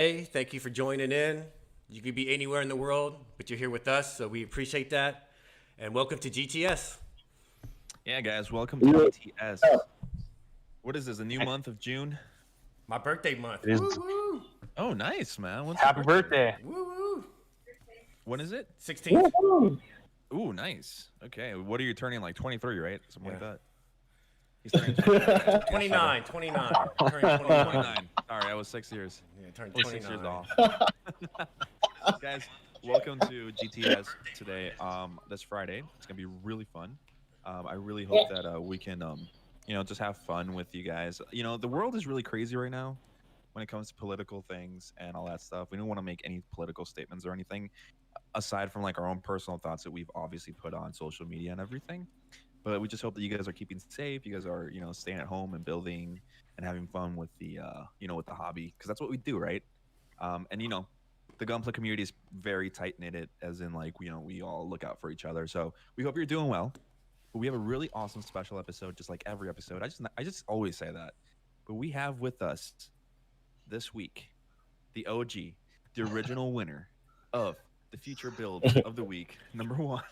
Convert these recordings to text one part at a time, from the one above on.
Hey, thank you for joining in. You could be anywhere in the world, but you're here with us, so we appreciate that. And welcome to GTS. Yeah, guys, welcome to Yeah, GTS. What is this, a new month of June? My birthday month. it is. Woo woo. Oh, nice, man. When's your Happy birthday? birthday. Woo woo. When is it? 16th. Woo-hoo. Ooh, nice. Okay, what are you turning, like 23, right? Something like Yeah. that. He's turning 29. 29, 29. Turning 29. 29. Sorry, I was 6 years. Yeah, turned I was 6 years 29. off. Guys, welcome to GTS today. This Friday. It's gonna be really fun. I really hope that we can, just have fun with you guys. The world is really crazy right now when it comes to political things and all that stuff. We don't want to make any political statements or anything aside from like our own personal thoughts that we've obviously put on social media and everything. But we just hope that you guys are keeping safe. You guys are, staying at home and building and having fun with with the hobby, because that's what we do, right? And the Gunpla community is very tight knitted, as in like we all look out for each other. So we hope you're doing well. But we have a really awesome special episode, just like every episode. I just always say that. But we have with us this week the OG, the original winner of the future build of the week, number one.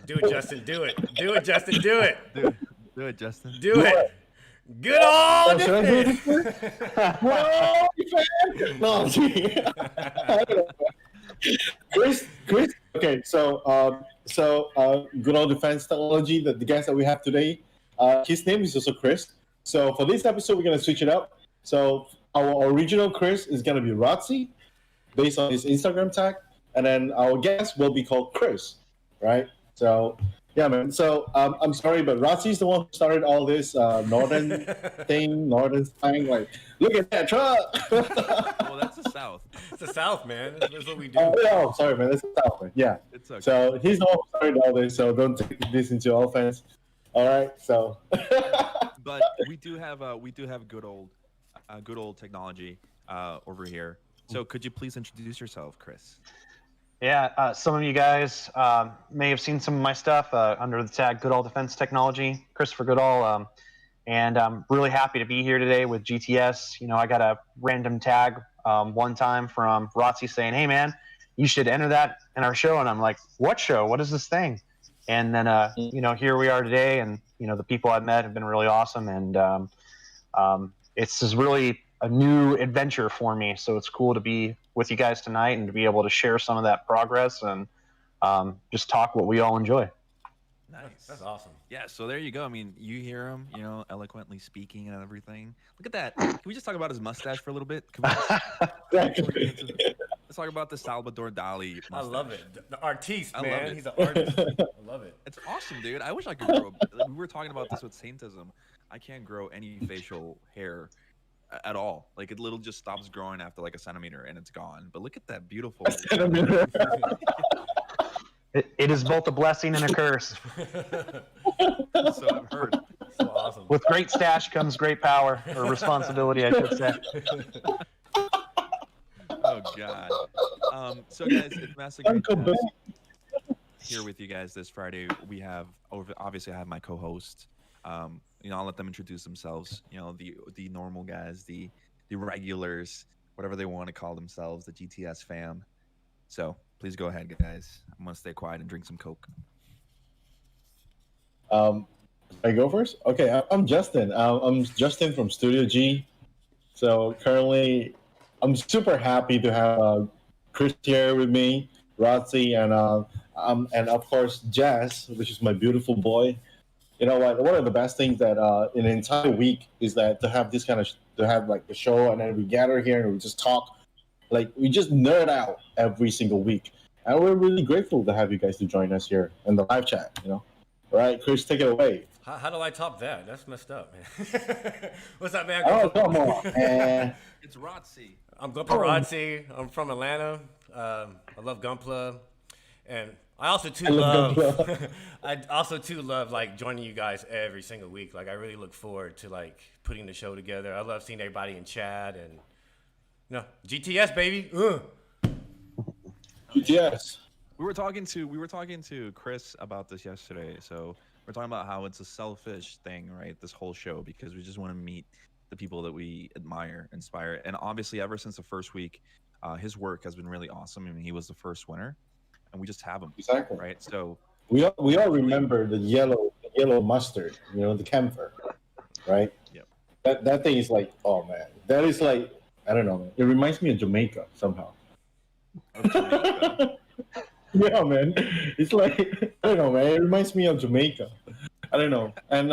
Do it, Justin. Do it. Do it, Justin. Do it. Do it, Justin. Do it. Good old Should I do it defense. first? Whoa, fan! No, gee. I don't know. Chris. Okay, so good old defense technology. The guest that we have today, his name is also Chris. So for this episode, we're gonna switch it up. So our original Chris is gonna be Rotsy, based on his Instagram tag, and then our guest will be called Chris, right? So yeah, man. So I'm sorry, but Rotsy's the one who started all this northern thing, northern slang. Like, look at that truck. Well, that's the South. It's the South, man. That's what we do. Oh, yeah, sorry, man. That's the South, man. Yeah. It's okay. So he's the one who started all this. So don't take this into offense. All right. So. But we do have good old technology over here. So could you please introduce yourself, Chris? Yeah, some of you guys may have seen some of my stuff under the tag Good Old Defense Technology, Christopher Goodall, and I'm really happy to be here today with GTS. I got a random tag one time from Rotsy saying, "Hey, man, you should enter that in our show," and I'm like, "What show? What is this thing?" And then, here we are today, and the people I've met have been really awesome, and it's just really a new adventure for me. So it's cool to be with you guys tonight and to be able to share some of that progress and just talk what we all enjoy. Nice. That's awesome. Yeah, so there you go. I mean, you hear him, eloquently speaking and everything. Look at that. Can we just talk about his mustache for a little bit? Can we, let's talk about the Salvador Dali mustache. I love it. The artiste, I love man. it. He's an artist. I love it. It's awesome, dude. I wish I could grow. Like, we were talking about this with Saintism. I can't grow any facial hair at all. Like, it little just stops growing after like a centimeter and it's gone. But look at that beautiful. It is both a blessing and a curse. So I've heard. So awesome. With great stash comes great power, or responsibility, I should say. Oh God. So guys, it's massive great to have here with you guys this Friday. We have obviously I have my co-host. I'll let them introduce themselves. The normal guys, the regulars, whatever they want to call themselves, the GTS fam. So please go ahead, guys. I'm gonna stay quiet and drink some Coke. I go first? Okay, I'm Justin. I'm Justin from Studio G. So currently, I'm super happy to have Chris here with me, Rotsy, and of course Jazz, which is my beautiful boy. You know what? One of the best things that in an entire week is that to have this kind of to have like the show, and then we gather here and we just talk, like we just nerd out every single week, and we're really grateful to have you guys to join us here in the live chat. All right, Chris, take it away. How do I top that? That's messed up, man. What's up, man? Oh, come on, man. It's Rotsy. I'm Gunpla Rodzi. I'm from Atlanta. I love Gunpla, and I also love like joining you guys every single week. Like I really look forward to like putting the show together. I love seeing everybody in chat and GTS baby. Yes. We were talking to Chris about this yesterday. So we're talking about how it's a selfish thing, right? This whole show, because we just want to meet the people that we admire, inspire, and obviously ever since the first week, his work has been really awesome. I mean, he was the first winner, and we just have him, Exactly. right? So We all remember the yellow mustard, the camphor, right? Yep. That thing is like, oh man, that is like, I don't know, man. It reminds me of Jamaica somehow. Of Jamaica. Yeah, man. It's like, I don't know, man. It reminds me of Jamaica. I don't know. And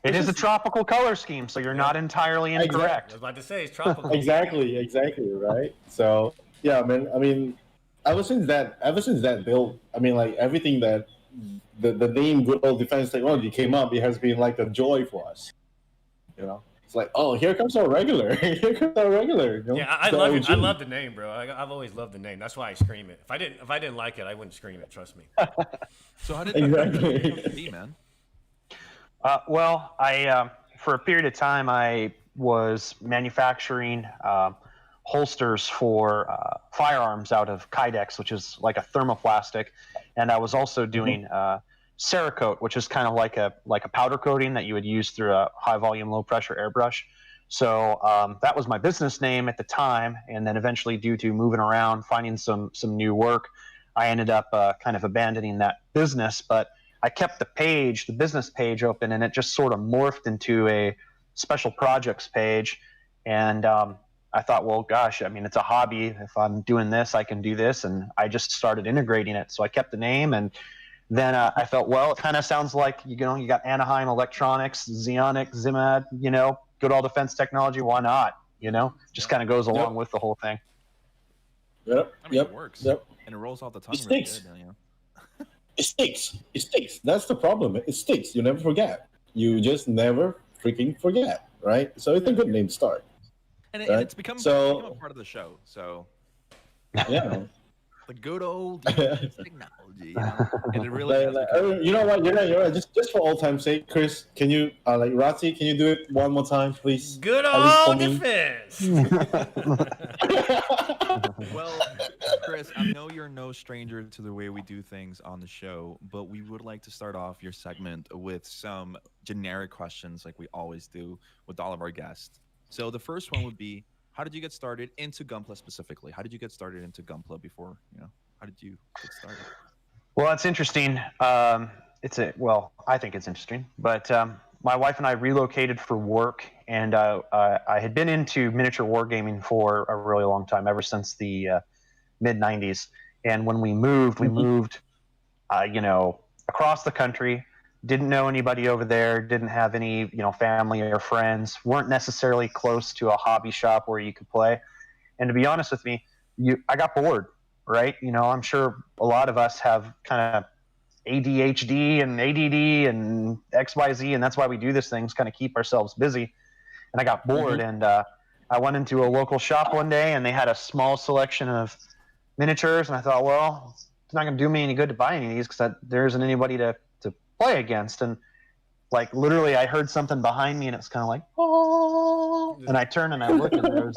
it is a tropical color scheme, so you're not entirely I incorrect. was about to say it's tropical. exactly, right? So yeah, man. I mean, ever since that build, I mean, like everything that the name Goodall Defense Technology came up, it has been like a joy for us. It's like, oh, here comes our regular. Here comes our regular. Yeah, I love it. I love the name, bro. I've always loved the name. That's why I scream it. If I didn't like it, I wouldn't scream it. Trust me. So how did Exactly. it come to be, man? Well, I for a period of time I was manufacturing holsters for firearms out of Kydex, which is like a thermoplastic, and I was also doing Cerakote, which is kind of like a powder coating that you would use through a high volume, low pressure airbrush. So that was my business name at the time, and then eventually, due to moving around, finding some new work, I ended up kind of abandoning that business. But I kept the business page open, and it just sort of morphed into a special projects page. And I thought, well, gosh, I mean, it's a hobby. If I'm doing this, I can do this, and I just started integrating it. So I kept the name, and then I felt, well, it kind of sounds like, you got Anaheim Electronics, Zionic, Zimad, Goodall Defense Technology. Why not? Just kind of goes along with the whole thing. Yep. I mean, it works. Yep. And it rolls off the tongue It really sticks. good. It sticks. It sticks. That's the problem. It sticks. You never forget. You just never freaking forget, right? So it's a good name to start. And Right. it's become a part of the show. So Yeah. the good old defense technology, and it really has become- You know what? You're right. Just for old time's sake, Chris, can you Razi, can you do it one more time, please? Good At least for old me. defense. Well, Chris, I know you're no stranger to the way we do things on the show, but we would like to start off your segment with some generic questions like we always do with all of our guests. So the first one would be, how did you get started into Gunpla specifically? How did you get started into Gunpla before, how did you get started? Well, it's interesting. I think it's interesting, but my wife and I relocated for work, and I had been into miniature wargaming for a really long time, ever since the mid '90s. And when we moved, across the country. Didn't know anybody over there. Didn't have any, family or friends. Weren't necessarily close to a hobby shop where you could play. And to be honest with me, I got bored. Right? I'm sure a lot of us have kind of ADHD and ADD and XYZ, and that's why we do these things, kind of keep ourselves busy. And I got bored, and I went into a local shop one day, and they had a small selection of miniatures, and I thought, well, it's not going to do me any good to buy any of these because there isn't anybody to play against. And like literally, I heard something behind me, and it's kind of like, oh, and I turned and I looked, and there was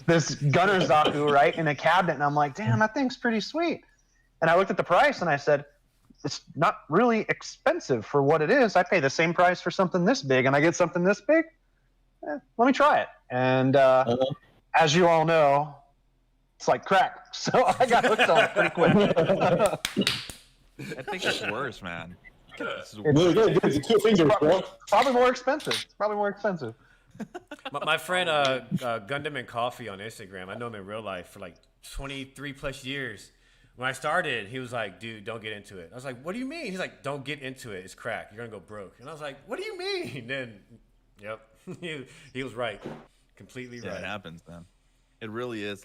this Gunner Zaku right in a cabinet, and I'm like, damn, that thing's pretty sweet. And I looked at the price, and I said, it's not really expensive for what it is. I pay the same price for something this big, and I get something this big. Let me try it. And as you all know, it's like crack. So I got hooked on it pretty quick. I think it's worse, man. Probably more expensive. My friend Gundam and Coffee on Instagram, I know him in real life for like 23 plus years. When I started, he was like, dude, don't get into it. I was like, what do you mean? He's like, don't get into it. It's crack. You're going to go broke. And I was like, what do you mean? Then, yep, he was right. Completely right. Yeah, it happens, man. It really is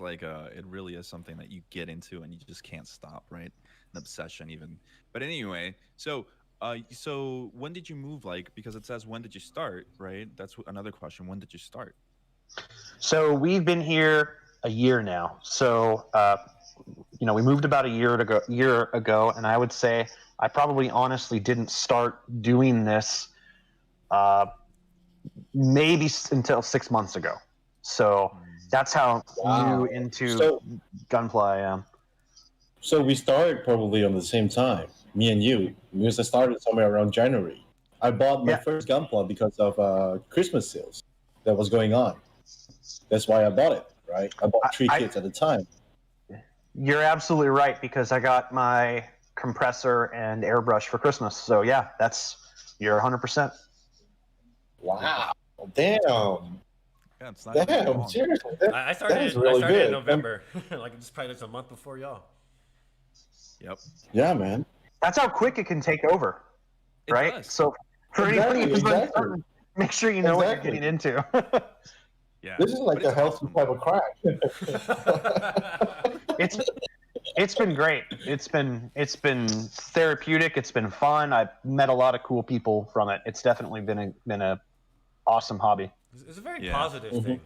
something that you get into and you just can't stop, right? An obsession even. But anyway, so when did you move? Because it says, when did you start, right? That's another question. When did you start? So we've been here a year now. So, we moved about a year ago, and I would say I probably honestly didn't start doing this maybe until 6 months ago. So that's how new into Gunpla I am. So we started probably on the same time, me and you. We must have started somewhere around January. I bought my Yeah. first Gunpla because of Christmas sales that was going on. That's why I bought it, right? I bought 3 kits at a time. You're absolutely right because I got my compressor and airbrush for Christmas. So yeah, you're 100%. Wow. Damn. Yeah, it's not even Damn. long. Seriously. I That is started. I really started good. in November. Like it's probably just a month before y'all. Yep. Yeah, man. That's how quick it can take over, It right? does. So for anybody who's Exactly. make sure you know what you're Exactly. getting into. Yeah. This is like But a it's healthy awesome. type of crack. It's been great. It's been therapeutic. It's been fun. I've met a lot of cool people from it. It's definitely been a awesome hobby. It's a very Yeah. positive thing.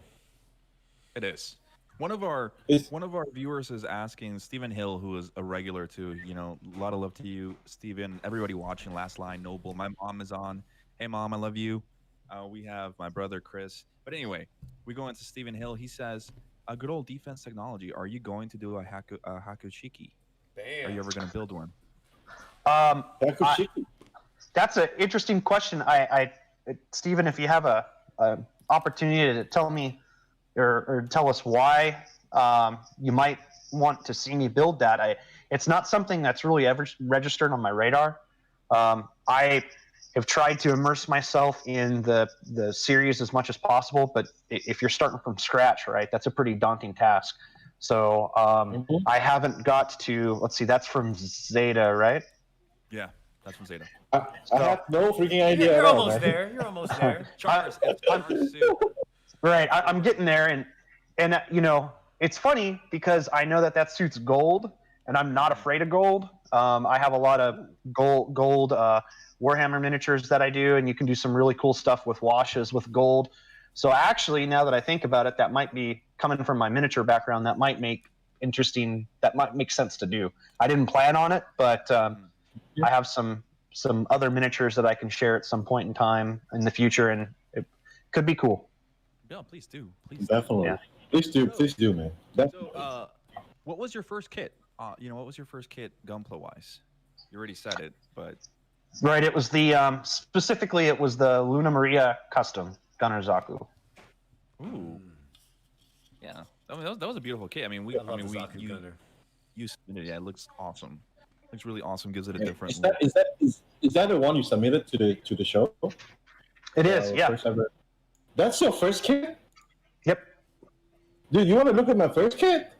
It is. One of our It's- viewers is asking Stephen Hill, who is a regular too. You know, a lot of love to you, Stephen. Everybody watching, Last Line, Noble. My mom is on. Hey, mom, I love you. We have my brother Chris. But anyway, we go into Stephen Hill. He says, "Good old defense technology. Are you going to do a hakushiki? Damn. Are you ever going to build one?" Yakushiki. That's an interesting question. Stephen, if you have a opportunity to tell me or tell us why you might want to see me build that, it's not something that's really ever registered on my radar. I have tried to immerse myself in the series as much as possible, but if you're starting from scratch, right, that's a pretty daunting task. So I haven't got to. Let's see, that's from Zeta, right? Yeah, that's from Zeta. I have no freaking idea You're at all, almost man. there. You're almost there. Chars, it's Chars too. Right, I'm getting there, and you know, it's funny because I know that suit's gold, and I'm not afraid of gold. I have a lot of gold Warhammer miniatures that I do, and you can do some really cool stuff with washes with gold. So actually, now that I think about it, that might be coming from my miniature background. That might make sense to do. I didn't plan on it, but I have some other miniatures that I can share at some point in time in the future, and it could be cool. Yeah, please do. Please Definitely. Yeah. Please do, man. Definitely. So, what was your first kit? What was your first kit, Gunpla wise? You already said it, but Right, it was the specifically it was the Luna Maria custom Gunner Zaku. ooh, yeah, that was a beautiful kit. I mean, I love the Zaku Gunner. you submitted. Yeah, it looks awesome. Looks really awesome. Gives it a Yeah. different. Is that the one you submitted to the show? It is, yeah. First ever. That's your first kit? Yep. Dude, you want to look at my first kit?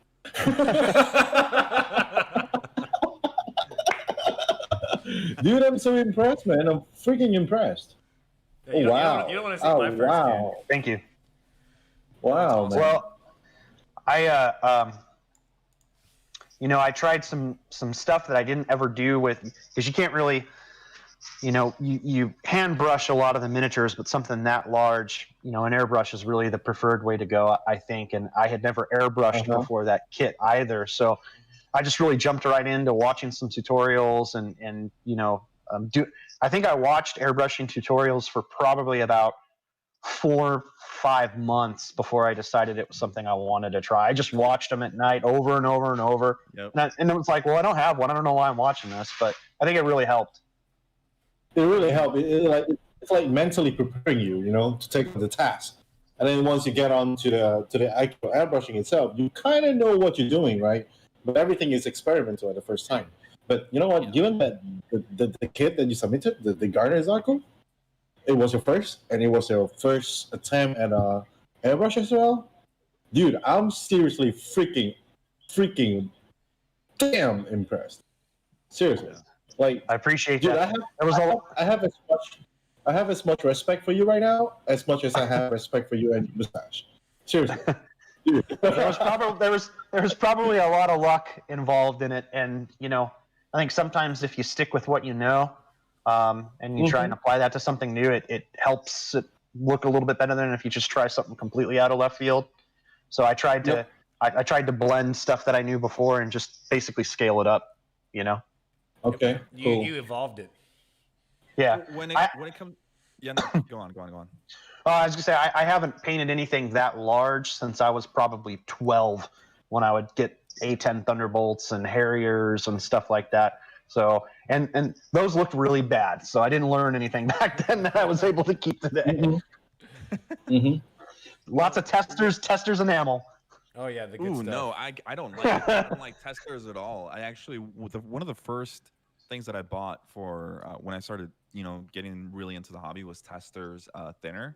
Dude, I'm so impressed, man. I'm freaking impressed. Yeah, you don't want to see my first wow. Thank you. Wow, man. Well, I I tried some stuff that I didn't ever do with because you can't really, you hand brush a lot of the miniatures, but something that large, an airbrush is really the preferred way to go, I think. And I had never airbrushed before that kit either, so I just really jumped right into watching some tutorials and I think I watched airbrushing tutorials for probably about 4-5 months before I decided it was something I wanted to try. I just watched them at night over and over and over. Yep. And it was like, well, I don't have one. I don't know why I'm watching this, but I think it really helped. It really helped. It's like mentally preparing you, to take the task. And then once you get on to the actual airbrushing itself, you kind of know what you're doing, right? But everything is experimental at the first time. But you know what? Given that the kit that you submitted, the Garner Zaku, it was your first, and it was your first attempt at airbrush as well. Dude, I'm seriously freaking damn impressed. Seriously, like I appreciate dude, that. I have as much respect for you right now as much as I have respect for you and your mustache. Seriously, dude. there was probably a lot of luck involved in it, and I think sometimes if you stick with what you know, and you try and apply that to something new, it helps it look a little bit better than if you just try something completely out of left field. So I tried to I tried to blend stuff that I knew before and just basically scale it up. Okay, cool. You evolved it. Yeah. When it comes, yeah, no, go on. I was gonna say I haven't painted anything that large since I was probably 12, when I would get A10 Thunderbolts and Harriers and stuff like that. So and those looked really bad. So I didn't learn anything back then that I was able to keep today. Mm-hmm. Lots of testers enamel. Oh yeah, the good Ooh, stuff. no, I don't like I don't like testers at all. I actually one of the first things that I bought for when I started, getting really into the hobby was testers thinner,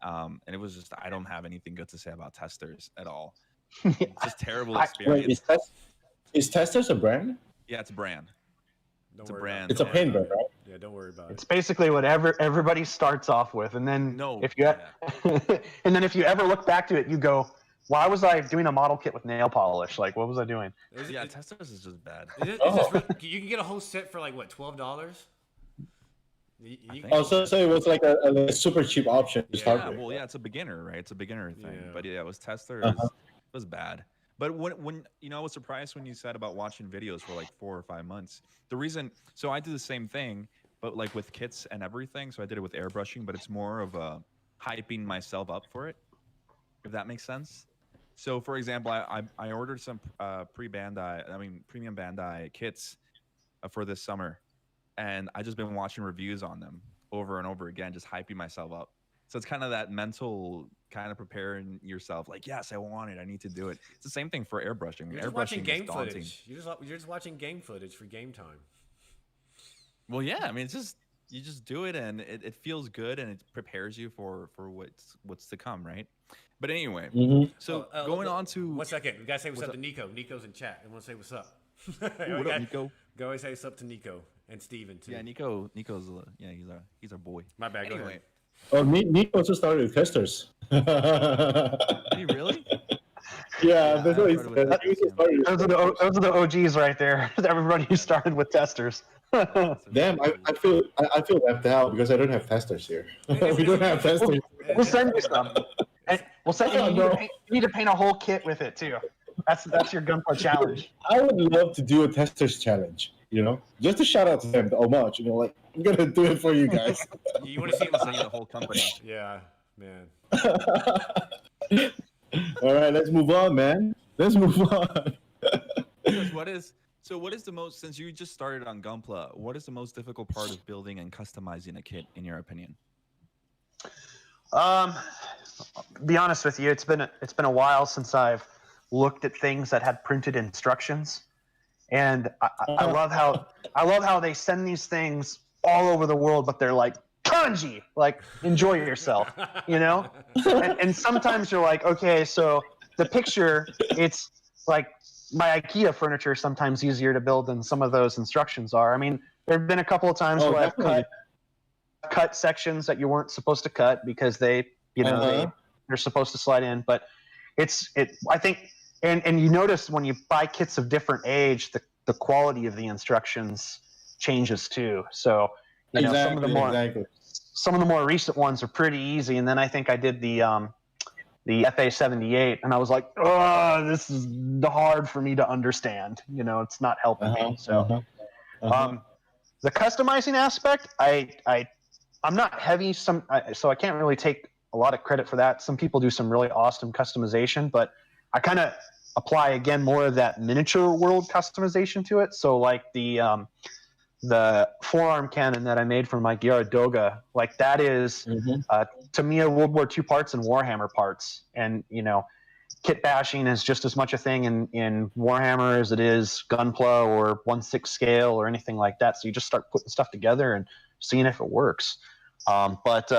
and it was just I don't have anything good to say about testers at all. Just terrible Wait, experience. is Testers a brand? Yeah, it's a brand. Don't It's a worry brand. It's a Don't worry paint about brand, it. right? Yeah, don't worry about It's it. basically whatever everybody starts off with, and then No, if you and then if you ever look back to it, you go, "Why was I doing a model kit with nail polish? Like, what was I doing?" Yeah, testers is just bad. Is Oh. this you can get a whole set for like what, $12? think Oh, so it was like a super cheap option to start Yeah, with. well, yeah, it's a beginner, right? It's a beginner thing. Yeah. But yeah, it was testers. Uh-huh. It was bad. But when I was surprised when you said about watching videos for like 4 or 5 months. The reason, so I did the same thing, but like with kits and everything. So I did it with airbrushing, but it's more of a hyping myself up for it, if that makes sense. So for example, I ordered some premium Bandai kits for this summer, and I just been watching reviews on them over and over again, just hyping myself up. So it's kind of that mental kind of preparing yourself, like, yes, I want it, I need to do it. It's the same thing for airbrushing. You're just watching Airbrushing game is daunting. footage. You're just watching game footage for game time. Well, yeah, I mean, it's just you just do it, and it feels good, and it prepares you for what's to come, right? But anyway, Mm-hmm. so Oh, going on to 1 second. We gotta say what's What's up up? to Nico. Nico's in chat. I want to say what's up. what up, Nico? Go and say what's up to Nico and Steven too. Yeah, Nico's he's our boy. My bad. Go Anyway, ahead. Oh, Nico also started with Testers. did he really? Yeah, that's what he I started said. with He also started with Those are the OGs right there. Everybody who started with testers. Damn, I feel left out because I don't have testers here. We don't have testers. We'll send you some. And we'll send you. Oh, You no. need to paint a whole kit with it too. That's your Gunpla challenge. I would love to do a testers challenge. Just to shout out to them, the homage. Like, I'm gonna do it for you guys. You want to see him Sending the whole company. Yeah, man. All right, let's move on, man. Let's move on. Because what is the most, since you just started on Gunpla, what is the most difficult part of building and customizing a kit, in your opinion? Be honest with you, it's been a while since I've looked at things that had printed instructions, and I love how they send these things all over the world, but they're like kanji, like enjoy yourself, and sometimes you're like, okay, so the picture, it's like my IKEA furniture is sometimes easier to build than some of those instructions are. I mean, there have been a couple of times where I've cut sections that you weren't supposed to cut because they're supposed to slide in, but I think and you notice when you buy kits of different age, the quality of the instructions changes too. So some of the more recent ones are pretty easy, and then I think I did the FA78, and I was like, oh, this is hard for me to understand. It's not helping me. So the customizing aspect, I'm not heavy, so I can't really take a lot of credit for that. Some people do some really awesome customization, but I kind of apply again more of that miniature world customization to it. So like the forearm cannon that I made for my Gyaradoga, like that is Tamiya World War II parts and Warhammer parts, and kit bashing is just as much a thing in Warhammer as it is Gunpla or 1/6 scale or anything like that. So you just start putting stuff together and seeing if it works. But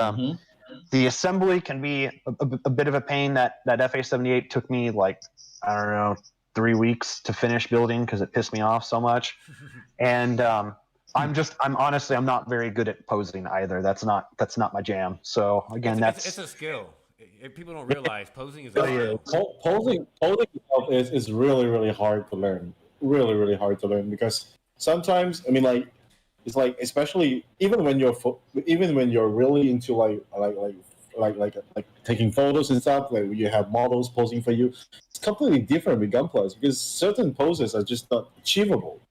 the assembly can be a bit of a pain. That FA78 took me like, I don't know, 3 weeks to finish building because it pissed me off so much. And I'm honestly not very good at posing either. That's not my jam. So again, it's a skill. People don't realize posing is a skill. Posing itself is really, really hard to learn. Really, really hard to learn because sometimes, I mean, like, it's like, especially even when you're really into like taking photos and stuff, like you have models posing for you, it's completely different with Gunpla because certain poses are just not achievable,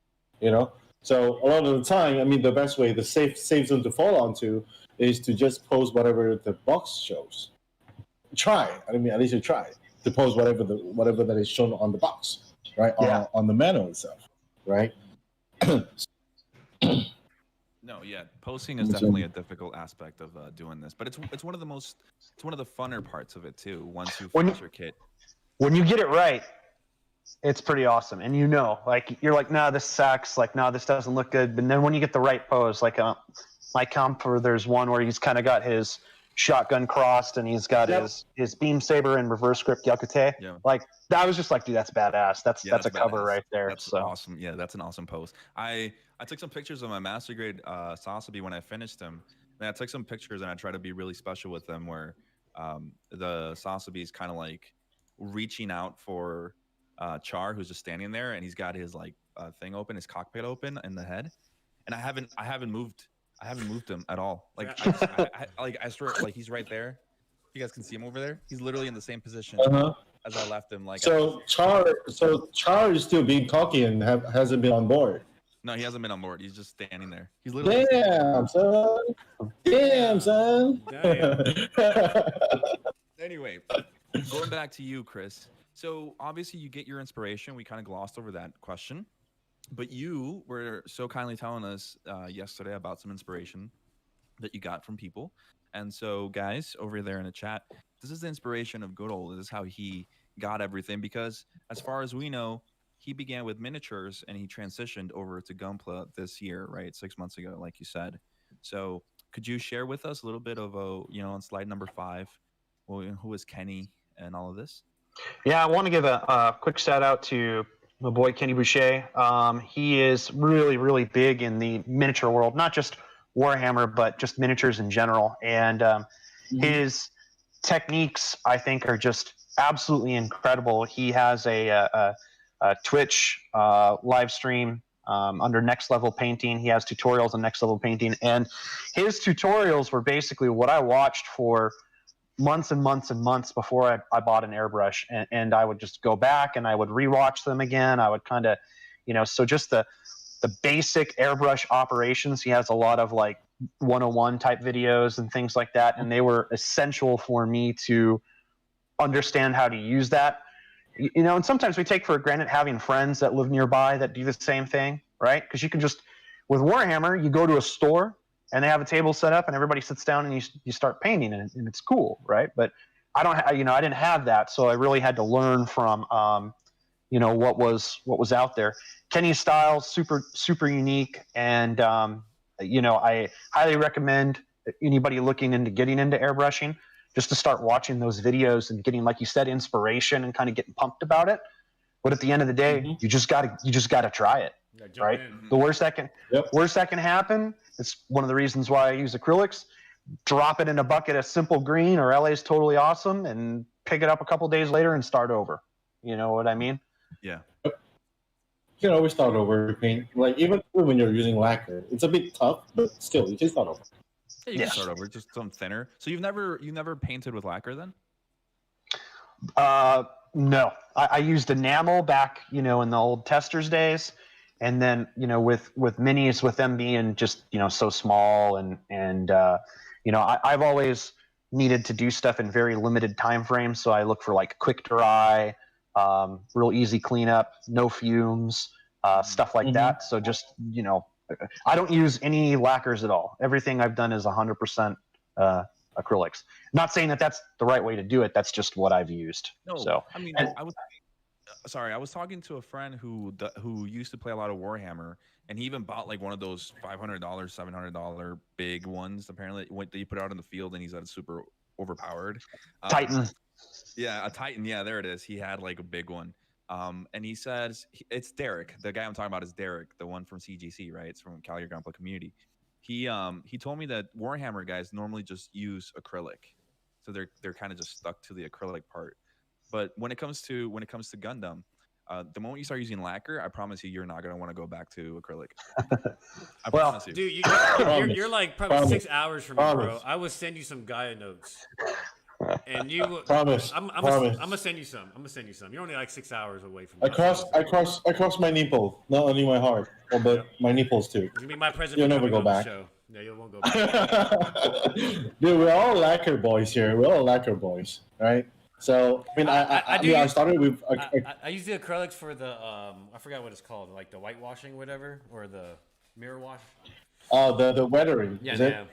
So a lot of the time, I mean, the best way, the safe zone to fall onto is to just pose whatever the box shows. Try, I mean, at least you try to pose whatever that is shown on the box, right? Yeah. On the manual itself, right? No, yeah, posting is definitely a difficult aspect of doing this, but it's one of the funner parts of it too. Once you finish your kit, when you get it right, it's pretty awesome. And like you're like, nah, this sucks. Like, nah, this doesn't look good. But then when you get the right pose, like my comp, there's one where he's kind of got his shotgun crossed and he's got his beam saber and reverse grip Yakute. Yeah. Like that was just like, dude, that's badass. That's a cover right there. That's awesome. Yeah, that's an awesome pose. I took some pictures of my master grade Sasabi when I finished them. And I took some pictures and I tried to be really special with them where the Sasabi is kind of like reaching out for Char, who's just standing there, and he's got his like thing open, his cockpit open in the head, and I haven't moved him at all. Like I swear, like he's right there. You guys can see him over there. He's literally in the same position as I left him. Like Char is still being cocky and hasn't been on board. No, he hasn't been on board. He's just standing there. He's literally Damn, son. Damn. Anyway, going back to you, Chris. So obviously you get your inspiration. We kind of glossed over that question, but you were so kindly telling us yesterday about some inspiration that you got from people. And so guys over there in the chat, this is the inspiration of Goodall. This is how he got everything, because as far as we know, he began with miniatures and he transitioned over to Gunpla this year, right? 6 months ago, like you said. So could you share with us a little bit of, on slide number 5, who is Kenny and all of this? Yeah, I want to give a quick shout out to my boy Kenny Boucher. He is really, really big in the miniature world, not just Warhammer, but just miniatures in general. And his techniques, I think, are just absolutely incredible. He has a Twitch live stream under Next Level Painting. He has tutorials on Next Level Painting. And his tutorials were basically what I watched for months and months and months before I bought an airbrush, and I would just go back and I would rewatch them again. I would kind of, so just the basic airbrush operations. He has a lot of like 101 type videos and things like that, and they were essential for me to understand how to use that. And sometimes we take for granted having friends that live nearby that do the same thing, right? Because you can just, with Warhammer, you go to a store and they have a table set up and everybody sits down and you start painting and it's cool, right? But I didn't have that, so I really had to learn from what was out there. Kenny's style, super unique, and I highly recommend anybody looking into getting into airbrushing just to start watching those videos and getting, like you said, inspiration and kind of getting pumped about it. But at the end of the day, you just gotta try it, right? The worst that can happen. It's one of the reasons why I use acrylics. Drop it in a bucket of simple green or LA's totally awesome, and pick it up a couple days later and start over. You know what I mean? Yeah. You can always start over. Like even when you're using lacquer, it's a bit tough, but still, you can start over. Yeah, you can start over, just some thinner. So you never painted with lacquer then? No, I used enamel back, in the old testers days, and then with minis, with them being just so small and I've always needed to do stuff in very limited time frames, so I look for like quick dry, real easy cleanup, no fumes, stuff like that. So just I don't use any lacquers at all. Everything I've done is 100% acrylics. Not saying that that's the right way to do it. That's just what I've used. No, so I mean, I was talking to a friend who used to play a lot of Warhammer, and he even bought like one of those $500, $700 big ones. Apparently, that you put out in the field, and he's super overpowered. Titan. Yeah, a Titan. Yeah, there it is. He had like a big one. And he says it's Derek. The guy I'm talking about is Derek, the one from CGC, right? It's from Calgary Gunpla community. He told me that Warhammer guys normally just use acrylic, so they're kind of just stuck to the acrylic part. But when it comes to Gundam, the moment you start using lacquer, I promise you're not gonna want to go back to acrylic. I promise you. Dude, you're like probably 6 hours from me, bro. I will send you some Gaia notes. And you promise. I'm gonna send you some. You're only like 6 hours away from me. Across my nipple, not only my heart, but my nipples too. You'll be my present. You'll never go back. Show. Yeah, you won't go back. Dude, we're all lacquer boys here. We're all lacquer boys, right? So I mean, I started with. I use the acrylics for the I forgot what it's called, like the whitewashing, whatever, or the Mirror wash. Oh, the weathering. Yeah, Is it yeah.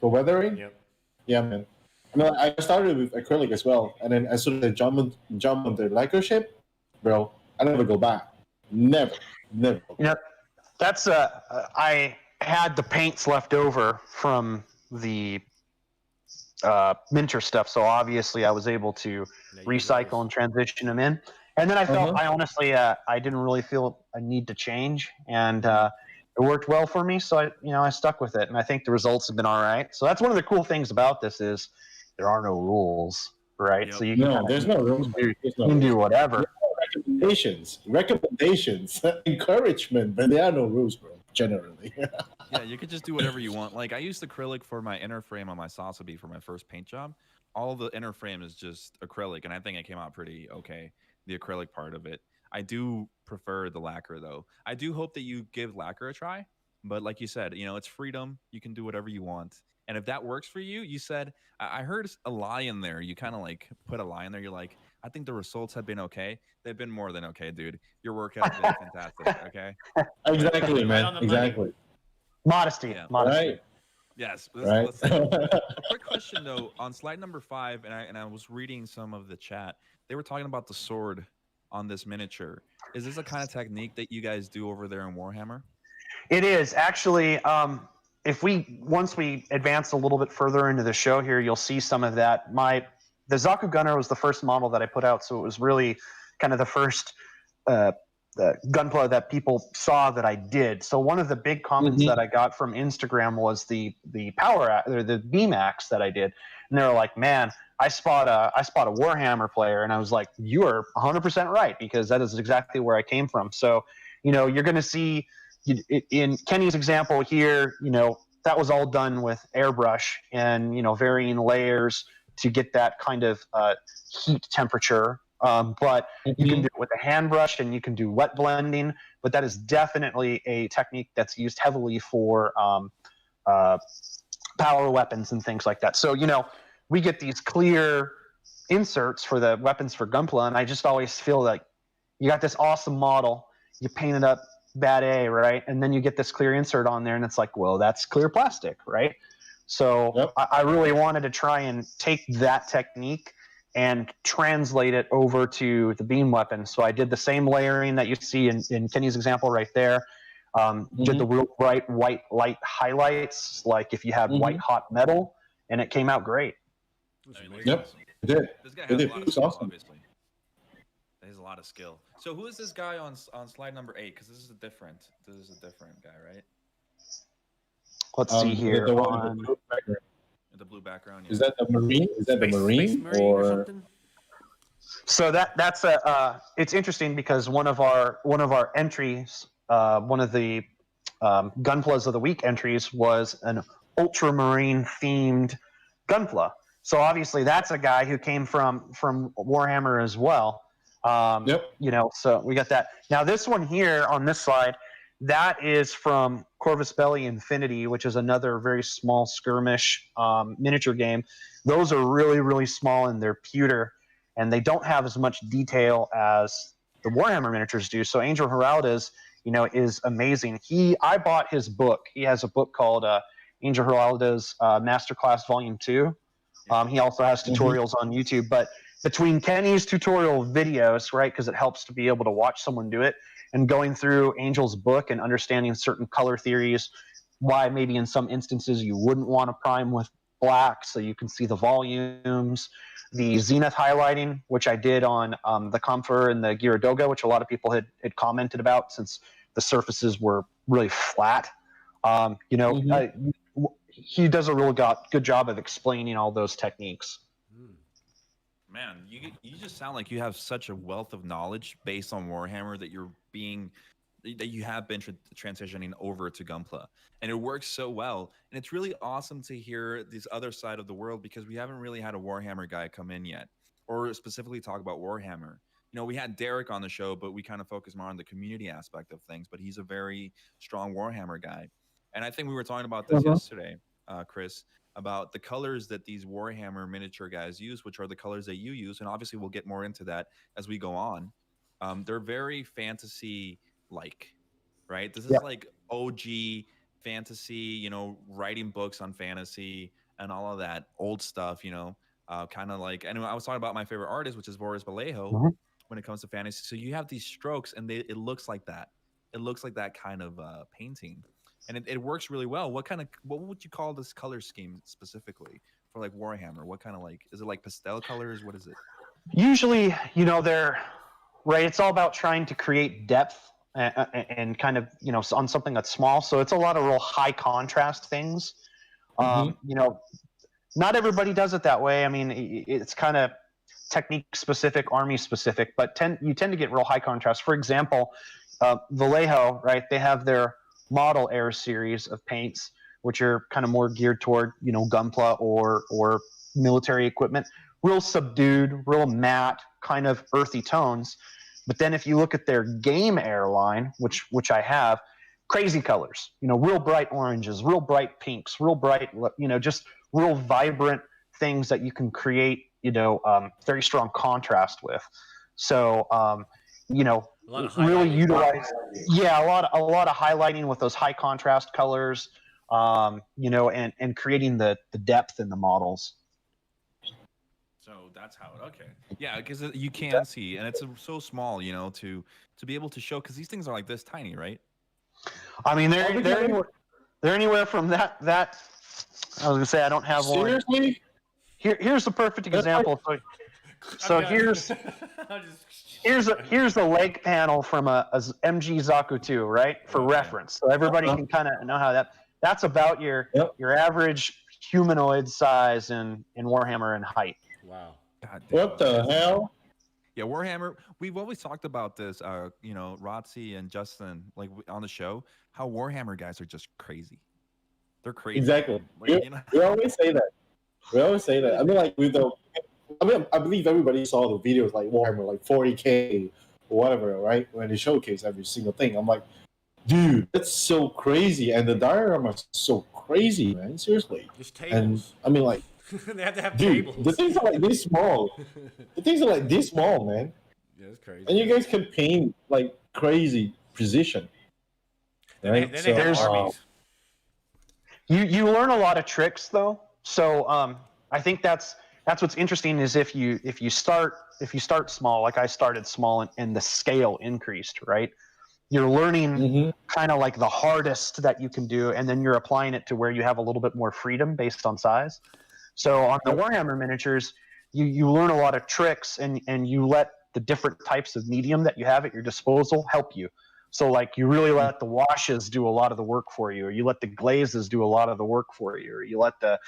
for weathering? Yep. Yeah, man. I mean, I started with acrylic as well, and then as soon as I jump on the lacquer ship, bro, I never go back. Never, never. You know, that's I had the paints left over from the Minter stuff, so obviously I was able to Yeah, use recycle those. and transition them in. And then I felt Uh-huh. I honestly I didn't really feel a need to change, and it worked well for me. So I stuck with it, and I think the results have been all right. So that's one of the cool things about this is there are no rules, right? Yep. So you can No, kind there's of no rules. Man. There's no you can rules. do whatever. Recommendations, encouragement, but there are no rules, bro. Generally. Yeah, you could just do whatever you want. Like I used acrylic for my inner frame on my Sasabi for my first paint job. All the inner frame is just acrylic, and I think it came out pretty okay. The acrylic part of it. I do prefer the lacquer though. I do hope that you give lacquer a try. But like you said, it's freedom. You can do whatever you want. And if that works for you, you said I heard a lie in there. You kind of like put a lie in there. You're like, I think the results have been okay. They've been more than okay, dude. Your work has been fantastic. Okay. Exactly, Right man. on the money. Exactly. Modesty, Yeah. modesty. Right. Yes. Right. Let's say a quick question though on slide number 5, and I was reading some of the chat. They were talking about the sword on this miniature. Is this a kind of technique that you guys do over there in Warhammer? It is actually. If once we advance a little bit further into the show here, you'll see some of that. The Zaku Gunner was the first model that I put out, so it was really kind of the first Gunpla that people saw that I did. So one of the big comments that I got from Instagram was the power or the beam axe that I did, and they were like, "Man, I spot a Warhammer player," and I was like, "You are 100% right because that is exactly where I came from." So, you're going to see in Kenny's example here, that was all done with airbrush and varying layers to get that kind of heat temperature. But you can do it with a hand brush and you can do wet blending, but that is definitely a technique that's used heavily for power weapons and things like that. So, we get these clear inserts for the weapons for Gunpla, and I just always feel like you got this awesome model, you paint it up bad A, right? And then you get this clear insert on there, and it's like, well, that's clear plastic, right? So Yep. I really wanted to try and take that technique and translate it over to the beam weapon. So I did the same layering that you see in Kenny's example right there. Did the real bright white light highlights, like if you had white hot metal, and it came out great. Yep. Awesome. It did. This guy It has a did. lot of It's skill, awesome. obviously. He has a lot of skill. So who is this guy on slide number 8? Because this is a different guy, right? Let's see here. The one with the blue background. The blue background. Is that the Marine? Is that the Marine? or something? So that's it's interesting because one of our entries, one of the Gunplas of the Week entries was an ultramarine themed Gunpla. So obviously that's a guy who came from Warhammer as well. Yep. So we got that. Now this one here on this slide, that is from Corvus Belli Infinity, which is another very small skirmish miniature game. Those are really, really small and they're pewter, and they don't have as much detail as the Warhammer miniatures do. So Angel Heralda's, is amazing. I bought his book. He has a book called Angel Heralda's Masterclass Volume 2. He also has tutorials on YouTube. But between Kenny's tutorial videos, right, because it helps to be able to watch someone do it, and going through Angel's book and understanding certain color theories, why maybe in some instances you wouldn't want to prime with black so you can see the volumes, the zenith highlighting, which I did on the Comfer and the Gyaradoga, which a lot of people had commented about since the surfaces were really flat. He does a real good job of explaining all those techniques. Man, you just sound like you have such a wealth of knowledge based on Warhammer that you have been transitioning over to Gunpla, and it works so well. And it's really awesome to hear this other side of the world because we haven't really had a Warhammer guy come in yet, or specifically talk about Warhammer. We had Derek on the show, but we kind of focus more on the community aspect of things. But he's a very strong Warhammer guy, and I think we were talking about this yesterday, Chris, about the colors that these Warhammer miniature guys use, which are the colors that you use, and obviously we'll get more into that as we go on. They're very fantasy-like, right? This is Yep. like OG fantasy, you know, writing books on fantasy and all of that old stuff, you know, kind of like, anyway, I was talking about my favorite artist, which is Boris Vallejo, Mhm. when it comes to fantasy. So you have these strokes and it looks like that. It looks like that kind of painting. And it works really well. What would you call this color scheme specifically for like Warhammer? What kind of like, is it like pastel colors? What is it? Usually, you know, they're right. It's all about trying to create depth and kind of, you know, on something that's small. So it's a lot of real high contrast things. You know, not everybody does it that way. I mean, it's kind of technique specific, army specific, but you tend to get real high contrast. For example, Vallejo, right? They have their model air series of paints, which are kind of more geared toward, you know, Gunpla or military equipment. Real subdued, real matte, kind of earthy tones. But then if you look at their game airline, which I have, crazy colors, you know, real bright oranges, real bright pinks, real bright, you know, just real vibrant things that you can create, you know, very strong contrast with. So, you know, A lot of really highlighting. utilize, yeah, a lot of highlighting with those high contrast colors, you know, and creating the depth in the models. So that's how it. Okay, yeah, because you can see, and it's so small, you know, to be able to show, because these things are like this tiny, right? I mean, they're anywhere from that. I was gonna say I don't have one. Seriously? Here's the perfect example. So I'm here's a leg panel from a MG Zaku 2, right? For Okay. reference, so everybody can kind of know how that's about your average humanoid size in Warhammer and height. Wow. God damn. What the hell? Yeah, Warhammer. We've always talked about this, you know, Rotzi and Justin, like on the show, how Warhammer guys are just crazy. They're crazy. Exactly. Like, you know, We always say that. We always say that. I mean, like with the, I mean, I believe everybody saw the videos like Warhammer, like 40K or whatever, right? When they showcase every single thing, I'm like, dude, that's so crazy, and the diorama is so crazy, man. Seriously. Just And tables. I mean, like, They have to have dude, tables. the things are like this small. The things are like this small, man. Yeah, that's crazy. And you guys can paint like crazy precision. Right? Then they have armies. You learn a lot of tricks though. So I think that's what's interesting is if you start small, like I started small and the scale increased, right? You're learning kind of like the hardest that you can do, and then you're applying it to where you have a little bit more freedom based on size. So on the Warhammer miniatures, you learn a lot of tricks, and you let the different types of medium that you have at your disposal help you. So like you really let the washes do a lot of the work for you, or you let the glazes do a lot of the work for you, or you let the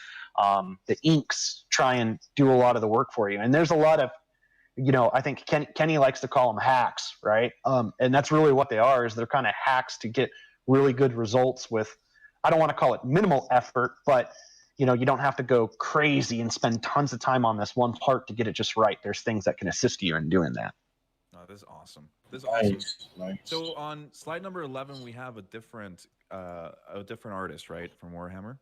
inks try and do a lot of the work for you. And there's a lot of, you know, I think Kenny likes to call them hacks, right? And that's really what they are, is they're kind of hacks to get really good results with, I don't want to call it minimal effort, but you know, you don't have to go crazy and spend tons of time on this one part to get it just right. There's things that can assist you in doing that. oh, this is awesome. This is awesome. Nice. So on slide number 11, we have a different artist, right, from Warhammer.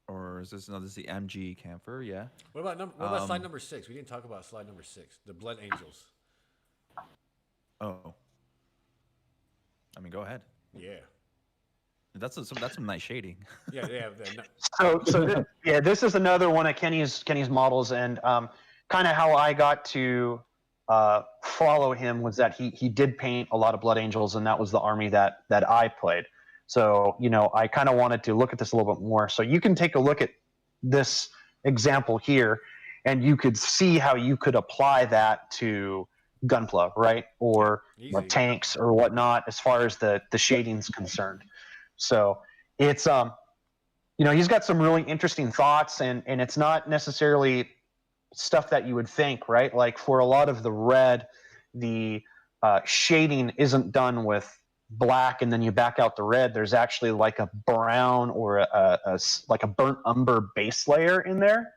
Or is this the MG Camphor? Yeah. What about slide number 6? We didn't talk about slide number 6, the Blood Angels. Oh. I mean, go ahead. Yeah. That's some nice shading. Yeah. This is another one of Kenny's models, and kind of how I got to follow him was that he did paint a lot of Blood Angels, and that was the army that I played. So, you know, I kind of wanted to look at this a little bit more. So you can take a look at this example here, and you could see how you could apply that to Gunpla, right? Or tanks or whatnot, as far as the shading's concerned. So it's, you know, he's got some really interesting thoughts, and it's not necessarily stuff that you would think, right? Like for a lot of the red, the shading isn't done with black and then you back out the red. There's actually like a brown or like a burnt umber base layer in there.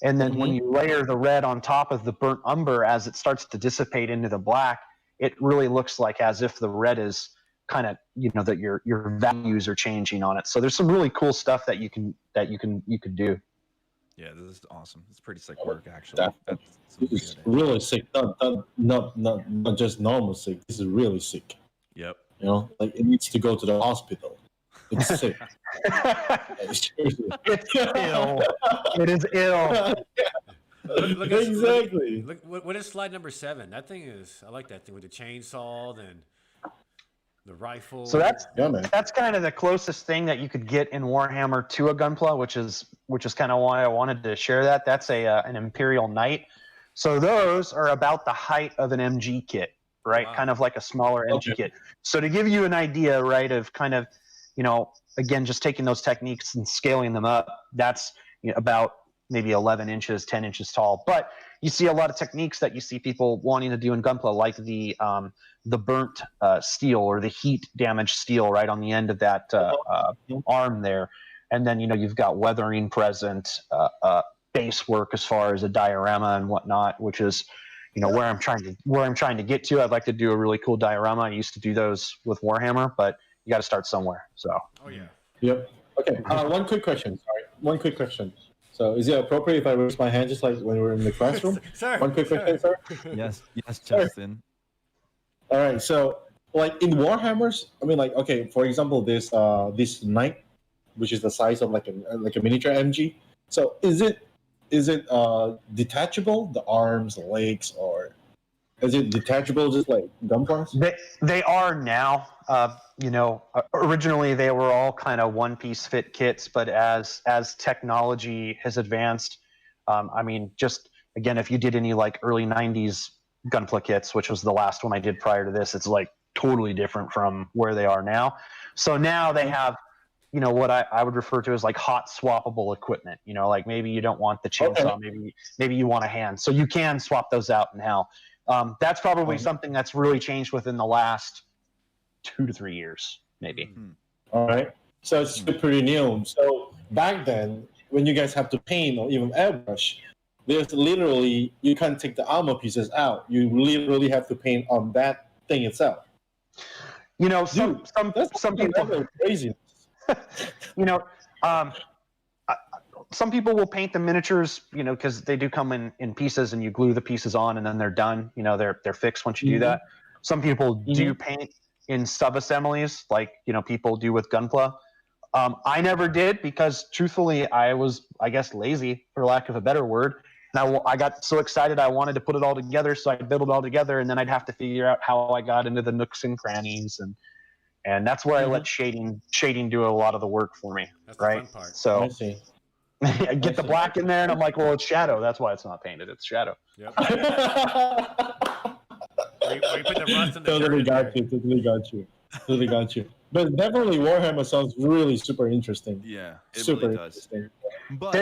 And then when you layer the red on top of the burnt umber, as it starts to dissipate into the black, it really looks like as if the red is kind of, you know, that your values are changing on it. So there's some really cool stuff that you could do. Yeah, this is awesome. It's pretty sick work, actually. That- That's some It's good really sick. Not just normal sick. This is really sick. Yep. You know, like it needs to go to the hospital. It's sick. Like, seriously. It's ill. It is ill. Look Exactly. Look, what is slide number 7? That thing is. I like that thing with the chainsaw and the rifle. So Yeah, man. that's kind of the closest thing that you could get in Warhammer to a Gunpla, which is kind of why I wanted to share that. That's an Imperial Knight. So those are about the height of an MG kit, right? Wow. Kind of like a smaller MG kit. So to give you an idea, right, of kind of, again, just taking those techniques and scaling them up, that's about maybe 11 inches, 10 inches tall. But you see a lot of techniques that you see people wanting to do in Gunpla, like the burnt steel or the heat damaged steel right on the end of that arm there. And then, you've got weathering present, base work as far as a diorama and whatnot, which is, where I'm trying to get to. I'd like to do a really cool diorama. I used to do those with Warhammer, but you got to start somewhere. So. Oh yeah. Yep. Okay. One quick question. Sorry. One quick question. So, is it appropriate if I raise my hand just like when we're in the classroom? Sir. One quick question, sir. Yes, Justin. All right. So, like in Warhammers, I mean, like, okay, for example, this knight, which is the size of like a miniature MG. So, is it detachable, the arms, the legs, or is it detachable just like Gunplas? They are now. Originally they were all kind of one-piece fit kits, but as technology has advanced, just again, if you did any like early '90s Gunpla kits, which was the last one I did prior to this, it's like totally different from where they are now. So now they have, what I would refer to as like hot swappable equipment. Like maybe you don't want the chainsaw, maybe you want a hand, so you can swap those out now. That's probably something that's really changed within the last 2 to 3 years, maybe. All right. So it's still pretty new. So back then, when you guys have to paint or even airbrush, there's literally, you can't take the armor pieces out. You literally have to paint on that thing itself. Some people crazy. Some people will paint the miniatures, because they do come in pieces, and you glue the pieces on, and then they're done. They're fixed once you do that. Some people do paint in sub-assemblies, like people do with Gunpla. I never did because, truthfully, I was, I guess, lazy, for lack of a better word. And I got so excited I wanted to put it all together, so I built it all together, and then I'd have to figure out how I got into the nooks and crannies, and that's where I let shading do a lot of the work for me. That's right? the fun part. So I see. I get the black in there, and I'm like, well, it's shadow. That's why it's not painted. It's shadow. Yep. Or you put the rust in the Totally dirt got in you. Totally got you. But definitely Warhammer sounds really super interesting. Yeah, it Super really does. interesting. But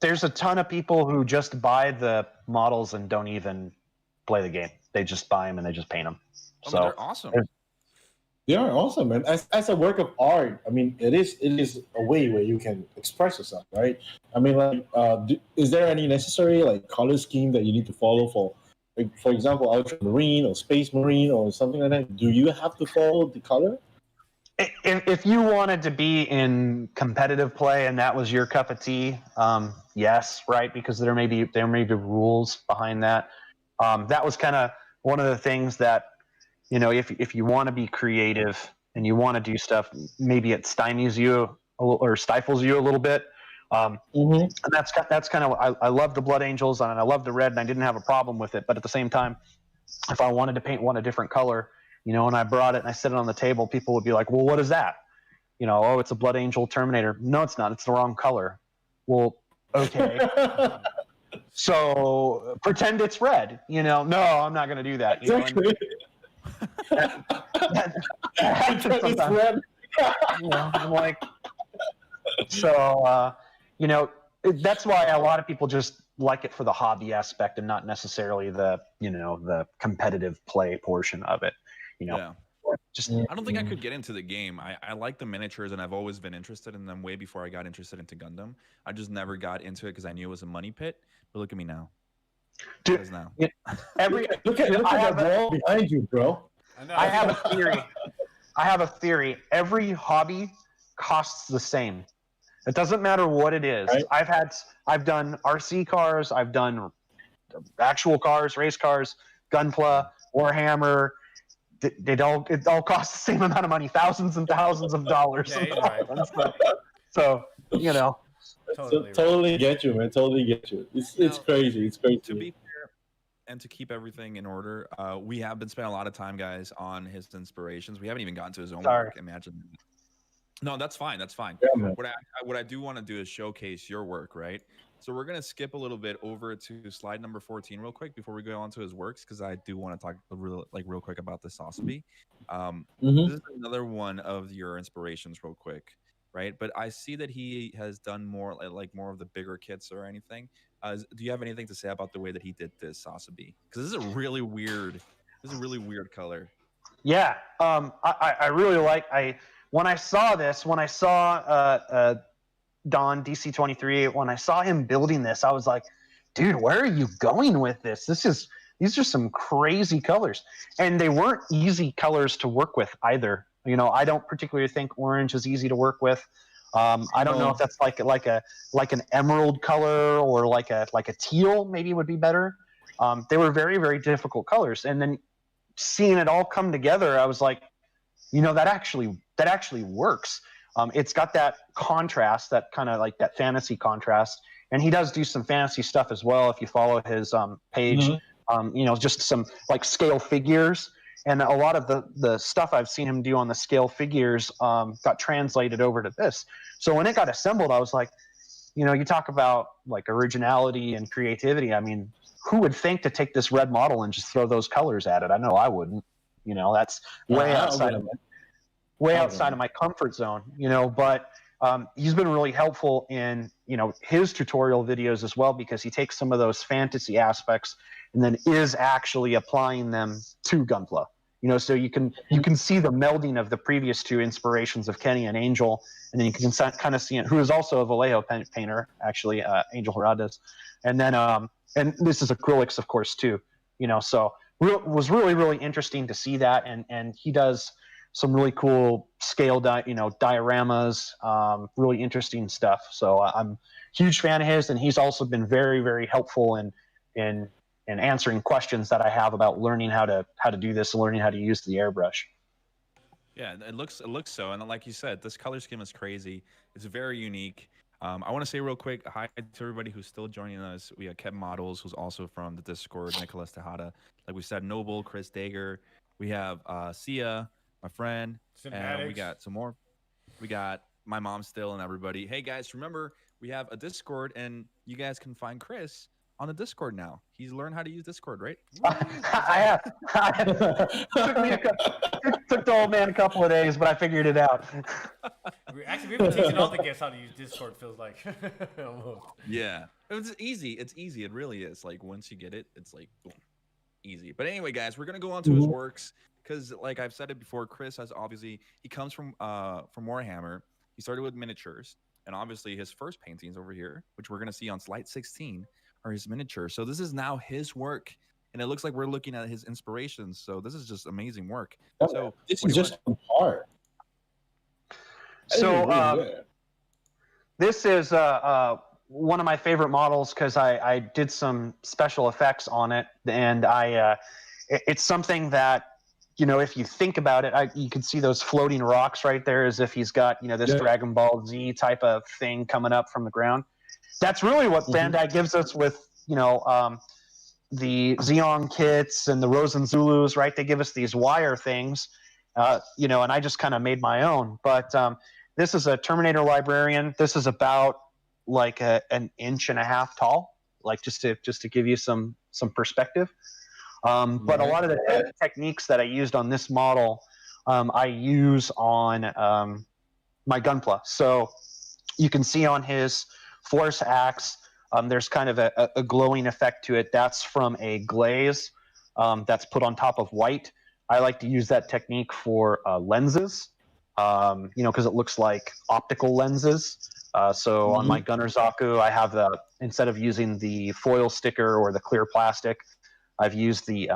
There's a ton of people who just buy the models and don't even play the game. They just buy them and they just paint them. I mean, So they're awesome. They are awesome, man. As a work of art, I mean, it is a way where you can express yourself, right? I mean, like, is there any necessary like color scheme that you need to follow for, like, for example, ultramarine or space marine or something like that? Do you have to follow the color? if you wanted to be in competitive play and that was your cup of tea, yes, right, because there may be rules behind that. That was kind of one of the things that, if you want to be creative and you want to do stuff, maybe it stymies you or stifles you a little bit. And that's kind of, I love the Blood Angels and I love the red and I didn't have a problem with it. But at the same time, if I wanted to paint one a different color, and I brought it and I set it on the table, people would be like, well, what is that? Oh, it's a Blood Angel Terminator. No, it's not. It's the wrong color. Well, okay. So pretend it's red. No, I'm not going to do that. Exactly. That happens sometimes. I'm like, so, that's why a lot of people just like it for the hobby aspect and not necessarily the competitive play portion of it. Yeah. Just I don't think I could get into the game. I like the miniatures and I've always been interested in them way before I got interested into Gundam. I just never got into it because I knew it was a money pit. But look at me now. Dude, Now. look at that wall behind you, bro. I have a theory. Every hobby costs the same. It doesn't matter what it is. Right. I've done RC cars, I've done actual cars, race cars, Gunpla, Warhammer. It all costs the same amount of money, thousands and thousands of dollars. Yeah, he's right. So you know, Totally get you, man. Totally get you. It's crazy. It's crazy. To be fair, and to keep everything in order, we have been spending a lot of time, guys, on his inspirations. We haven't even gotten to his own work. Imagine. No, that's fine. That's fine. Yeah, What I do want to do is showcase your work, right? So we're gonna skip a little bit over to slide number 14 real quick before we go on to his works, because I do want to talk real quick about the Sotheby. This is another one of your inspirations, real quick, right? But I see that he has done more like more of the bigger kits or anything. Do you have anything to say about the way that he did this Sotheby? Because this is a really weird color. Yeah, I really like. When I saw Don DC23, when I saw him building this, I was like, dude, where are you going with this? These are some crazy colors, and they weren't easy colors to work with either. You know, I don't particularly think orange is easy to work with. I don't know if that's like an emerald color or like a teal maybe would be better. They were very, very difficult colors, and then seeing it all come together, I was like, you know, that actually works. It's got that contrast, that kind of like that fantasy contrast, and he does do some fantasy stuff as well. If you follow his page, you know, just some like scale figures, and a lot of the stuff I've seen him do on the scale figures got translated over to this. So when it got assembled, I was like, you know, you talk about like originality and creativity. I mean, who would think to take this red model and just throw those colors at it? I know I wouldn't. You know, that's way outside of my comfort zone, you know, but he's been really helpful in, you know, his tutorial videos as well, because he takes some of those fantasy aspects and then is actually applying them to Gunpla. You know, so you can see the melding of the previous two inspirations of Kenny and Angel, and then you can kind of see it, who is also a Vallejo painter, actually, Angel Hernandez, and then and this is acrylics, of course, too. You know, so was really, really interesting to see that, and he does some really cool scale dioramas, really interesting stuff. So I'm a huge fan of his, and he's also been very, very helpful in answering questions that I have about learning how to do this, learning how to use the airbrush. Yeah, it looks so, and like you said, this color scheme is crazy. It's very unique. I want to say real quick hi to everybody who's still joining us. We have Kev Models, who's also from the Discord, Nicholas Tejada, like we said, Noble, Chris Dager. We have Sia, my friend, and we got some more. We got my mom still and everybody. Hey guys, remember we have a Discord, and you guys can find Chris on the Discord now. He's learned how to use Discord, right? I have. Took the old man a couple of days, but I figured it out. Actually, we've been teaching all the guests how to use Discord, feels like. Yeah. It's easy. It's easy. It really is. Like, once you get it, it's like, boom, easy. But anyway, guys, we're going to go on to his works, because like I've said it before, Chris has obviously, he comes from Warhammer. He started with miniatures, and obviously his first paintings over here, which we're going to see on slide 16, are his miniatures. So this is now his work, and it looks like we're looking at his inspirations. So this is just amazing work. So this is just hard. So this is one of my favorite models, because I did some special effects on it, and it's something that, you know, if you think about it, you can see those floating rocks right there, as if he's got, you know, this Dragon Ball Z type of thing coming up from the ground. That's really what Bandai gives us with, you know, the Xeon kits and the Rosen Zulus, right? They give us these wire things, you know, and I just kind of made my own. But this is a Terminator Librarian. This is about like an inch and a half tall, like just to give you some perspective. But a lot of the techniques that I used on this model, I use on my Gunpla. So you can see on his force axe, there's kind of a glowing effect to it. That's from a glaze that's put on top of white. I like to use that technique for lenses, you know, because it looks like optical lenses. So on my Gunner Zaku, I have instead of using the foil sticker or the clear plastic, I've used the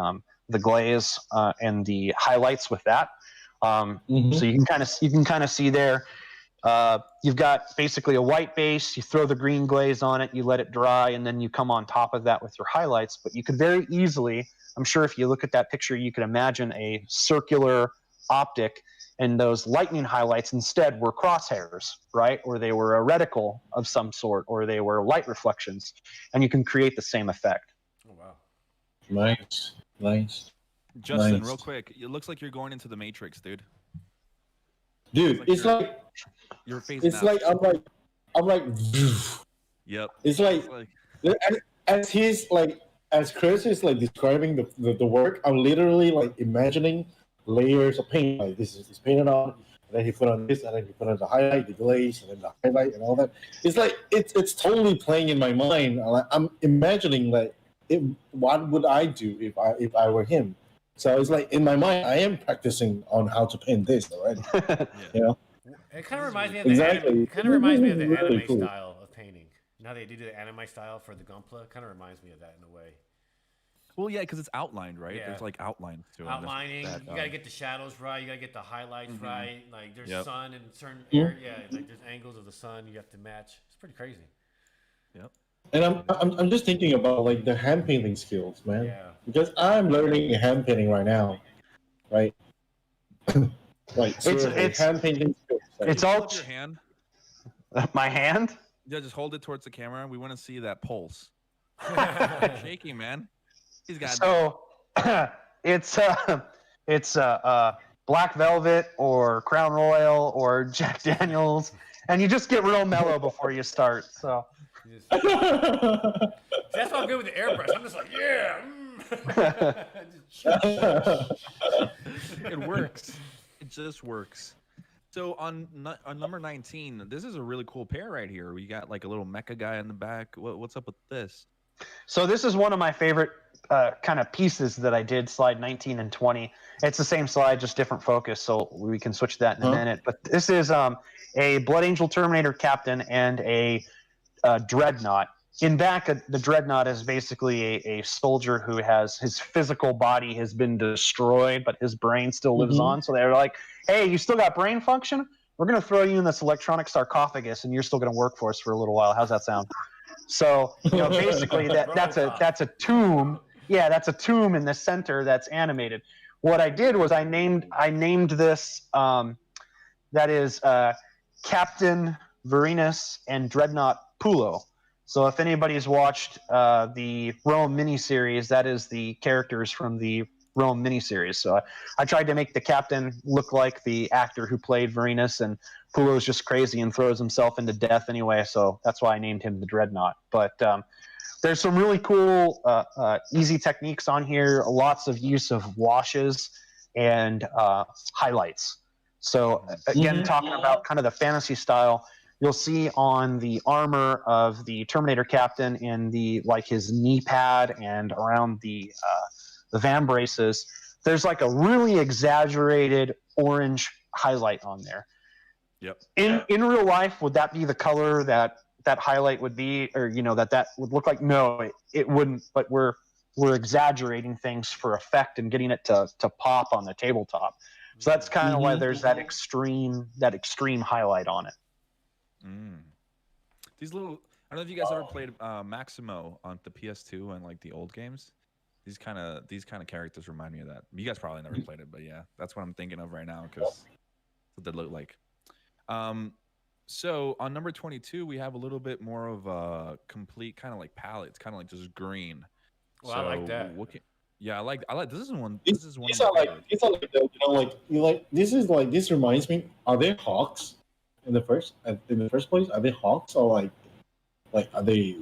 glaze and the highlights with that. So you can kind of see there. You've got basically a white base. You throw the green glaze on it, you let it dry, and then you come on top of that with your highlights. But you could very easily, I'm sure if you look at that picture, you can imagine a circular optic, and those lightning highlights instead were crosshairs, right? Or they were a reticle of some sort, or they were light reflections, and you can create the same effect. Oh wow. Nice. Justin, Nice. real quick, it looks like you're going into the Matrix, dude. Dude, it's like Your face. it's now. like I'm like Yep. it's like as Chris is like describing the work, I'm literally like imagining layers of paint. Like this is painted on, and then he put on this, and then he put on the highlight, the glaze, and then the highlight, and all that. It's like it's totally playing in my mind. I'm imagining like what would I do if I were him? So it's like in my mind, I am practicing on how to paint this already. You know. It kind of reminds me of Exactly. the kind of reminds me of the Really anime cool. style of painting. Now they do the anime style for the Gunpla. Kind of reminds me of that in a way. Well, yeah, because it's outlined, right? Yeah. There's like outlines to it. Outlining, That, you gotta get the shadows right. You gotta get the highlights right. Like there's Yep. sun in certain Mhm. area. Yeah, like there's angles of the sun you have to match. It's pretty crazy. Yep. And I'm just thinking about like the hand painting skills, man. Yeah. Because I'm learning hand painting right now, right? Right. Seriously, hand painting skills. It's Hold all up your hand. my hand. Yeah, just hold it towards the camera. We want to see that pulse. Shaking, man. He's got. So it's Black Velvet or Crown Royal or Jack Daniels, and you just get real mellow before you start. So You just- that's why I'm good with the airbrush. I'm just like, yeah. It works. It just works. So on number 19, this is a really cool pair right here. We got like a little mecha guy in the back. What's up with this? So this is one of my favorite kind of pieces that I did, slide 19 and 20. It's the same slide, just different focus, so we can switch that in a minute. But this is a Blood Angel Terminator captain and a dreadnought. In back, the dreadnought is basically a soldier who has his physical body has been destroyed, but his brain still lives on. So they're like, hey, you still got brain function? We're going to throw you in this electronic sarcophagus, and you're still going to work for us for a little while. How's that sound? So, basically that's a tomb. Yeah, that's a tomb in the center that's animated. What I did was I named this that is Captain Varinus and Dreadnought Pulo. So if anybody's watched the Rome miniseries, that is the characters from the Rome miniseries. So I tried to make the captain look like the actor who played Varinus, and Pulo's just crazy and throws himself into death anyway. So that's why I named him the Dreadnought. But there's some really cool, easy techniques on here. Lots of use of washes and highlights. So again, talking about kind of the fantasy style, you'll see on the armor of the Terminator captain in his knee pad and around the vambraces, there's like a really exaggerated orange highlight on there. Yep. In real life, would that be the color that highlight would be, or that would look like? No, it wouldn't. But we're exaggerating things for effect and getting it to pop on the tabletop. So that's kind of why there's that extreme highlight on it. These little, I don't know if you guys ever played Maximo on the PS2 and like the old games. These kind of characters remind me of that. You guys probably never played it, but yeah, that's what I'm thinking of right now because that's what they look like. So on number 22, we have a little bit more of a complete kind of like palette. It's kind of like just green. Well, I like that. Yeah, I like. This is one. This is one. These are like this reminds me. Are they hawks in the first place? Are they hawks or like are they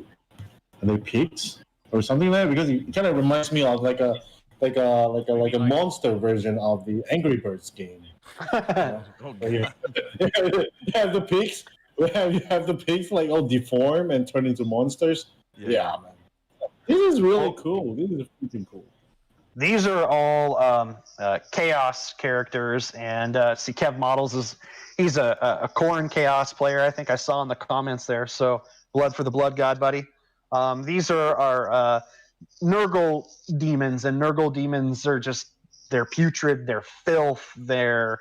pigs or something like that? Because it kind of reminds me of like a monster version of the Angry Birds game. Oh, God. You have the pigs. You have the pigs like all deform and turn into monsters. Yeah, man. This is really cool. This is freaking cool. These are all Chaos characters, and see, Kev Models he's a Corn Chaos player. I think I saw in the comments there. So blood for the blood god, buddy. These are our Nurgle demons, and Nurgle demons are they're putrid, they're filth, they're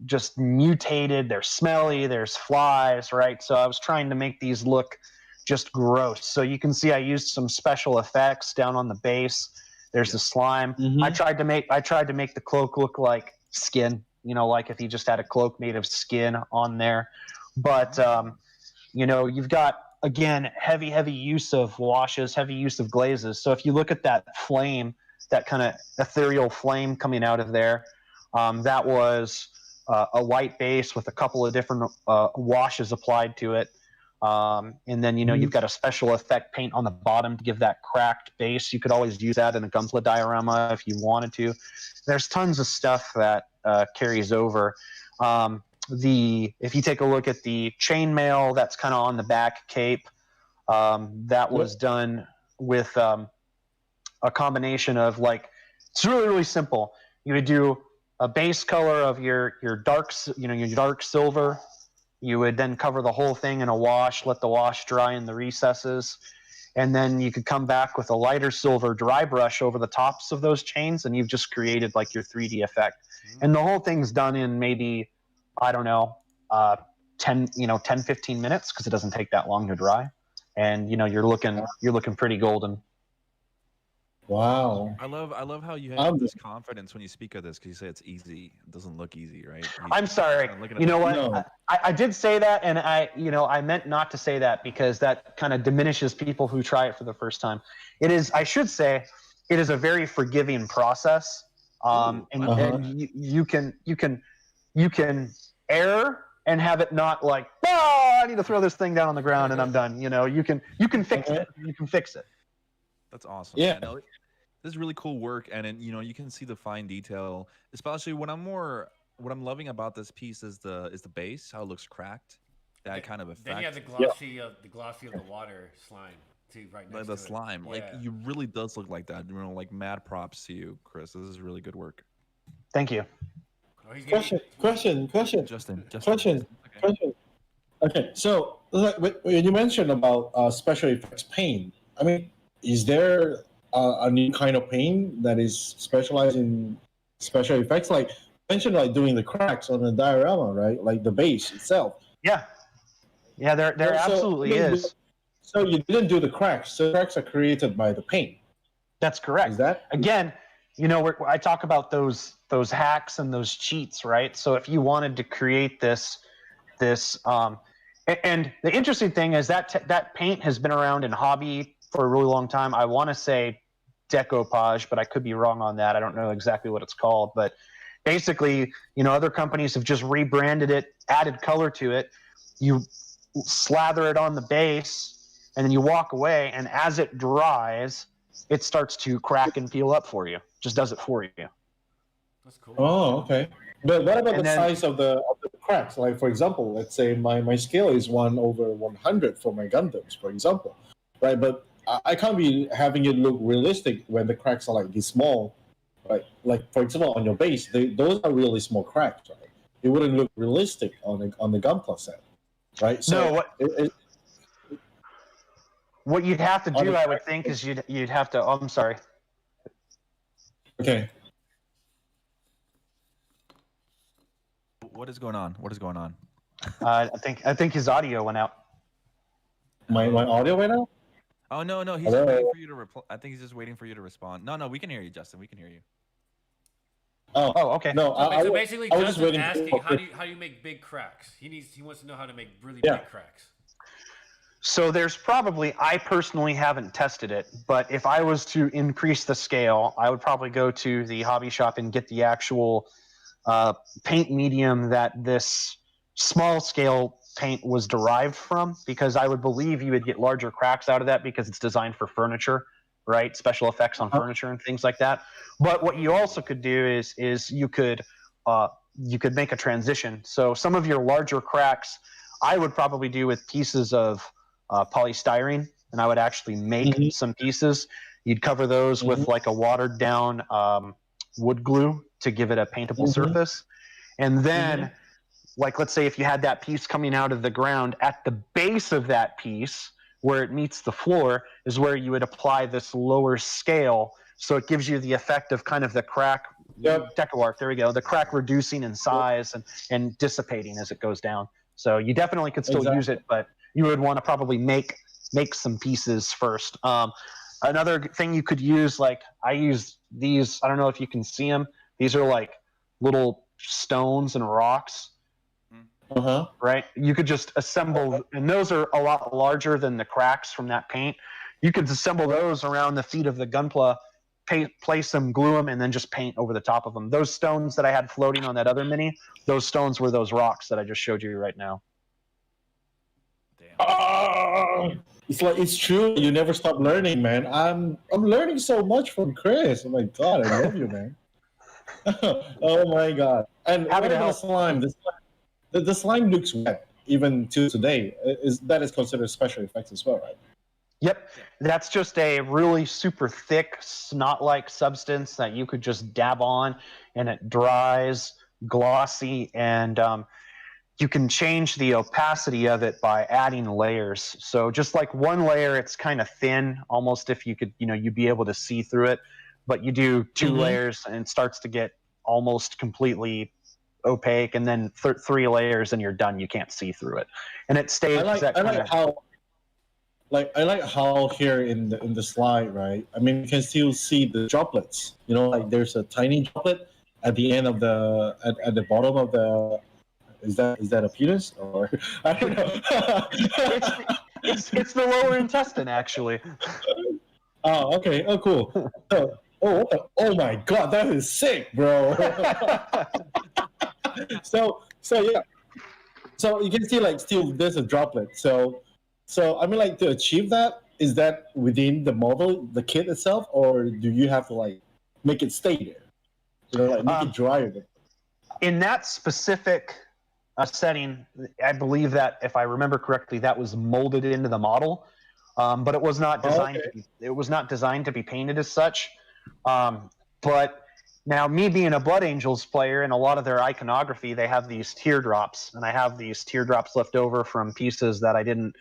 just mutated. They're smelly. There's flies, right? So I was trying to make these look just gross. So you can see I used some special effects down on the base. There's the slime. Mhm. I tried to make the cloak look like skin, like if you just had a cloak made of skin on there. But you've got, again, heavy use of washes, heavy use of glazes. So if you look at that flame, that kind of ethereal flame coming out of there, that was a white base with a couple of different washes applied to it. And then, you've got a special effect paint on the bottom to give that cracked base. You could always use that in a Gunpla diorama if you wanted to. There's tons of stuff that carries over. If you take a look at the chainmail that's kind of on the back cape, that was done with a combination of it's really simple. You would do a base color of your dark silver. You would then cover the whole thing in a wash, let the wash dry in the recesses, and then you could come back with a lighter silver dry brush over the tops of those chains, and you've just created your 3D effect. And the whole thing's done in maybe, I don't know, 10, 15 minutes, because it doesn't take that long to dry. And you're looking pretty golden. Wow. I love how you have this confidence when you speak of this, because you say it's easy. It doesn't look easy, right? I'm sorry. You know what? No. I did say that, and I meant not to say that, because that kind of diminishes people who try it for the first time. It is, I should say, it is a very forgiving process. And you can err and have it not I need to throw this thing down on the ground and I'm done. You can fix it. You can fix it. That's awesome. Yeah. This is really cool work, and then you can see the fine detail. Especially what I'm loving about this piece is the base, how it looks cracked. That kind of effect. Then you have the glossy of the water slime too, right next to the slime. Yeah. You really does look like that. Mad props to you, Chris. This is really good work. Thank you. Question. Justin. Question. Okay, so when you mentioned about special effects paint, I mean, is there a new kind of paint that is specialized in special effects? Like you mentioned, doing the cracks on the diorama, right? Like the base itself. Yeah, there absolutely is. So you didn't do the cracks. So the cracks are created by the paint. That's correct. Is that again? I talk about those hacks and those cheats, right? So if you wanted to create this, and the interesting thing is that paint has been around in hobby for a really long time. I want to say decoupage, but I could be wrong on that. I don't know exactly what it's called, but basically, other companies have just rebranded it, added color to it. You slather it on the base, and then you walk away, and as it dries, it starts to crack and peel up for you. Just does it for you. That's cool. Oh, okay. But what about size of the cracks? Like, for example, let's say my scale is 1/100 for my Gundams, for example, right? But I can't be having it look realistic when the cracks are this small, right? Like, for example, on your base, those are really small cracks, right? It wouldn't look realistic on the Gunpla set, right? So what you'd have to do, I would think, is you'd have to. Oh, I'm sorry. Okay. What is going on? I think his audio went out. My audio went out? Oh no, he's just waiting for you to reply. I think he's just waiting for you to respond. No, we can hear you, Justin. We can hear you. Oh, okay. No, so basically, Justin's asking how do you make big cracks? He wants to know how to make really big cracks. So I personally haven't tested it, but if I was to increase the scale, I would probably go to the hobby shop and get the actual paint medium that this small scale paint was derived from, because I would believe you would get larger cracks out of that because it's designed for furniture, right? Special effects on furniture and things like that. But what you also could do is you could make a transition. So some of your larger cracks, I would probably do with pieces of polystyrene, and I would actually make some pieces. You'd cover those with a watered down wood glue to give it a paintable surface. And then, let's say if you had that piece coming out of the ground, at the base of that piece, where it meets the floor, is where you would apply this lower scale. So it gives you the effect of kind of the crack Yep. Deco art. There we go. The crack reducing in size and dissipating as it goes down. So you definitely could still use it, but you would want to probably make some pieces first. Another thing you could use, like I use these. I don't know if you can see them. These are like little stones and rocks. Right? You could just assemble, and those are a lot larger than the cracks from that paint. You could assemble those around the feet of the Gunpla, place them, glue them, and then just paint over the top of them. Those stones that I had floating on that other mini, those stones were those rocks that I just showed you right now. Damn. It's like it's true. You never stop learning, man. I'm learning so much from Chris. Oh my god, I love you, man. Oh my god. And Happy what to about help. slime? The slime looks wet even to today. That is considered special effects as well, right? Yep, that's just a really super thick snot-like substance that you could just dab on, and it dries, glossy, and you can change the opacity of it by adding layers. So just like one layer, it's kind of thin, almost if you could, you'd be able to see through it. But you do two layers, and it starts to get almost completely opaque, and then 3 layers, and you're done. You can't see through it, and it stays. I like how here in the slide, right? I mean, you can still see the droplets. Like there's a tiny droplet at the end of at the bottom of the. Is that a penis or I don't know? it's the lower intestine, actually. Oh, okay. Oh, cool. Oh my god, that is sick, bro. So yeah. So you can see like still there's a droplet. So I mean, like, to achieve that, is that within the model, the kit itself, or do you have to like make it stay there? Like make it drier. In that specific setting, I believe that, if I remember correctly, that was molded into the model, but it was not designed. It was not designed to be painted as such. But now, me being a Blood Angels player, and a lot of their iconography, they have these teardrops, and I have these teardrops left over from pieces that I didn't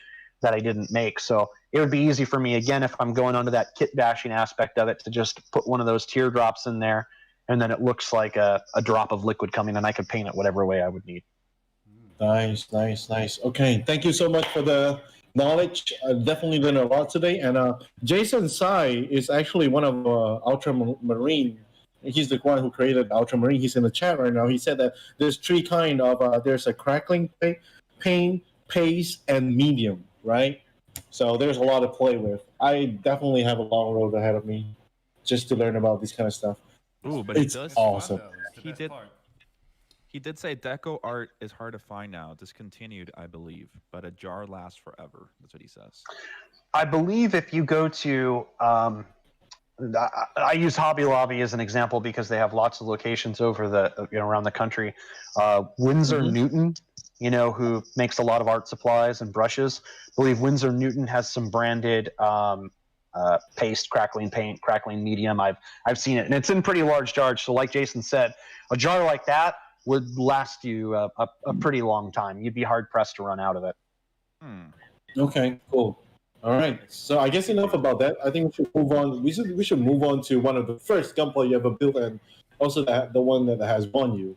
make. So it would be easy for me, again, if I'm going onto that kit bashing aspect of it, to just put one of those teardrops in there, and then it looks like a drop of liquid coming, and I could paint it whatever way I would need. Nice. Okay, thank you so much for the knowledge. I definitely learned a lot today. And Jason Sai is actually one of Ultramarine. He's the one who created Ultramarine. He's in the chat right now. He said that there's 3 kind of there's a crackling paint, paste, and medium, right? So there's a lot to play with. I definitely have a long road ahead of me just to learn about this kind of stuff. Ooh, but it's awesome. He did say deco art is hard to find now, discontinued, I believe, but a jar lasts forever. That's what he says. I believe if you go to, I use Hobby Lobby as an example because they have lots of locations over around the country. Winsor Newton, who makes a lot of art supplies and brushes. I believe Winsor Newton has some branded paste, crackling paint, crackling medium. I've seen it, and it's in pretty large jars. So like Jason said, a jar like that would last you a pretty long time. You'd be hard pressed to run out of it. Okay, cool. All right. So I guess enough about that. I think we should move on. We should move on to one of the first Gunpla you ever built, and also the one that has won you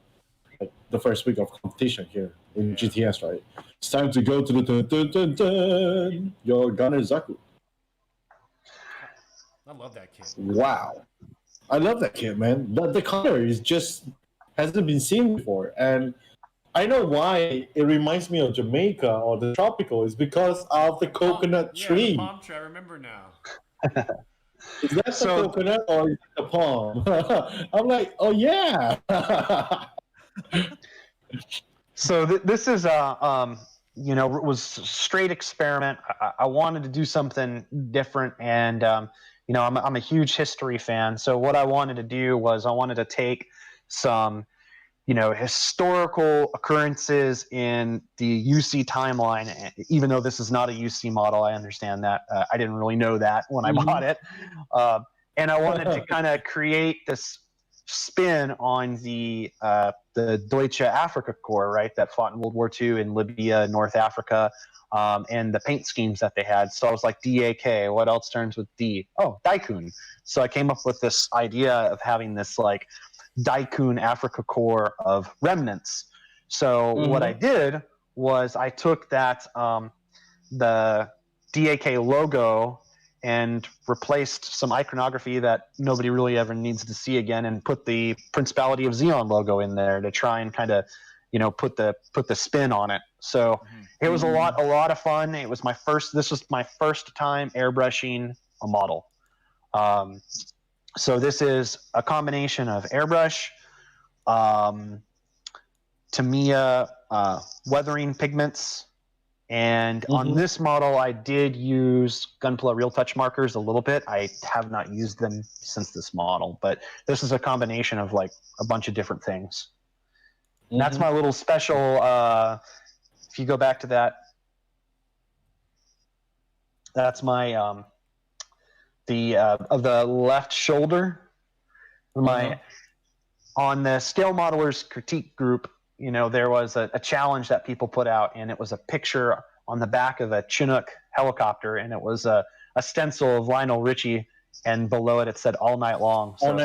like the first week of competition here in GTS. Right. It's time to go to the your Gunner Zaku. I love that kid. Wow, I love that kid, man. The color is just hasn't been seen before, and I know why it reminds me of Jamaica or the tropical is because of the coconut tree. The palm tree. I remember now. Is that the coconut or is it the palm? I'm like, oh yeah. So this is it was straight experiment. I wanted to do something different, and I'm a huge history fan. So what I wanted to do was I wanted to take some historical occurrences in the UC timeline. Even though this is not a UC model, I understand that. I didn't really know that when I bought it. And I wanted to kind of create this spin on the Deutsche Afrika Corps, right, that fought in World War II in Libya, North Africa, and the paint schemes that they had. So I was like, DAK, what else turns with D? Oh, Daikun. So I came up with this idea of having this like Daikun Africa Corps of remnants. So what I did was I took that the DAK logo and replaced some iconography that nobody really ever needs to see again, and put the Principality of Xeon logo in there to try and kind of, put the spin on it. So it was a lot of fun. This was my first time airbrushing a model. So this is a combination of airbrush, Tamiya weathering pigments, and on this model, I did use Gunpla Real Touch markers a little bit. I have not used them since this model, but this is a combination of like a bunch of different things. And that's my little special. If you go back to that, that's my of the left shoulder. On the Scale Modelers Critique group, there was a challenge that people put out, and it was a picture on the back of a Chinook helicopter, and it was a stencil of Lionel Richie, and below it said "All Night Long." So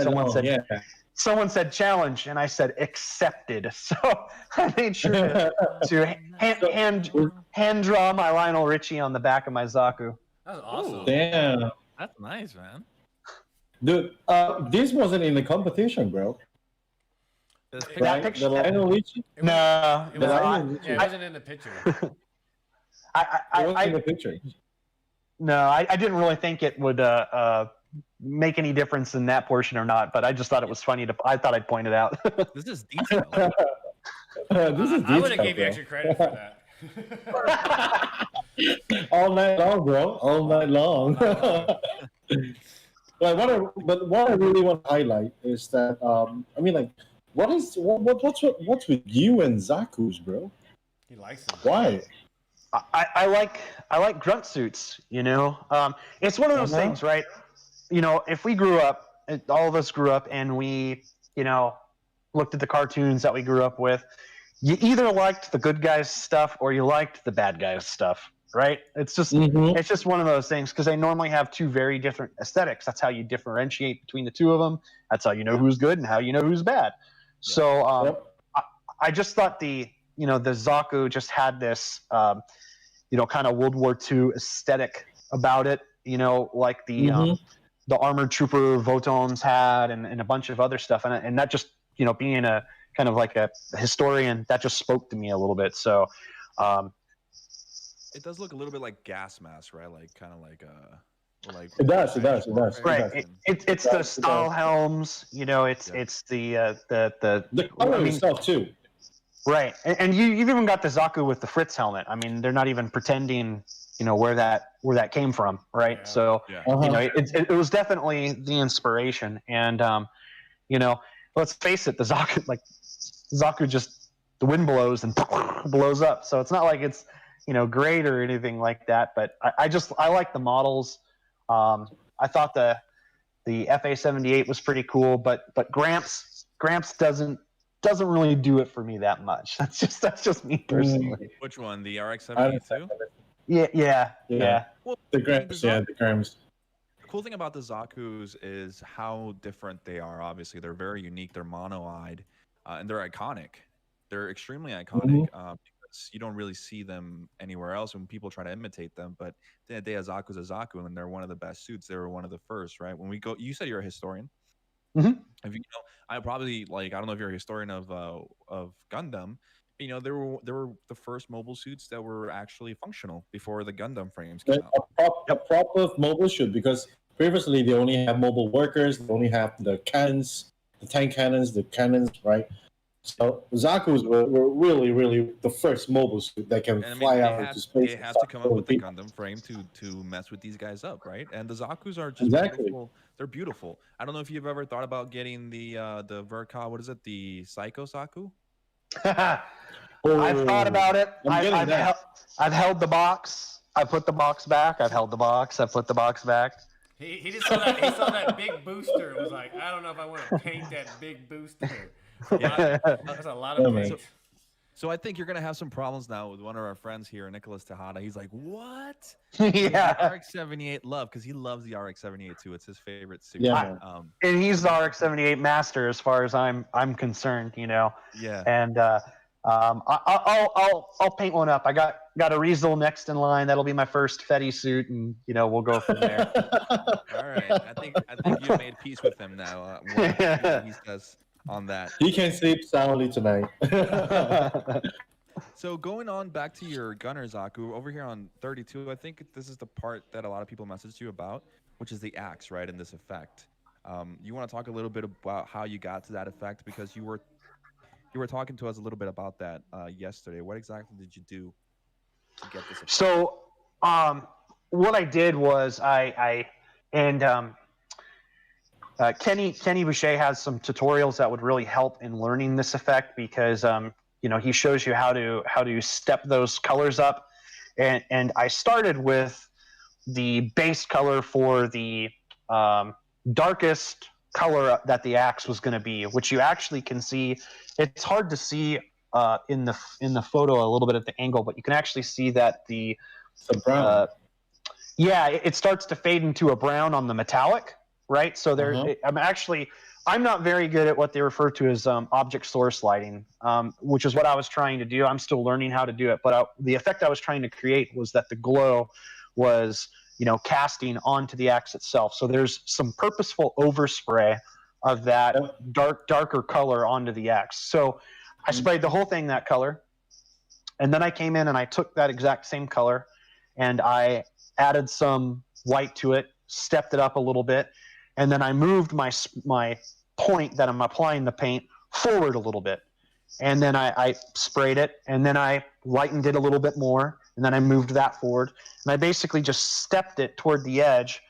someone said challenge, and I said accepted. So I made sure to hand draw my Lionel Richie on the back of my Zaku. That was awesome. Damn. That's nice, man. Dude, this wasn't in the competition, bro. That picture? The Lionel Richie? No, It wasn't in the picture. It wasn't in the picture. No, I didn't really think it would make any difference in that portion or not, but I just thought it was funny I thought I'd point it out. This is detail. I would have gave you extra credit for that. All night long, bro. All night long. But what I really want to highlight is that what's with you and Zaku's, bro? He likes them. Why? I like grunt suits. It's one of those things, right? If we grew up, all of us grew up, and we, looked at the cartoons that we grew up with, you either liked the good guys stuff or you liked the bad guys stuff, right? It's just it's just one of those things, because they normally have two very different aesthetics. That's how you differentiate between the two of them. That's how you know who's good and how you know who's bad. Yeah. So I just thought the Zaku just had this kind of World War II aesthetic about it, like the armored trooper Votons had, and a bunch of other stuff, and that just being a kind of like a historian, that just spoke to me a little bit. So it does look a little bit like gas mask, right? Like kind of like it does. Right. It's the style helms. It's the color stuff too. Right, and you've even got the Zaku with the Fritz helmet. I mean, they're not even pretending, where that came from, right? Yeah. So, it was definitely the inspiration, and let's face it, the Zaku just, the wind blows and blows up. So it's not like it's great or anything like that. But I like the models. I thought the FA-78 was pretty cool, but Gramps doesn't really do it for me that much. That's just me personally. Which one? The RX-72? Yeah. Well, the Gramps. The cool thing about the Zakus is how different they are. Obviously, they're very unique. They're mono-eyed, and they're iconic. They're extremely iconic because you don't really see them anywhere else when people try to imitate them. But the day, a Zaku's a Zaku, and they're one of the best suits. They were one of the first, right? When we go, you said you're a historian. If I probably I don't know if you're a historian of Gundam. They were the first mobile suits that were actually functional before the Gundam frames came out. A proper mobile suit, because previously they only have mobile workers, they only have the cannons, the tank cannons, the cannons, right? So Zaku's were really, really the first mobile suit that can fly out into space. They had to come up with the Gundam frame to mess with these guys up, right? And the Zaku's are just beautiful. They're beautiful. I don't know if you've ever thought about getting the Verka, what is it, the Psycho Zaku? I've thought about it. I've held the box. I put the box back. I've held the box. I put the box back. He just saw that. He saw that big booster. It was like, I don't know if I want to paint that big booster. That's a lot of paint. So I think you're gonna have some problems now with one of our friends here, Nicholas Tejada. He's like, "What? Yeah. RX-78 love?" Because he loves the RX-78 too. It's his favorite suit. Yeah, I- man. And he's the RX-78 master as far as I'm concerned, you know. Yeah. And I'll paint one up. I got a Riesel next in line. That'll be my first Fetty suit, and you know we'll go from there. All right. I think you made peace with him now. What he says on that. He can sleep soundly tonight. So going on back to your gunner, Zaku, over here on 32, I think this is the part that a lot of people messaged you about, which is the axe, right, in this effect. You want to talk a little bit about how you got to that effect, because you were talking to us a little bit about that yesterday. What exactly did you do to get this effect? So, what I did was Kenny Boucher has some tutorials that would really help in learning this effect, because you know, he shows you how to step those colors up, and I started with the base color for the darkest color that the axe was going to be, which you actually can see. It's hard to see in the photo a little bit at the angle, but you can actually see that the brown. it starts to fade into a brown on the metallic, right? So there, I'm not very good at what they refer to as object source lighting, which is what I was trying to do. I'm still learning how to do it, but the effect I was trying to create was that the glow was, you know, casting onto the axe itself. So there's some purposeful overspray of that darker color onto the axe. So I sprayed the whole thing that color, and then I came in and I took that exact same color and I added some white to it, stepped it up a little bit, and then I moved my point that I'm applying the paint forward a little bit. And then I sprayed it, and then I lightened it a little bit more, and then I moved that forward. And I basically just stepped it toward the edge,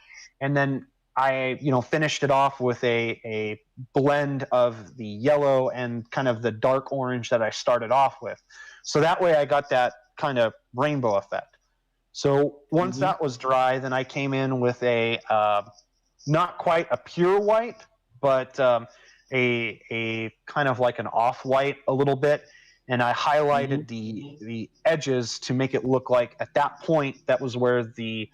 and then I, you know, finished it off with a blend of the yellow and kind of the dark orange that I started off with. So that way I got that kind of rainbow effect. So once that was dry, then I came in with a not quite a pure white, but a kind of like an off-white a little bit, and I highlighted the edges to make it look like at that point that was where the,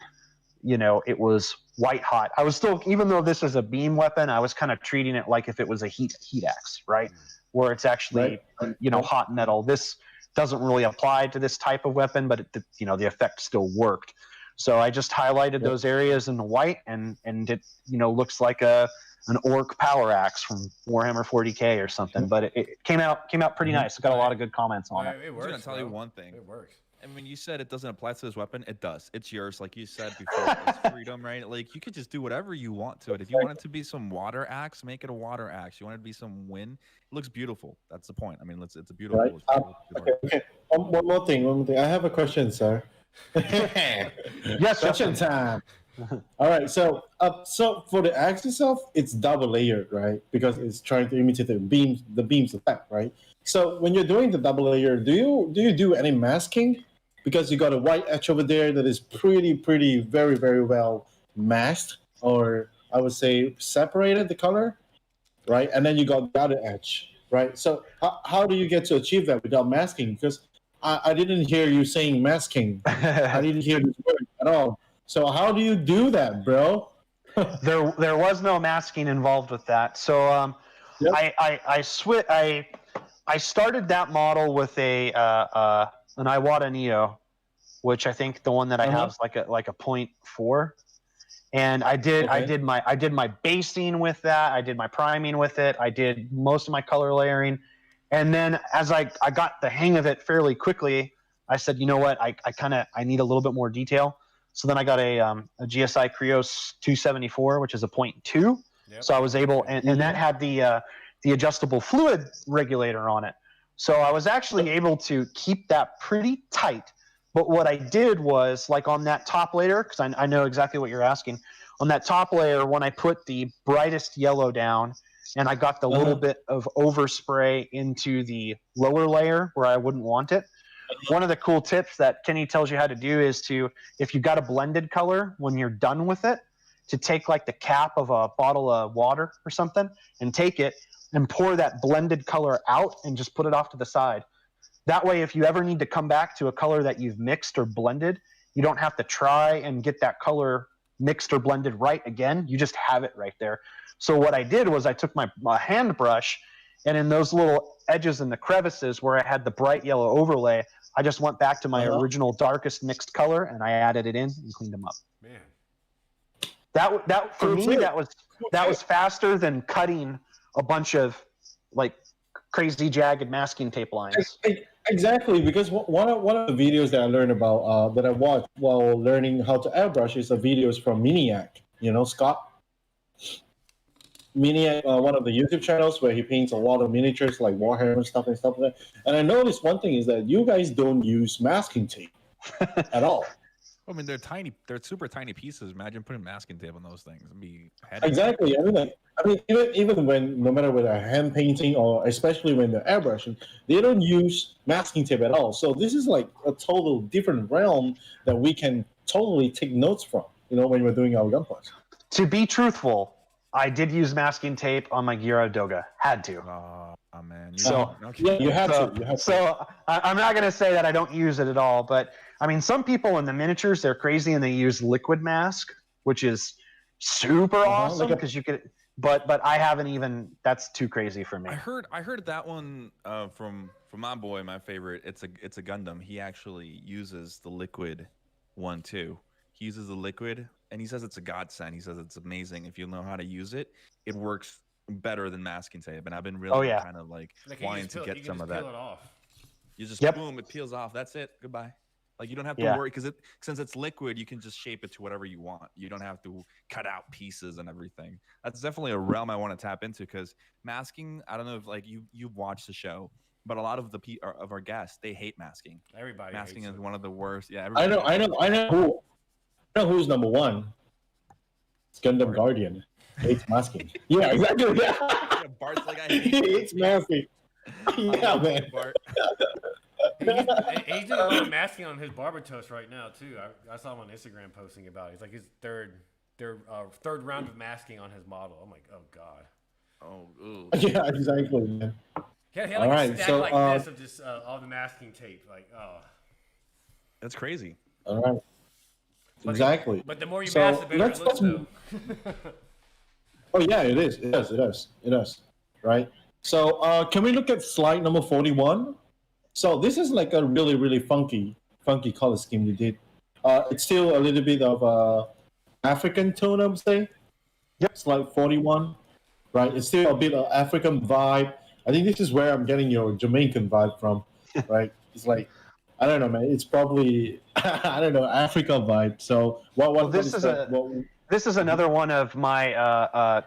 you know, it was white hot. I was still, even though this is a beam weapon, I was kind of treating it like if it was a heat axe, right? Where it's actually you know, hot metal. This doesn't really apply to this type of weapon, but it, you know, the effect still worked. So I just highlighted those areas in the white, and it, you know, looks like an orc power axe from Warhammer 40K or something. But it came out pretty nice. It got a lot of good comments on it. It works. I'm gonna tell you one thing. It works. And when you said it doesn't apply to this weapon, it does. It's yours, like you said before. It's freedom, right? Like you could just do whatever you want to it. If you want it to be some water axe, make it a water axe. You want it to be some wind, it looks beautiful. That's the point. I mean, it's a beautiful. Right. Okay. One more thing. I have a question, sir. Yes, question time. All right. So for the axe itself, it's double layered, right? Because it's trying to imitate the beams effect, right? So when you're doing the double layer, do you do any masking? Because you got a white edge over there that is pretty, very, very well masked, or I would say separated the color, right? And then you got the other edge, right? So how do you get to achieve that without masking? Because I didn't hear you saying masking. I didn't hear this word at all. So how do you do that, bro? There was no masking involved with that. So I started that model with an Iwata Neo, which I think the one that I have is like a 0.4, and I did my basing with that. I did my priming with it. I did most of my color layering, and then as I got the hang of it fairly quickly, I said, you know what, I need a little bit more detail. So then I got a GSI Krios 274, which is a 0.2. Yep. So I was able, and that had the adjustable fluid regulator on it. So I was actually able to keep that pretty tight. But what I did was, like on that top layer, because I know exactly what you're asking, on that top layer, when I put the brightest yellow down and I got the little bit of overspray into the lower layer where I wouldn't want it, one of the cool tips that Kenny tells you how to do is to, if you've got a blended color, when you're done with it, to take like the cap of a bottle of water or something and take it and pour that blended color out and just put it off to the side. That way, if you ever need to come back to a color that you've mixed or blended, you don't have to try and get that color mixed or blended right again. You just have it right there. So what I did was I took my hand brush, and in those little edges and the crevices where I had the bright yellow overlay, I just went back to my original darkest mixed color, and I added it in and cleaned them up. Man. That for me, that was faster than cutting a bunch of like crazy jagged masking tape lines. Exactly, because one of the videos that I learned about that I watched while learning how to airbrush is the videos from Miniac. You know, Scott Miniac, one of the YouTube channels where he paints a lot of miniatures like Warhammer and stuff like that. And I noticed one thing is that you guys don't use masking tape at all. I mean, they're tiny. They're super tiny pieces. Imagine putting masking tape on those things. It'd be headache. Exactly. Even when, no matter whether hand painting or especially when they're airbrushing, they don't use masking tape at all. So this is like a total different realm that we can totally take notes from. You know, when we're doing our gunplas. To be truthful, I did use masking tape on my Gira Doga. Had to. Oh man. Yeah, you have to. So I'm not going to say that I don't use it at all, but I mean, some people in the miniatures, they're crazy and they use liquid mask, which is super awesome because you could. But I haven't even. That's too crazy for me. I heard that one from my boy, my favorite. It's a Gundam. He actually uses the liquid one too. He uses the liquid, and he says it's a godsend. He says it's amazing if you know how to use it. It works better than masking tape, and I've been really kind of like wanting to get some of that. Peel it off. You just boom, it peels off. That's it. Goodbye. Like you don't have to worry because since it's liquid, you can just shape it to whatever you want. You don't have to cut out pieces and everything. That's definitely a realm I want to tap into because masking. I don't know if like you've watched the show, but a lot of of our guests they hate masking. Everybody masking is one of the worst. Yeah, I know who's number one. It's Gundam Guardian. Hates masking. Yeah, exactly. Yeah. Bart's like I hates masking. Yeah, man. Bart. He's doing a lot of masking on his barber toast right now too. I saw him on Instagram posting about it. It's like his third round of masking on his model. I'm like, oh god. Oh. Ooh. Yeah, exactly, man. Yeah, he had like a stack like this of just all the masking tape. Like, oh. That's crazy. All right. Exactly. But the more you mask, the better it looks, though. Oh yeah, it is. It does. Right. So can we look at slide number 41? So this is like a really, really funky color scheme you did. It's still a little bit of African tone, I would say. Yep. Slide 41. Right. It's still a bit of African vibe. I think this is where I'm getting your Jamaican vibe from. Right. It's like, I don't know, man. It's probably I don't know, Africa vibe. So this is another one of my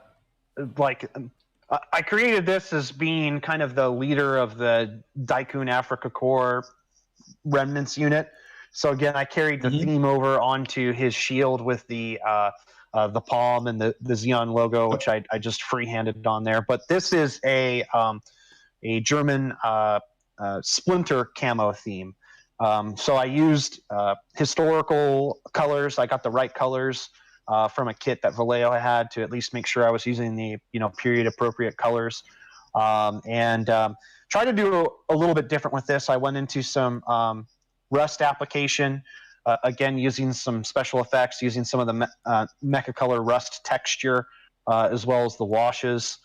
I created this as being kind of the leader of the Daikun Africa Corps remnants unit. So again, I carried the theme over onto his shield with the palm and the Xeon logo, which I just freehanded on there. But this is a German splinter camo theme. So I used historical colors. I got the right colors from a kit that Vallejo had to at least make sure I was using the period appropriate colors, and try to do a little bit different with this. I went into some rust application, again using some special effects, using some of the Mecha Color rust texture as well as the washes.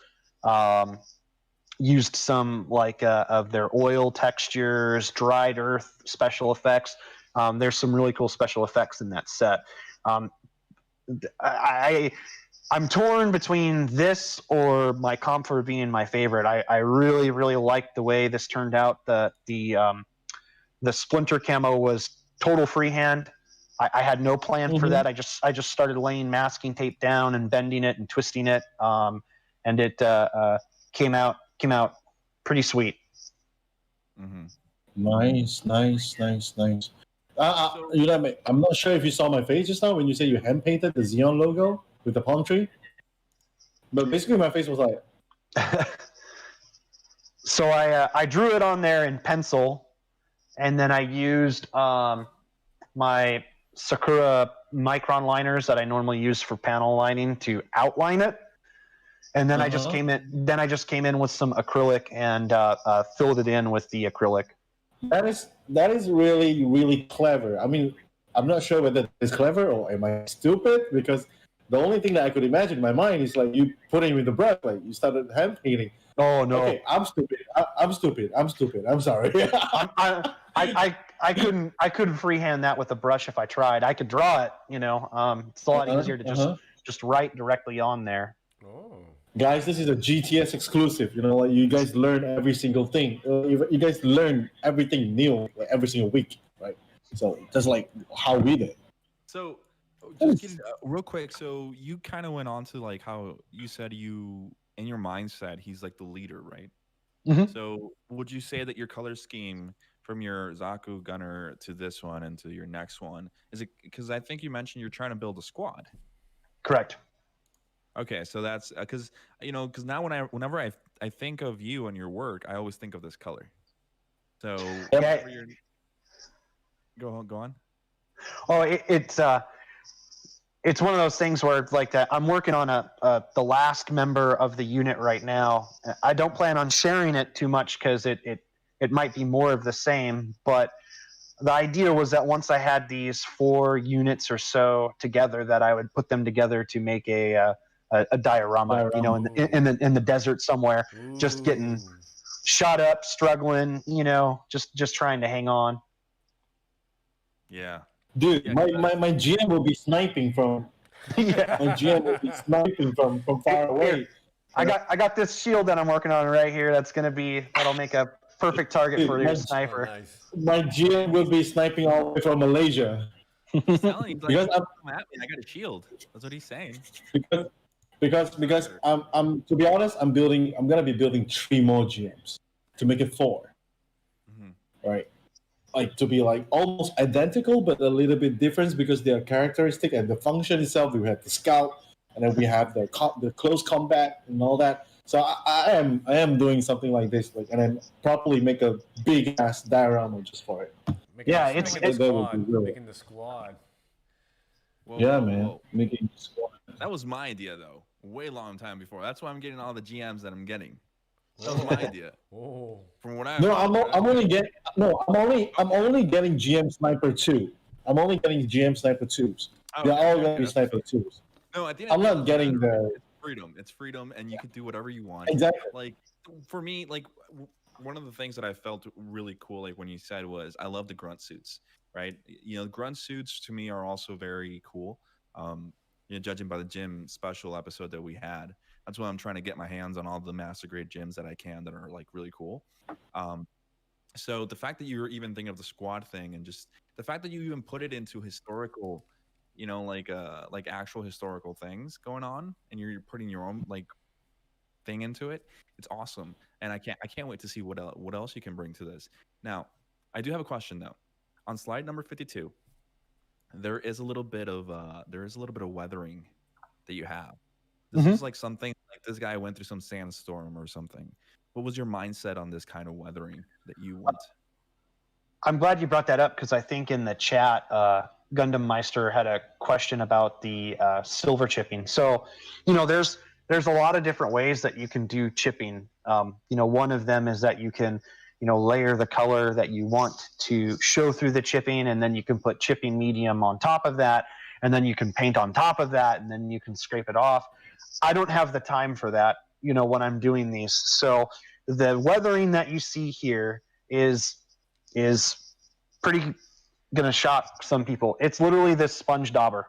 Used some of their oil textures, dried earth special effects. There's some really cool special effects in that set. I'm torn between this or my Comfort being my favorite. I really, really like the way this turned out. The splinter camo was total freehand. I had no plan for that. I just started laying masking tape down and bending it and twisting it, and it came out pretty sweet. Mm-hmm. Nice. I'm not sure if you saw my face just now when you say you hand painted the Xeon logo with the palm tree, but basically my face was like. So I drew it on there in pencil, and then I used my Sakura micron liners that I normally use for panel lining to outline it. And then I just came in with some acrylic and filled it in with the acrylic. That is really really clever. I mean, I'm not sure whether it's clever or am I stupid, because the only thing that I could imagine in my mind is like you putting with the brush, like you started hand painting. Oh no. Okay, I'm stupid. I'm stupid. I'm stupid. I'm sorry. I couldn't freehand that with a brush if I tried. I could draw it, it's a lot easier to just write directly on there. Oh. Guys, this is a GTS exclusive. You know, like you guys learn every single thing. You guys learn everything new like every single week, right? So just like how we did. So, just getting, real quick. So you kind of went on to like how you said you in your mindset he's like the leader, right? Mhm. So would you say that your color scheme from your Zaku gunner to this one and to your next one is it because I think you mentioned you're trying to build a squad? Correct. Okay, so that's because because now whenever I think of you and your work, I always think of this color. So Yeah. go on. Oh, it's one of those things where like that. I'm working on the last member of the unit right now. I don't plan on sharing it too much because it might be more of the same. But the idea was that once I had these 4 units or so together, that I would put them together to make a diorama. In the desert somewhere, just getting shot up, struggling. Just trying to hang on. Yeah. Dude, Yeah, my GM will be sniping from Yeah. my GM will be sniping from far away. I got this shield that I'm working on right here. That'll make a perfect target for your sniper. Oh, nice. My GM will be sniping all the way from Malaysia. He's telling you, Because like, come at me, I got a shield. That's what he's saying. Because I'm to be honest, I'm gonna be building 3 more GMs to make it 4. Right? Like to be like almost identical but a little bit different because they are characteristic and the function itself. We have the scout and then we have the close combat and all that. So I am doing something like this, like, and then properly make a big ass diorama just for it. Making Making the squad. Whoa. Making the squad. That was my idea though, way long time before. That's why I'm getting all the GMs that I'm getting. That was my idea. Oh. From what I I'm only getting GM Sniper 2. I'm only getting GM Sniper 2s. They're all gonna be Sniper 2s. No, at the end I'm not getting the freedom. It's freedom, and you can do whatever you want. exactly. Like for me, like one of the things that I felt really cool, like when you said was, I love the grunt suits, right? Grunt suits to me are also very cool. Judging by the gym special episode that we had, that's why I'm trying to get my hands on all the master grade gyms that I can that are like really cool. So the fact that you're even thinking of the squad thing and just the fact that you even put it into historical, like actual historical things going on, and you're putting your own like thing into it, it's awesome. And I can't wait to see what else you can bring to this. Now, I do have a question though. On slide number 52, there is a little bit of weathering that you have. This is like something like this guy went through some sandstorm or something. What was your mindset on this kind of weathering that you went? I'm glad you brought that up because I think in the chat, Gundam Meister had a question about the silver chipping. So, there's a lot of different ways that you can do chipping. One of them is that you can, layer the color that you want to show through the chipping, and then you can put chipping medium on top of that, and then you can paint on top of that, and then you can scrape it off. I don't have the time for that, when I'm doing these. So the weathering that you see here is pretty gonna shock some people. It's literally this sponge dauber.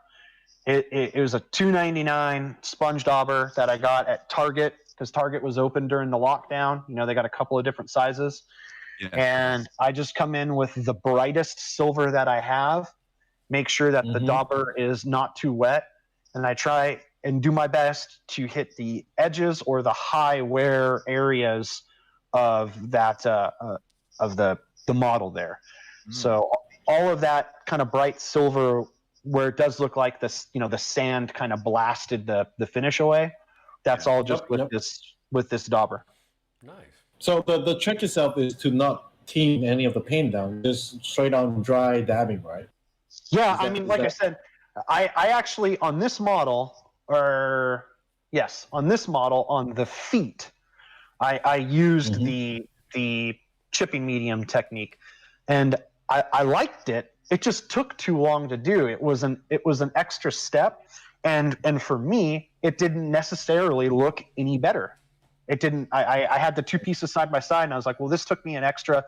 It was a $2.99 sponge dauber that I got at Target because Target was open during the lockdown. They got a couple of different sizes. Yeah. And I just come in with the brightest silver that I have, make sure that the dauber is not too wet, and I try and do my best to hit the edges or the high wear areas of that of the model there. So all of that kind of bright silver where it does look like this, the sand kind of blasted the finish away. That's all just with this dauber. Nice. So the trick itself is to not team any of the paint down, just straight on dry dabbing, right? Yeah, I said, I actually on this model, on the feet, I used the chipping medium technique. and I liked it. It just took too long to do. It was an extra step, and for me, it didn't necessarily look any better. It didn't. I had the two pieces side by side, and I was like, well, this took me an extra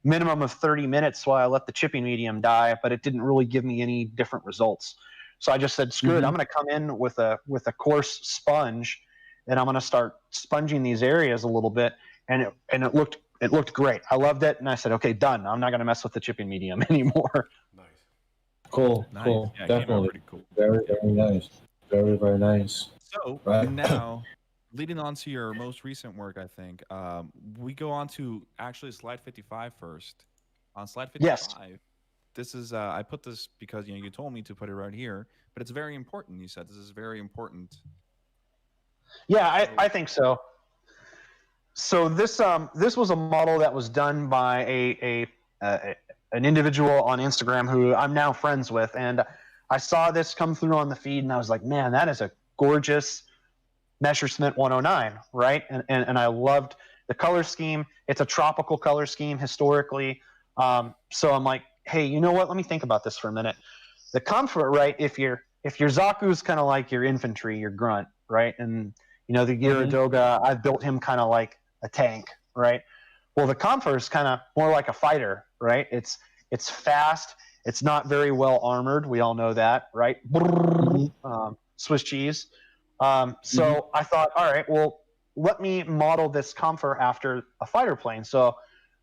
minimum of 30 minutes while I let the chipping medium die, but it didn't really give me any different results. So I just said, screw it. I'm going to come in with a coarse sponge, and I'm going to start sponging these areas a little bit, and it looked great. I loved it, and I said, okay, done. I'm not going to mess with the chipping medium anymore. Nice. Cool. Nice. Cool. Yeah, it came out Definitely. pretty cool. Very, very nice. Very, very nice. So Right. now, leading on to your most recent work, I think we go on to actually slide 55 first. On slide 55, Yes. this is I put this because you told me to put it right here, but it's very important. You said this is very important. Yeah, I think so. So this was a model that was done by an individual on Instagram who I'm now friends with, and I saw this come through on the feed, and I was like, man, that is a gorgeous Messerschmitt 109, right? And I loved the color scheme. It's a tropical color scheme historically. So I'm like, hey, you know what? Let me think about this for a minute. The comfort, right? If your Zaku's kind of like your infantry, your grunt, right? And the Gyaradoga, I've built him kind of like a tank, right? Well, the comfort is kind of more like a fighter, right? It's fast. It's not very well armored. We all know that, right? Swiss cheese. So I thought, all right, well, let me model this comfort after a fighter plane. So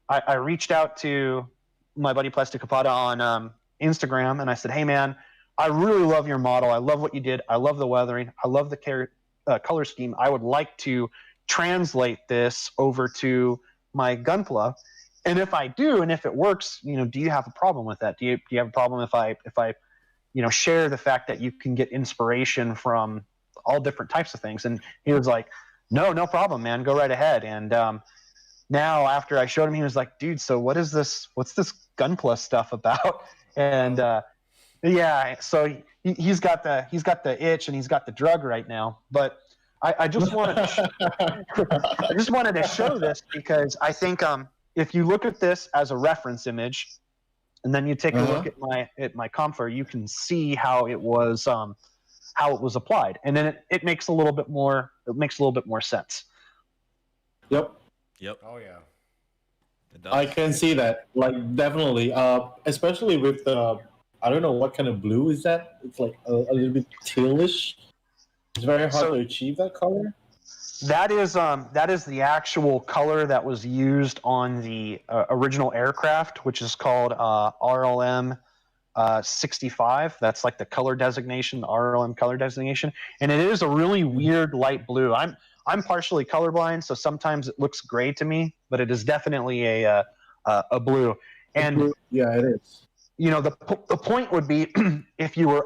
I reached out to my buddy Plasticapada on Instagram, and I said, hey, man, I really love your model. I love what you did. I love the weathering. I love the color scheme. I would like to translate this over to my Gunpla. And if I do, and if it works, do you have a problem with that? Do you have a problem if I share the fact that you can get inspiration from all different types of things? And he was like, no problem, man. Go right ahead. And now after I showed him, he was like, dude, so what's this Gunpla stuff about? And yeah, so he's got the itch and he's got the drug right now. But I just wanted to show this because I think if you look at this as a reference image, and then you take a look at my comfort, you can see how it was applied, and then it makes a little bit more sense. Yep. Oh yeah. It does. I can see that. Like definitely. Especially with the I don't know what kind of blue is that. It's like a little bit tealish. It's very hard to achieve that color. That is the actual color that was used on the original aircraft, which is called RLM 65. That's like the color designation, the RLM color designation, and it is a really weird light blue. I'm partially colorblind, so sometimes it looks gray to me, but it is definitely a blue. And yeah, it is. The point would be if you were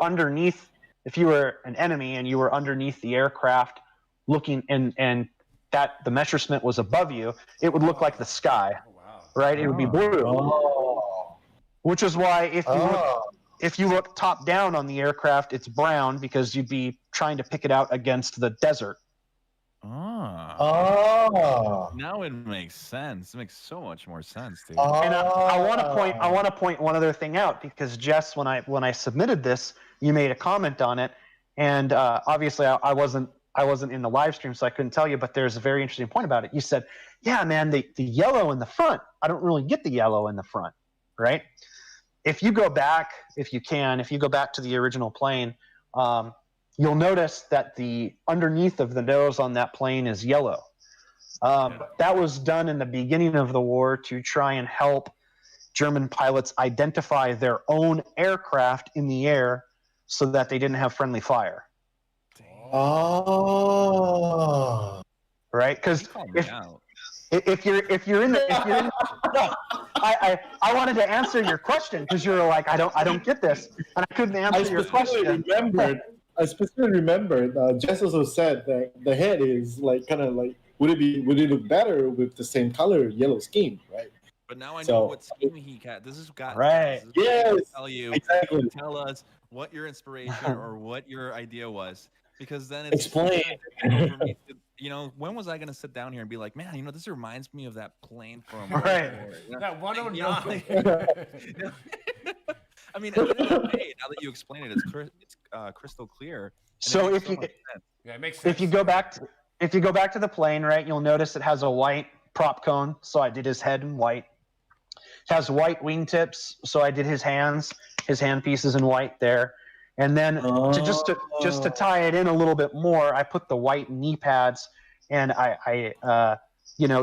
an enemy and you were underneath the aircraft looking and that the Messerschmitt was above you, it would look like the sky. Oh, wow. Right? It would be blue. Oh. Which is why if you look top down on the aircraft, it's brown because you'd be trying to pick it out against the desert. Oh. Now it makes sense. It makes so much more sense, dude. And I want to point one other thing out because Jess, when I submitted this, you made a comment on it, and obviously I wasn't in the live stream, so I couldn't tell you. But there's a very interesting point about it. You said, "Yeah, man, the yellow in the front. I don't really get the yellow in the front, right?" If you go back to the original plane, you'll notice that the underneath of the nose on that plane is yellow. That was done in the beginning of the war to try and help German pilots identify their own aircraft in the air so that they didn't have friendly fire. Oh. Right? Because if you're in no, I wanted to answer your question because you were like, I don't get this, and I couldn't answer your question. I specifically remembered. Jess also said that the head is like kind of like would it look better with the same color yellow scheme, right? But now I know what scheme he got. This is got right. Yes. Tell you exactly. Tell us what your inspiration or what your idea was, because then it's explain. for me when was I gonna sit down here and be like, man, this reminds me of that plane from World Right. War," That 109. I mean, at the end of the day, now that you explain it, it's crystal clear. And it So makes if so you much sense. Yeah, it makes sense. if you go back to the plane, right, you'll notice it has a white prop cone. So I did his head in white. It has white wingtips. So I did his hand pieces in white there. And then to tie it in a little bit more, I put the white knee pads, and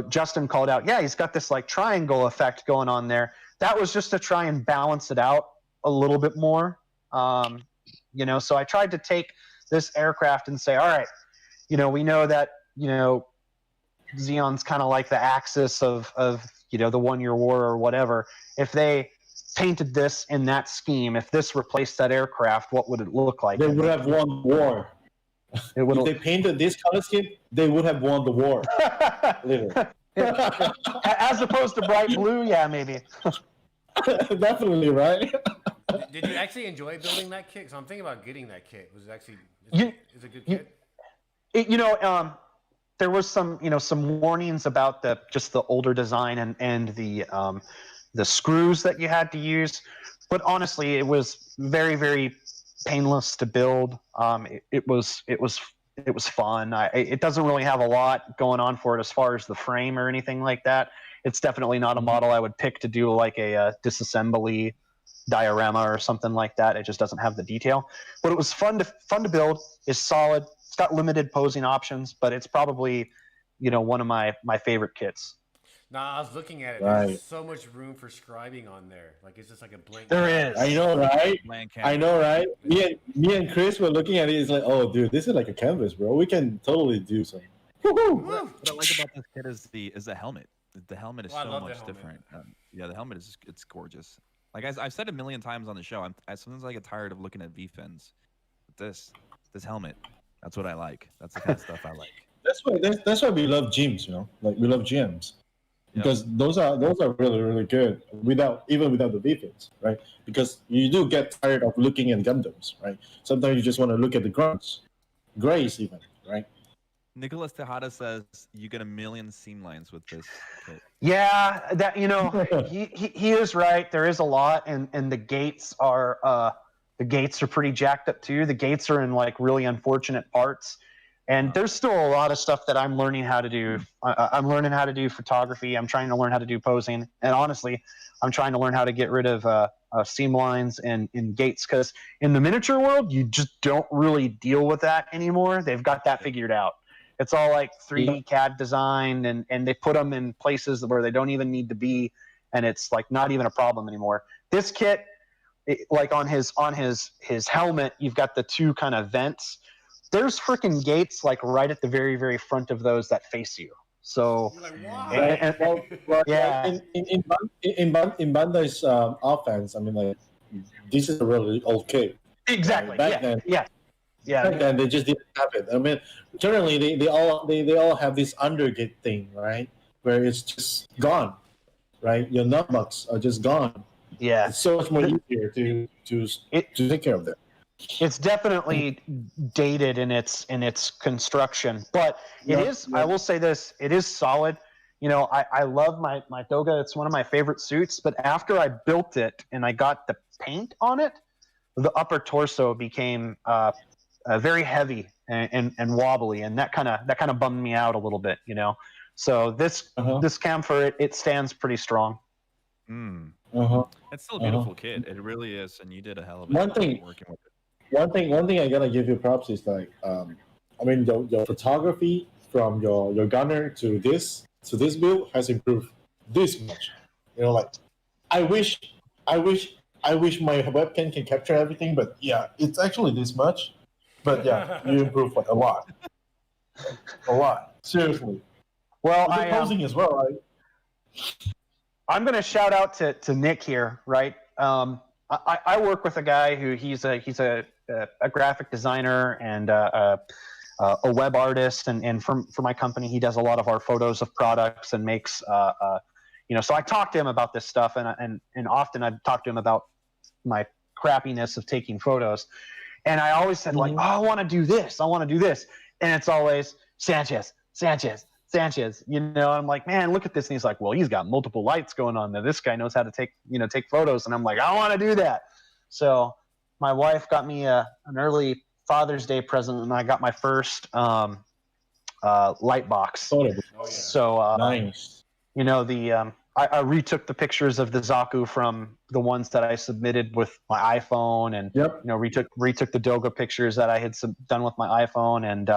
Justin called out, yeah, he's got this like triangle effect going on there. That was just to try and balance it out a little bit more. So I tried to take this aircraft and say, all right, we know that, Xeon's kind of like the axis of the 1 Year War or whatever. If they painted this in that scheme, if this replaced that aircraft, what would it look like? They would have won the war. If they painted this color scheme, they would have won the war. Literally. As opposed to bright blue, yeah, maybe. Definitely, right? Did you actually enjoy building that kit? So I'm thinking about getting that kit. Was it actually is it a good kit? There was some warnings about the older design and the screws that you had to use, but honestly, it was very, very painless to build. It was fun. It doesn't really have a lot going on for it as far as the frame or anything like that. It's definitely not a model I would pick to do like a disassembly diorama or something like that. It just doesn't have the detail, but it was fun to build. It's solid. It's got limited posing options, but it's probably one of my favorite kits. Nah, I was looking at it. Right. There's so much room for scribing on there. Like it's just like a blank. There is. I know, right? Blank I know, right? Me and Chris were looking at it. It's like, oh, dude, this is like a canvas, bro. We can totally do something. Woo! What I like about this kit is the helmet. The helmet is Oh, I so love the much helmet. different. Yeah, the helmet it's gorgeous. Like I've said a million times on the show, sometimes I get tired of looking at V-fins. This helmet, that's what I like. That's the kind of stuff I like. That's why we love gyms, like we love GMs. Because those are really, really good without the V-fins, right? Because you do get tired of looking at Gundams, right? Sometimes you just want to look at the grays even, right? Nicholas Tejada says you get 1 million seam lines with this kit. Yeah, that he is right. There is a lot, and the gates are pretty jacked up too. The gates are in like really unfortunate parts, and there's still a lot of stuff that I'm learning how to do. I'm learning how to do photography. I'm trying to learn how to do posing, and honestly, I'm trying to learn how to get rid of seam lines and gates, because in the miniature world, you just don't really deal with that anymore. They've got that figured out. It's all like 3D CAD design, and they put them in places where they don't even need to be, and it's like not even a problem anymore. This kit, like on his helmet, you've got the two kind of vents. There's freaking gates like right at the very, very front of those that face you. So, You're like, why? Yeah. In Bandai's offense, I mean, like, this is a really old kit. Exactly. Back then, Yeah. and they just didn't have it. I mean, generally they all have this undergate thing, right? Where it's just gone, right? Your nutmucks are just gone. Yeah. It's so much more easier to take care of them. It's definitely dated in its construction, but it is. I will say this: it is solid. I love my Toga. It's one of my favorite suits. But after I built it and I got the paint on it, the upper torso became very heavy and wobbly, and that kind of bummed me out a little bit. So this cam for it stands pretty strong. It's still a beautiful kit. It really is, and you did a hell of a One job thing- working with it. One thing I gotta give you props is like, I mean, your photography from your gunner to this build has improved this much. Like, I wish my webcam can capture everything, but yeah, it's actually this much. But yeah, you improved like a lot, seriously. Well, The posing as well, right? I'm going to shout out to Nick here, right? I work with a guy who he's a graphic designer and a web artist, and for my company, he does a lot of our photos of products and makes So I talked to him about this stuff, and often I've talked to him about my crappiness of taking photos, and I always said like, oh, I want to do this, and it's always, Sanchez, Sanchez. I'm like, man, look at this. And he's like, well, he's got multiple lights going on there. This guy knows how to take photos. And I'm like, I want to do that. So my wife got me an early Father's Day present, and I got my first light box. Oh, yeah. So Nice. I retook the pictures of the Zaku from the ones that I submitted with my iPhone, and Yep. retook the Doga pictures that I had done with my iPhone, and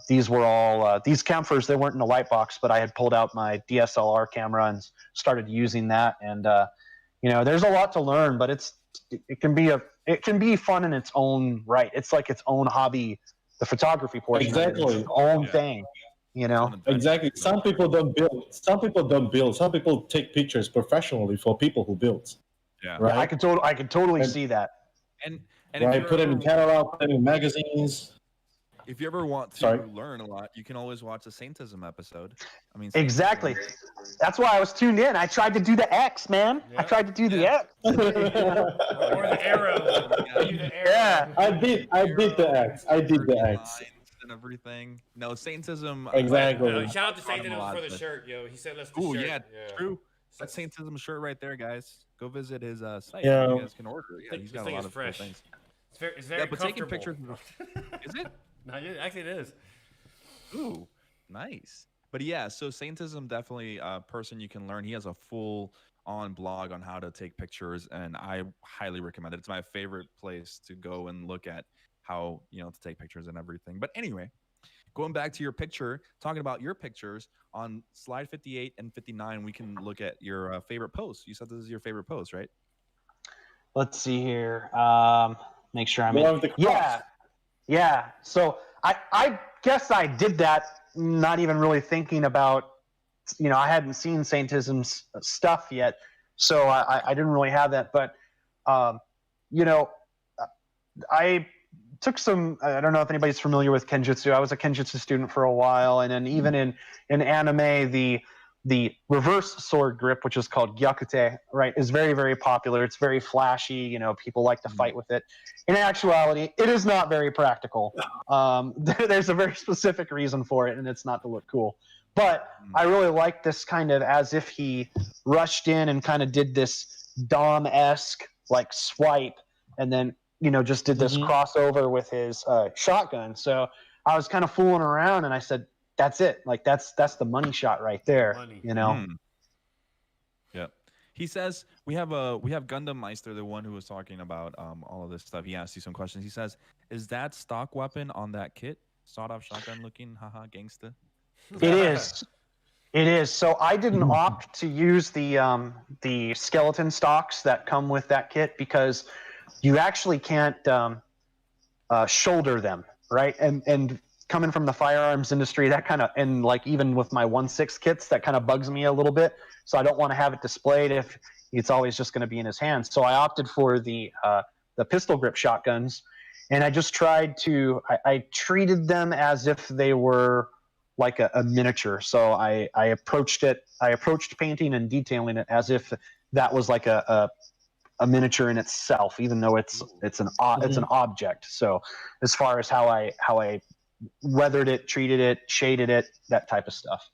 these were all these campers. They weren't in a light box, but I had pulled out my DSLR camera and started using that. And there's a lot to learn, but it can be fun in its own right. It's like its own hobby. The photography portion, Exactly. of it, its own thing. Exactly. Some people don't build. Some people take pictures professionally for people who build. Yeah. Right. I could totally see that. And Right. Put them in catalog, put them in magazines. if you ever want to learn a lot, you can always watch the Saintism episode. I mean, Exactly. That's why I was tuned in. I tried to do the X, man. Yeah. I tried to do the X. Or the arrow. Yeah. I did the X. I did the X. And everything. No, Saintism. Exactly. Shout out to Saintism for the shirt, yo. He said let's do Oh shirt. yeah, true. That's Saintism shirt right there, guys. Go visit his site. Yeah. You guys can order. Yeah, he's got a lot of cool things. It's very But taking comfortable. pictures. Is it? No, actually, it is. Ooh, nice. But yeah, so Saintism definitely a person you can learn. He has a full on blog on how to take pictures, and I highly recommend it. It's my favorite place to go and look at how to take pictures and everything. But anyway, going back to your picture, talking about your pictures on slide 58 and 59, we can look at your favorite post. You said this is your favorite post, right? Let's see here. Make sure I'm One in. of the crops. Yeah. So I guess I did that not even really thinking about, I hadn't seen Saintism's stuff yet, so I didn't really have that. But, I took some, I don't know if anybody's familiar with Kenjutsu. I was a Kenjutsu student for a while. And then even in anime, the reverse sword grip, which is called gyakute, right, is very, very popular. It's very flashy. People like to fight with it. In actuality, it is not very practical. There's a very specific reason for it, and it's not to look cool. But I really like this kind of as if he rushed in and kind of did this Dom-esque like swipe, and then just did this crossover with his shotgun. So I was kind of fooling around, and I said, that's it. Like that's the money shot right there. Money. Yep. He says we have Gundam Meister, the one who was talking about all of this stuff. He asked you some questions. He says, "Is that stock weapon on that kit? Sawed-off shotgun looking, haha, gangsta." It is. It is. So I didn't opt to use the skeleton stocks that come with that kit because you actually can't shoulder them, right? And coming from the firearms industry, that kind of, and like even with my 1/6 kits, that kind of bugs me a little bit. So I don't want to have it displayed if it's always just going to be in his hands. So I opted for the pistol grip shotguns, and I just tried to, I treated them as if they were like a miniature. So I approached painting and detailing it as if that was like a miniature in itself, even though it's an object. So as far as how I weathered it, treated it, shaded it, that type of stuff.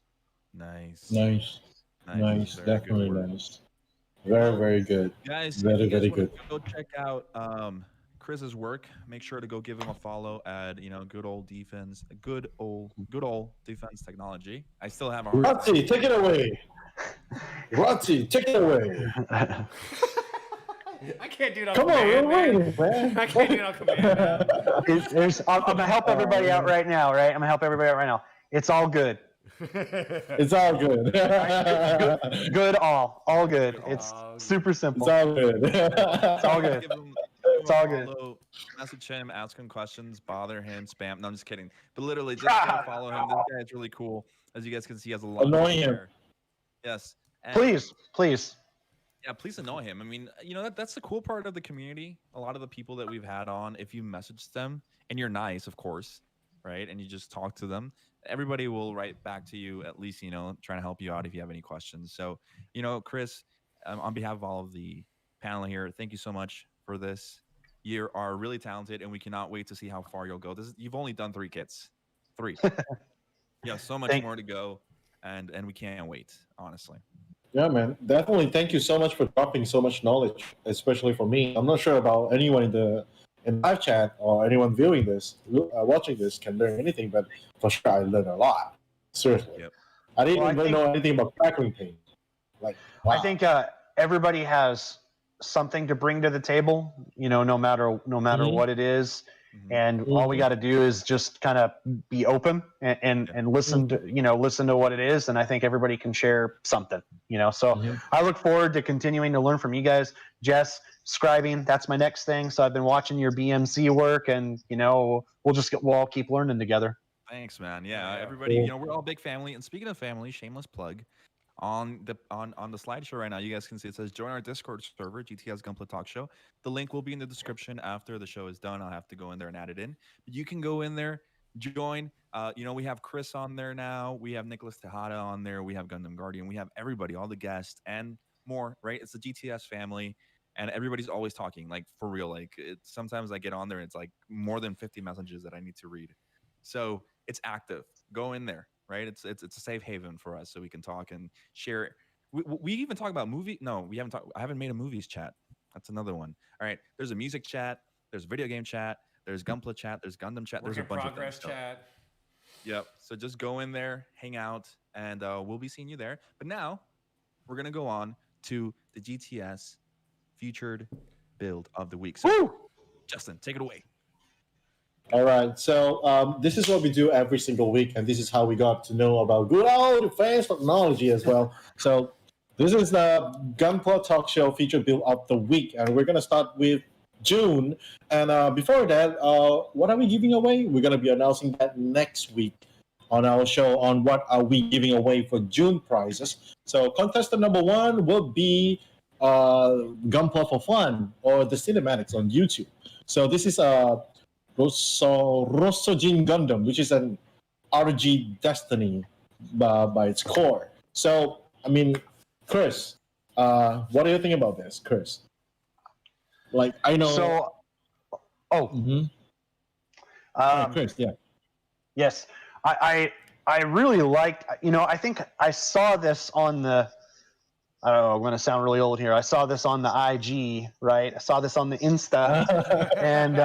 Nice. Nice. Very Definitely good work. nice. Very, very good. Guys, Very, if you guys very wanna good. Go check out Chris's work. Make sure to go give him a follow at good old defense technology. I still have a hard time. Rotzi, take it away. Rotzi, take it away. I can't do it on Come on, command, we're man. waiting, man. I can't do it on command. I'm gonna help everybody out right now, right? I'm gonna help everybody out right now. It's all good. It's all good. Good, all good. It's All super simple. It's all good. It's all good. Give him It's all good. follow, message him, ask him questions, bother him, spam. No, I'm just kidding. But literally, just go follow him. This guy is really cool. As you guys can see, he has a lot. Annoy him. hair. Yes. And Please. Yeah, please annoy him. I mean, that's the cool part of the community. A lot of the people that we've had on, if you message them and you're nice, of course, right, and you just talk to them, everybody will write back to you, at least, trying to help you out if you have any questions. So, Chris, on behalf of all of the panel here, thank you so much for this. You are really talented, and we cannot wait to see how far you'll go. You've only done 3 kits. 3. Yeah, so much Thank- more to go, and we can't wait. Honestly. Yeah, man. Definitely. Thank you so much for dropping so much knowledge, especially for me. I'm not sure about anyone in live chat or anyone viewing this, watching this can learn anything, but for sure I learned a lot. Seriously. Yep. I didn't Well, I even think- know anything about crackling paint. Like, wow. I think everybody has something to bring to the table, no matter Mhm. what it is. Mhm. And all we Mhm. got to do is just kind of be open and listen to listen to what it is, and I think everybody can share something. So Mhm. I look forward to continuing to learn from you guys. Jess, scribing, that's my next thing. So I've been watching your BMC work, and we'll all keep learning together. Thanks, man. Yeah, Yeah. everybody. Cool. We're all big family. And speaking of family, shameless plug. On the slideshow right now, you guys can see it says join our Discord server, GTS Gunpla Talk Show. The link will be in the description after the show is done. I'll have to go in there and add it in. But you can go in there, join. We have Chris on there now. We have Nicholas Tejada on there. We have Gundam Guardian. We have everybody, all the guests and more. Right? It's the GTS family, and everybody's always talking. Like for real. Like sometimes I get on there and it's like more than 50 messages that I need to read. So it's active. Go in there. Right, it's a safe haven for us, so we can talk and share. We even talk about movie. No, we haven't talked. I haven't made a movies chat. That's another one. All right, there's a music chat. There's video game chat. There's Gunpla chat. There's Gundam chat. Work There's a in bunch progress of things. chat. Yep. So just go in there, hang out, and we'll be seeing you there. But now we're gonna go on to the GTS featured build of the week. So, Woo! Justin, take it away. All right, so this is what we do every single week, and this is how we got to know about good old advanced technology as well. So this is the Gunpla Talk Show featured build of the week, and we're gonna start with June. And before that, what are we giving away? We're gonna be announcing that next week on our show on what are we giving away for June prizes. So contestant number one will be Gunpla for Fun or the cinematics on YouTube. So this is Rossojin Gundam, which is an RG Destiny by its core. So, I mean, Chris, what do you think about this, Chris? Like, I know. So, Mhm. Chris, yeah. Yes, I really liked. I think I saw this on the. I don't know. I'm going to sound really old here. I saw this on the IG, right? I saw this on the Insta, and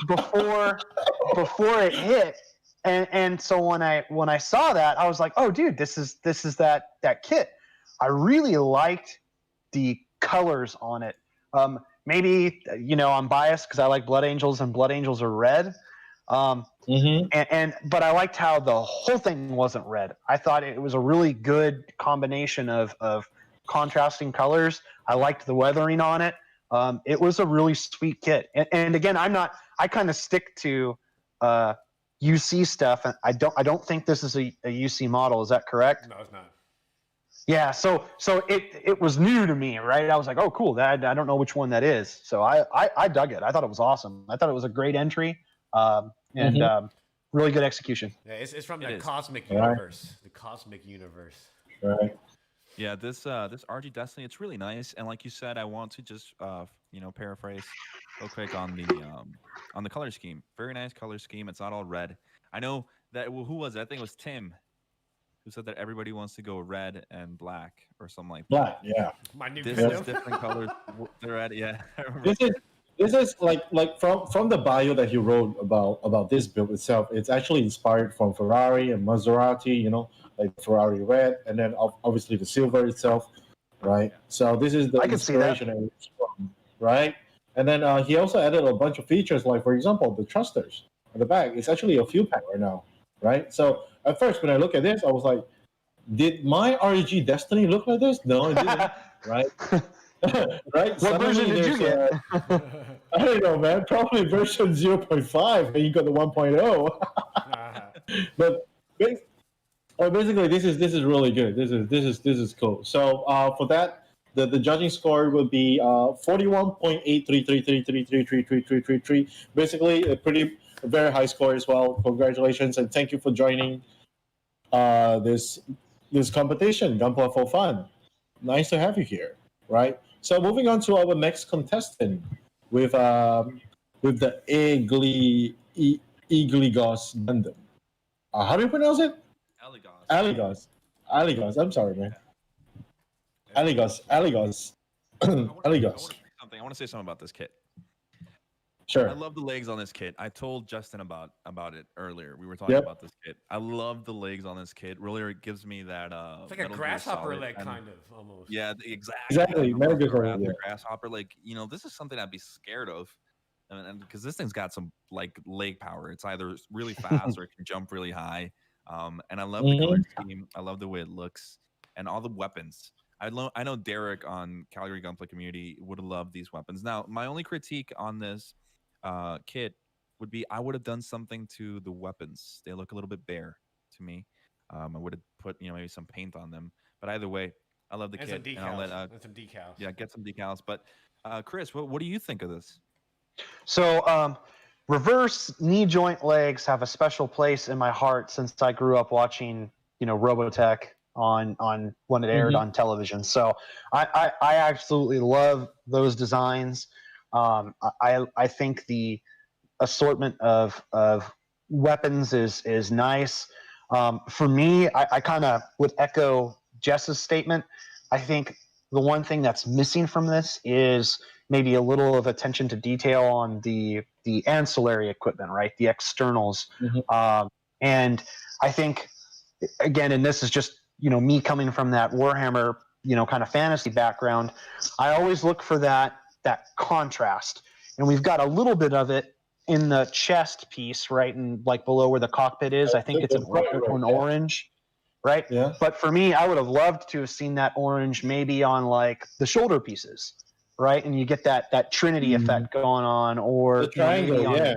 before it hit, and so when I saw that, I was like, oh, dude, this is that kit. I really liked the colors on it. Maybe I'm biased because I like Blood Angels, and Blood Angels are red. But I liked how the whole thing wasn't red. I thought it was a really good combination of contrasting colors. I liked the weathering on it. It was a really sweet kit. And again, I kind of stick to UC stuff. And I don't think this is a UC model. Is that correct? No, it's not. Yeah. So it was new to me, right? I was like, oh, cool. I don't know which one that is. So I dug it. I thought it was awesome. I thought it was a great entry. Really good execution. Yeah, it's from It the is. cosmic Right. universe. The cosmic universe. Right. Yeah, this RG Destiny, it's really nice. And like you said, I want to just paraphrase real quick on the color scheme. Very nice color scheme. It's not all red. I know that who was it? I think it was Tim who said that everybody wants to go red and black or something like that. Black, yeah. My new This video. is different colors. They're red, yeah. I remember. This is like from the bio that he wrote about this build itself. It's actually inspired from Ferrari and Maserati, like Ferrari red, and then obviously the silver itself, right? So this is the I can see that. inspiration that it's from, right? And then he also added a bunch of features, like for example the thrusters at the back. It's actually a fuel pack right now, right? So at first when I look at this, I was like, did my RG Destiny look like this? No, it didn't, right? Right? What version did you get? I don't know, man. Probably version 0.5, and you got the 1.0. But basically, this is really good. This is cool. So for that, the judging score will be 41.833333333333. Basically, a very high score as well. Congratulations and thank you for joining this competition, Gunpla for Fun. Nice to have you here, right? So moving on to our next contestant with the Eagly Goss Gundam. How do you pronounce it? Eligos. Aligos. Aligos. I'm sorry, man. Aligos. Aligos. Aligos. I want to say something about this kit. Sure. I love the legs on this kit. I told Justin about it earlier. We were talking about this kit. I love the legs on this kit. Really, it gives me that. It's like a grasshopper leg, kind of almost. Yeah, exactly. Exactly. Grasshopper. Like, this is something I'd be scared of, and because this thing's got some like leg power. It's either really fast or it can jump really high. And I love the color scheme. I love the way it looks, and all the weapons. I know Derek on Calgary Gunpla community would have loved these weapons. Now, my only critique on this kit would be I would have done something to the weapons. They look a little bit bare to me. I would have put maybe some paint on them. But either way, I love the kit. Some decals. And I'll let, some decals. Yeah, get some decals. But Chris, what do you think of this? So reverse knee joint legs have a special place in my heart since I grew up watching Robotech on when it aired on television. So I absolutely love those designs. I think the assortment of weapons is nice. For me, I kind of would echo Jess's statement. I think the one thing that's missing from this is maybe a little of attention to detail on the ancillary equipment, right? The externals. And I think, again, and this is just me coming from that Warhammer kind of fantasy background, I always look for that contrast, and we've got a little bit of it in the chest piece, right, and like below where the cockpit is. I think it's an orange, right? Yeah. But for me, I would have loved to have seen that orange maybe on like the shoulder pieces, right? And you get that Trinity effect going on, or the triangle,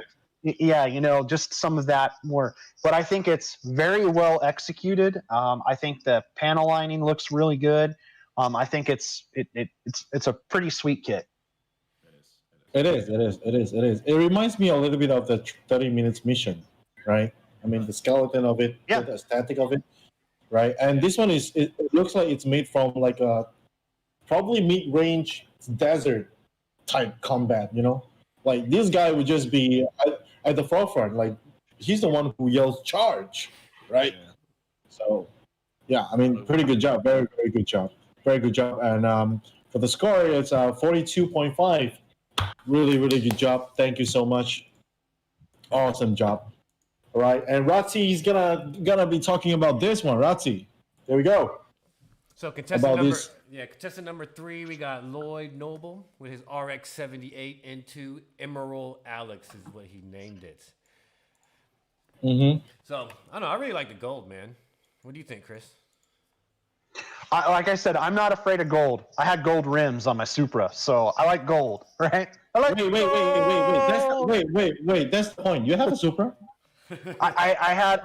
just some of that more. But I think it's very well executed. I think the panel lining looks really good. I think it's a pretty sweet kit. It is. It reminds me a little bit of the 30 minutes mission, right? I mean, the skeleton of it, the aesthetic of it, right? And this one it looks like it's made from like a probably mid-range desert type combat, Like this guy would just be at the forefront. Like he's the one who yells charge, right? Yeah. So, yeah, I mean, pretty good job. Very, very good job. Very good job. And for the score, it's 42.5. Really, really good job. Thank you so much. Awesome job. All right, and Ratzi is gonna be talking about this one. Ratzi, there we go. So contestant number 3, we got Lloyd Noble with his RX-78 into Emerald Alex is what he named it. So I don't know. I really like the gold, man. What do you think, Chris? Like I said, I'm not afraid of gold. I had gold rims on my Supra, so I like gold, right? I like wait. That's the point. You have a Supra? I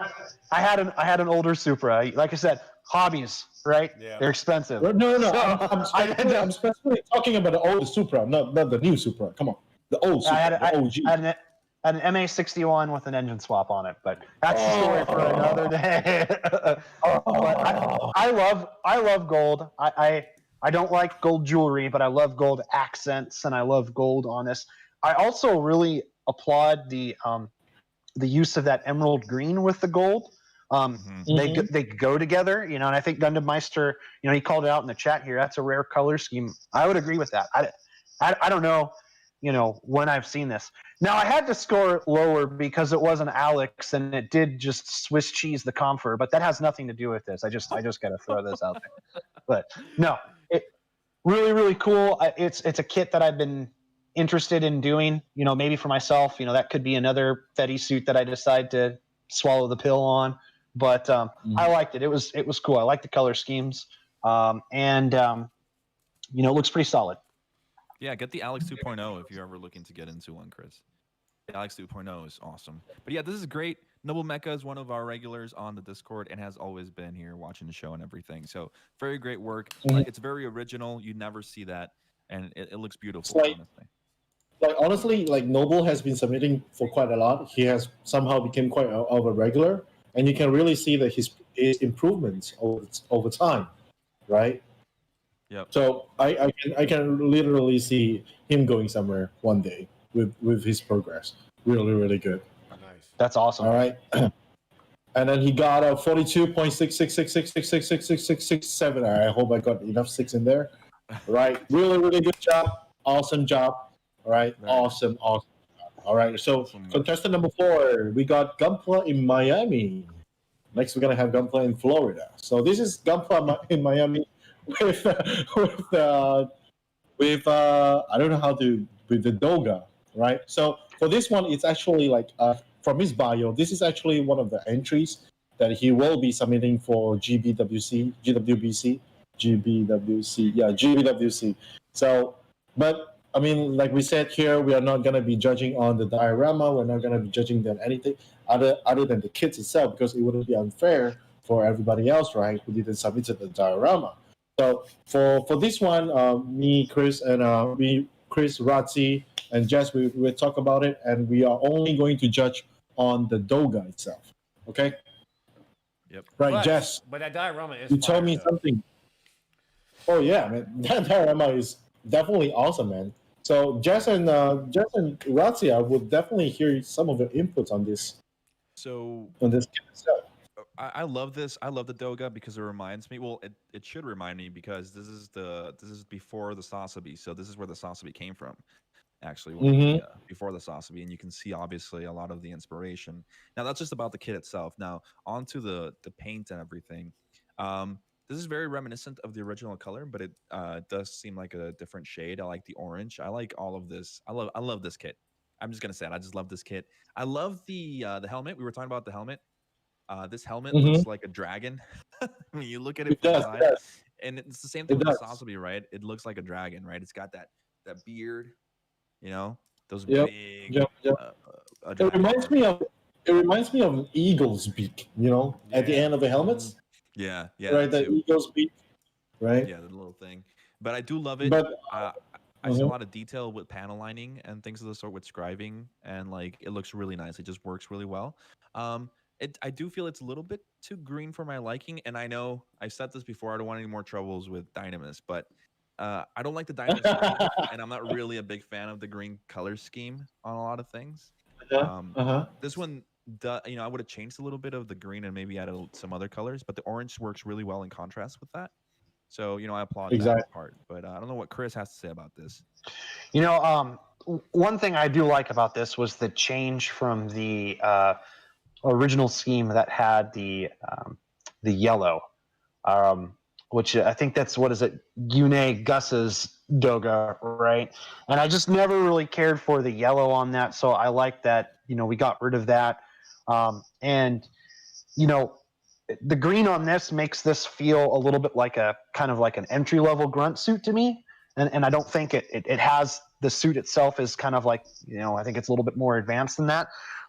had an older Supra. Like I said, hobbies, right? Yeah. They're expensive. No. So, I'm specifically talking about the old Supra, not the new Supra. Come on, the old Supra, the OG. I had an MA61 with an engine swap on it, but that's a story for another day. But I love gold. I don't like gold jewelry, but I love gold accents and I love gold on this. I also really applaud the use of that emerald green with the gold. They go together, and I think Gundam Meister, he called it out in the chat here. That's a rare color scheme. I would agree with that. I don't know, when I've seen this. Now I had to score it lower because it was an Alex and it did just Swiss cheese the comfort, but that has nothing to do with this. I just got to throw this out there. But no, it really, really cool. It's a kit that I've been interested in doing, maybe for myself. That could be another Fetty suit that I decide to swallow the pill on. But I liked it. It was cool. I like the color schemes, and it looks pretty solid. Yeah, get the Alex 2.0 if you're ever looking to get into one, Chris. The Alex 2.0 is awesome. But yeah, this is great. Noble Mecha is one of our regulars on the Discord and has always been here watching the show and everything. So very great work. It's very original. You never see that, and it looks beautiful. Honestly, Noble has been submitting for quite a lot. He has somehow become quite of a regular, and you can really see that his improvements over time, right? Yep. So I can literally see him going somewhere one day with his progress. Really, really good. Nice. That's awesome. All right. And then he got a 42.6666666667. I hope I got enough six in there. Right. Really, really good job. Awesome job. All right. Very Awesome. Awesome. All right. So Awesome work. contestant number 4, we got Gunpla in Miami. Next, we're gonna have Gunpla in Florida. So this is Gunpla in Miami with I don't know how to with the Doga, right? So for this one, it's actually like from his bio, this is actually one of the entries that he will be submitting for GBWC. So, but I mean, like we said here, we are not gonna be judging on the diorama. We're not gonna be judging on anything other than the kits itself, because it wouldn't be unfair for everybody else, right, who didn't submit the diorama. So for this one, me, Chris, and Chris, Ratzi, and Jess, we talk about it, and we are only going to judge on the Doga itself. Okay. Yep. Right, Jess. But that diorama is. You told me though. something. Oh yeah, man, that diorama is definitely awesome, man. So Jess and Ratzi, I would definitely hear some of your inputs on this So kit itself. I love this. I love the Doga because it reminds me. Well, it should remind me because this is before the Sasabi. So this is where the Sasabi came from. Actually, before the Sasabi, and you can see obviously a lot of the inspiration. Now that's just about the kit itself. Now onto the paint and everything. This is very reminiscent of the original color, but it does seem like a different shade. I like the orange. I like all of this. I love this kit. I'm just gonna say it. I just love this kit. I love the helmet. We were talking about the helmet. This helmet looks like a dragon. When you look at it from the side, and it's the same thing with the Sasabi, right? It looks like a dragon, right? It's got that beard, you know, those big. It reminds me of an eagle's beak, you know, at the end of the helmets. Yeah, right. The eagle's beak, right? Yeah, the little thing. But I do love it. But I see a lot of detail with panel lining and things of the sort with scribing, and like it looks really nice. It just works really well. I do feel it's a little bit too green for my liking, and I know I've said this before. I don't want any more troubles with Dynamis, but I don't like the Dynamis green, and I'm not really a big fan of the green color scheme on a lot of things. This one, I would have changed a little bit of the green and maybe added some other colors, but the orange works really well in contrast with that. So I applaud that part. But I don't know what Chris has to say about this. One thing I do like about this was the change from the original scheme that had the yellow, which I think that's Yune Gus's Doga, right? And I just never really cared for the yellow on that, so I like that. We got rid of that, and the green on this makes this feel a little bit like a kind of like an entry level grunt suit to me, and I don't think it has the suit itself is kind of like I think it's a little bit more advanced than that.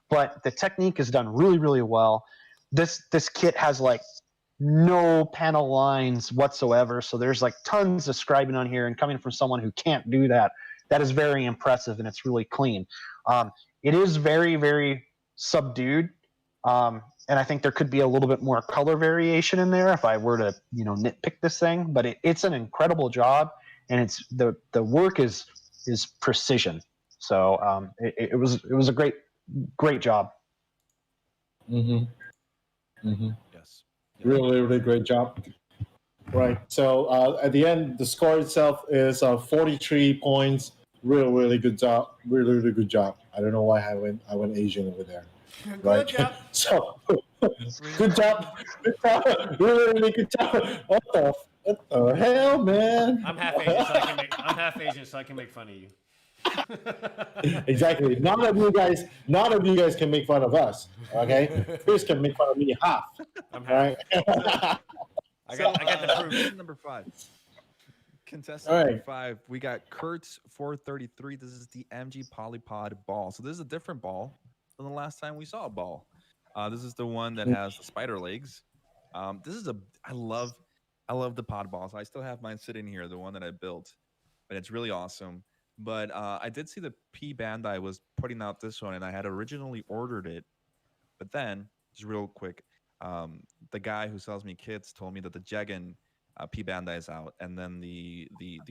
But the technique is done really, really well. This kit has like no panel lines whatsoever, so there's like tons of scribing on here. And coming from someone who can't do that, that is very impressive, and it's really clean. It is very, very subdued, and I think there could be a little bit more color variation in there if I were to nitpick this thing. But it's an incredible job, and it's the work is precision. So it was a great job. Yes. Really, really great job. Right. So at the end, the score itself is 43 points. Really, really good job. Really, really good job. I don't know why I went Asian over there. Right. Good job. So good job. Good job. Really, really good job. What the hell, man? I'm half Asian, so I can make fun of you. Exactly. None of you guys can make fun of us. Okay, Chris can make fun of me half. I'm half. Right? I got the proof. Number 5. Contestant number 5. We got Kurtz 433. This is the MG Polypod ball. So this is a different ball than the last time we saw a ball. This is the one that has the spider legs. I love the pod balls. I still have mine sitting here, the one that I built, but it's really awesome. But I did see the P Bandai was putting out this one, and I had originally ordered it. But then, just real quick, the guy who sells me kits told me that the Jegan P Bandai is out, and then the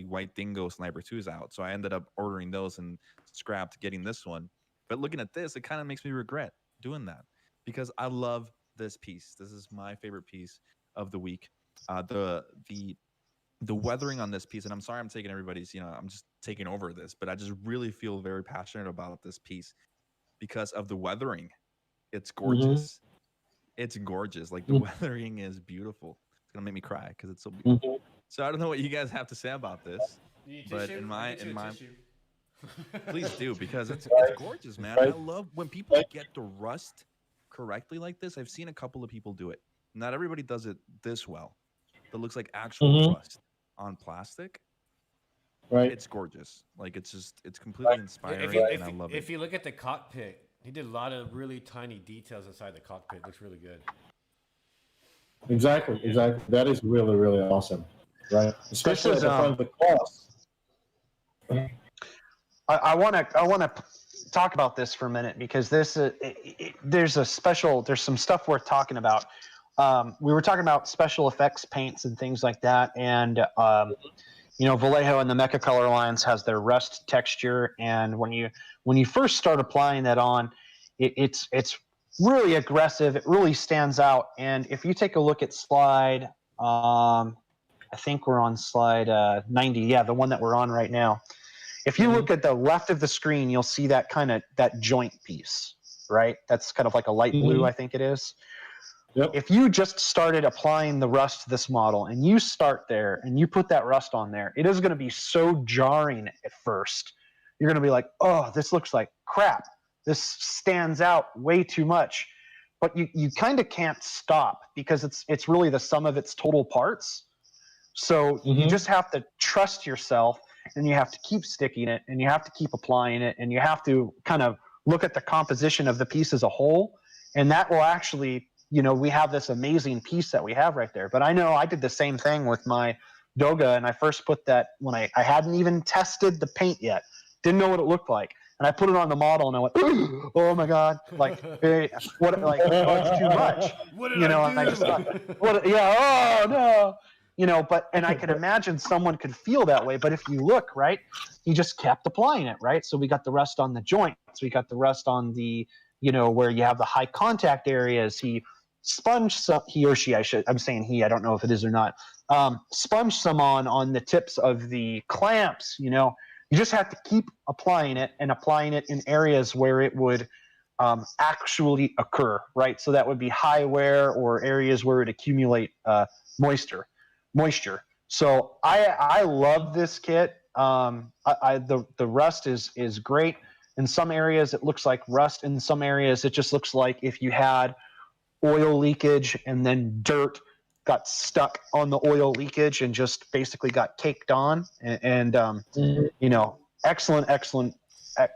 White Dingo Sniper 2 is out. So I ended up ordering those and scrapped getting this one. But looking at this, it kind of makes me regret doing that because I love this piece. This is my favorite piece of the week. The weathering on this piece, and I'm sorry I'm taking everybody's, I'm just taking over this, but I just really feel very passionate about this piece because of the weathering. It's gorgeous. It's gorgeous. Like the weathering is beautiful. It's gonna make me cry because it's so beautiful. So I don't know what you guys have to say about this, but in my please do, because it's gorgeous, man. I love when people get the rust correctly like this. I've seen a couple of people do it. Not everybody does it this well. That looks like actual rust on plastic. Right. It's gorgeous. Like it's completely inspiring, and I love it. If you look at the cockpit, he did a lot of really tiny details inside the cockpit. It looks really good. Exactly. That is really, really awesome, right? Especially at the front of the class. I want to talk about this for a minute because there's some stuff worth talking about. We were talking about special effects paints and things like that, and Vallejo and the Mecha Color Lines has their rust texture, and when you first start applying that on, it's really aggressive. It really stands out. And if you take a look at slide, I think we're on slide 90, yeah, the one that we're on right now. If you look at the left of the screen, you'll see that joint piece, right? That's kind of like a light blue, I think it is. Yep. If you just started applying the rust to this model and you start there and you put that rust on there, it is going to be so jarring at first. You're going to be like, oh, this looks like crap. This stands out way too much. But you kind of can't stop because it's really the sum of its total parts. So you just have to trust yourself, and you have to keep sticking it, and you have to keep applying it, and you have to kind of look at the composition of the piece as a whole, and that will actually, we have this amazing piece that we have right there. But I know I did the same thing with my Doga, and I first put that when I hadn't even tested the paint yet, didn't know what it looked like, and I put it on the model, and I went, oh my god, it's too much. What did I do? And I just thought, oh no. And I can imagine someone could feel that way. But if you look, right, he just kept applying it, right? So we got the rust on the joints. We got the rust on the, where you have the high contact areas. He sponged some, he or she, I'm saying he, I don't know if it is or not, sponged some on the tips of the clamps. You just have to keep applying it and applying it in areas where it would actually occur, right? So that would be high wear or areas where it accumulate moisture. So I love this kit. The rust is great. In some areas it looks like rust. In some areas it just looks like if you had oil leakage and then dirt got stuck on the oil leakage and just basically got caked on. And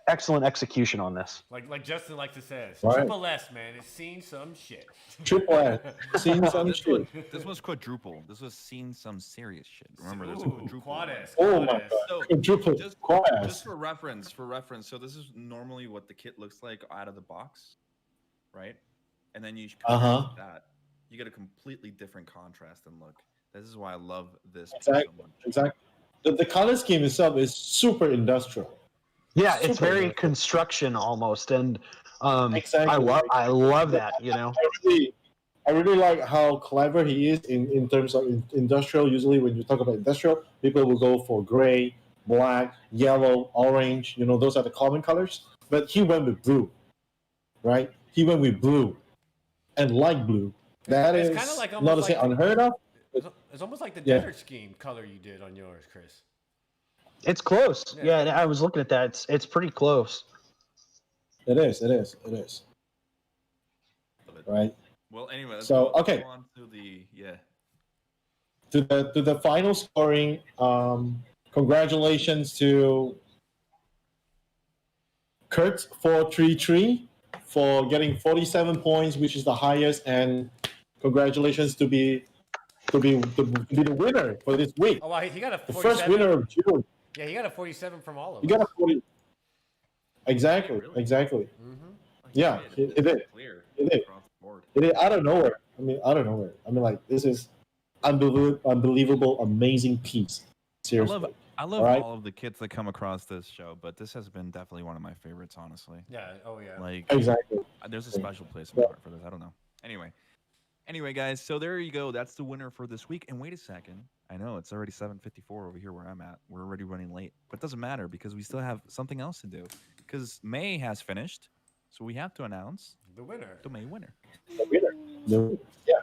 excellent execution on this. Like Justin likes to say, Right. Triple S, man, it's seen some shit. Triple S. Seen some shit. This was quadruple. This was seen some serious shit. Remember, there's a Ooh, quadruple. Quad S. Oh Quad my S. god. So, Quadruple just class. for reference. So this is normally what the kit looks like out of the box, right? And then you compare it to that. You get a completely different contrast and look. This is why I love this piece so much. Exactly. The color scheme itself is super industrial. Yeah, it's Super very industrial. construction almost, and Exactly. I love that. I really like how clever he is in terms of industrial. Usually, when you talk about industrial, people will go for gray, black, yellow, orange. Those are the common colors. But he went with blue, right? He went with blue and light blue. That It's is kinda like not to almost say like unheard of. It's almost like the Yeah. desert scheme color you did on yours, Chris. It's close. Yeah, I was looking at that. It's pretty close. It is. Right. Well, anyway, let's So, go okay. on to the To the final scoring. Congratulations to Kurt 433 for getting 47 points, which is the highest, and congratulations to be the winner for this week. Oh, wow, he got a The 47. first winner of June. Yeah, he got a 47 from all of You us. got a 40. Exactly. Really? Exactly. Mm-hmm. Yeah, it did. Clear It did. across the board. It is out of nowhere. Like, this is unbelievable, amazing piece. Seriously. I love Alright. all of the kits that come across this show, but this has been definitely one of my favorites, honestly. Yeah. Oh, yeah. Exactly. There's a special place in my heart for this. I don't know. Anyway, Anyway, guys, so there you go. That's the winner for this week. And wait a second. I know it's already 7:54 over here where I'm at. We're already running late, but it doesn't matter because we still have something else to do. Because May has finished, so we have to announce The winner. the May winner. The winner. Yeah.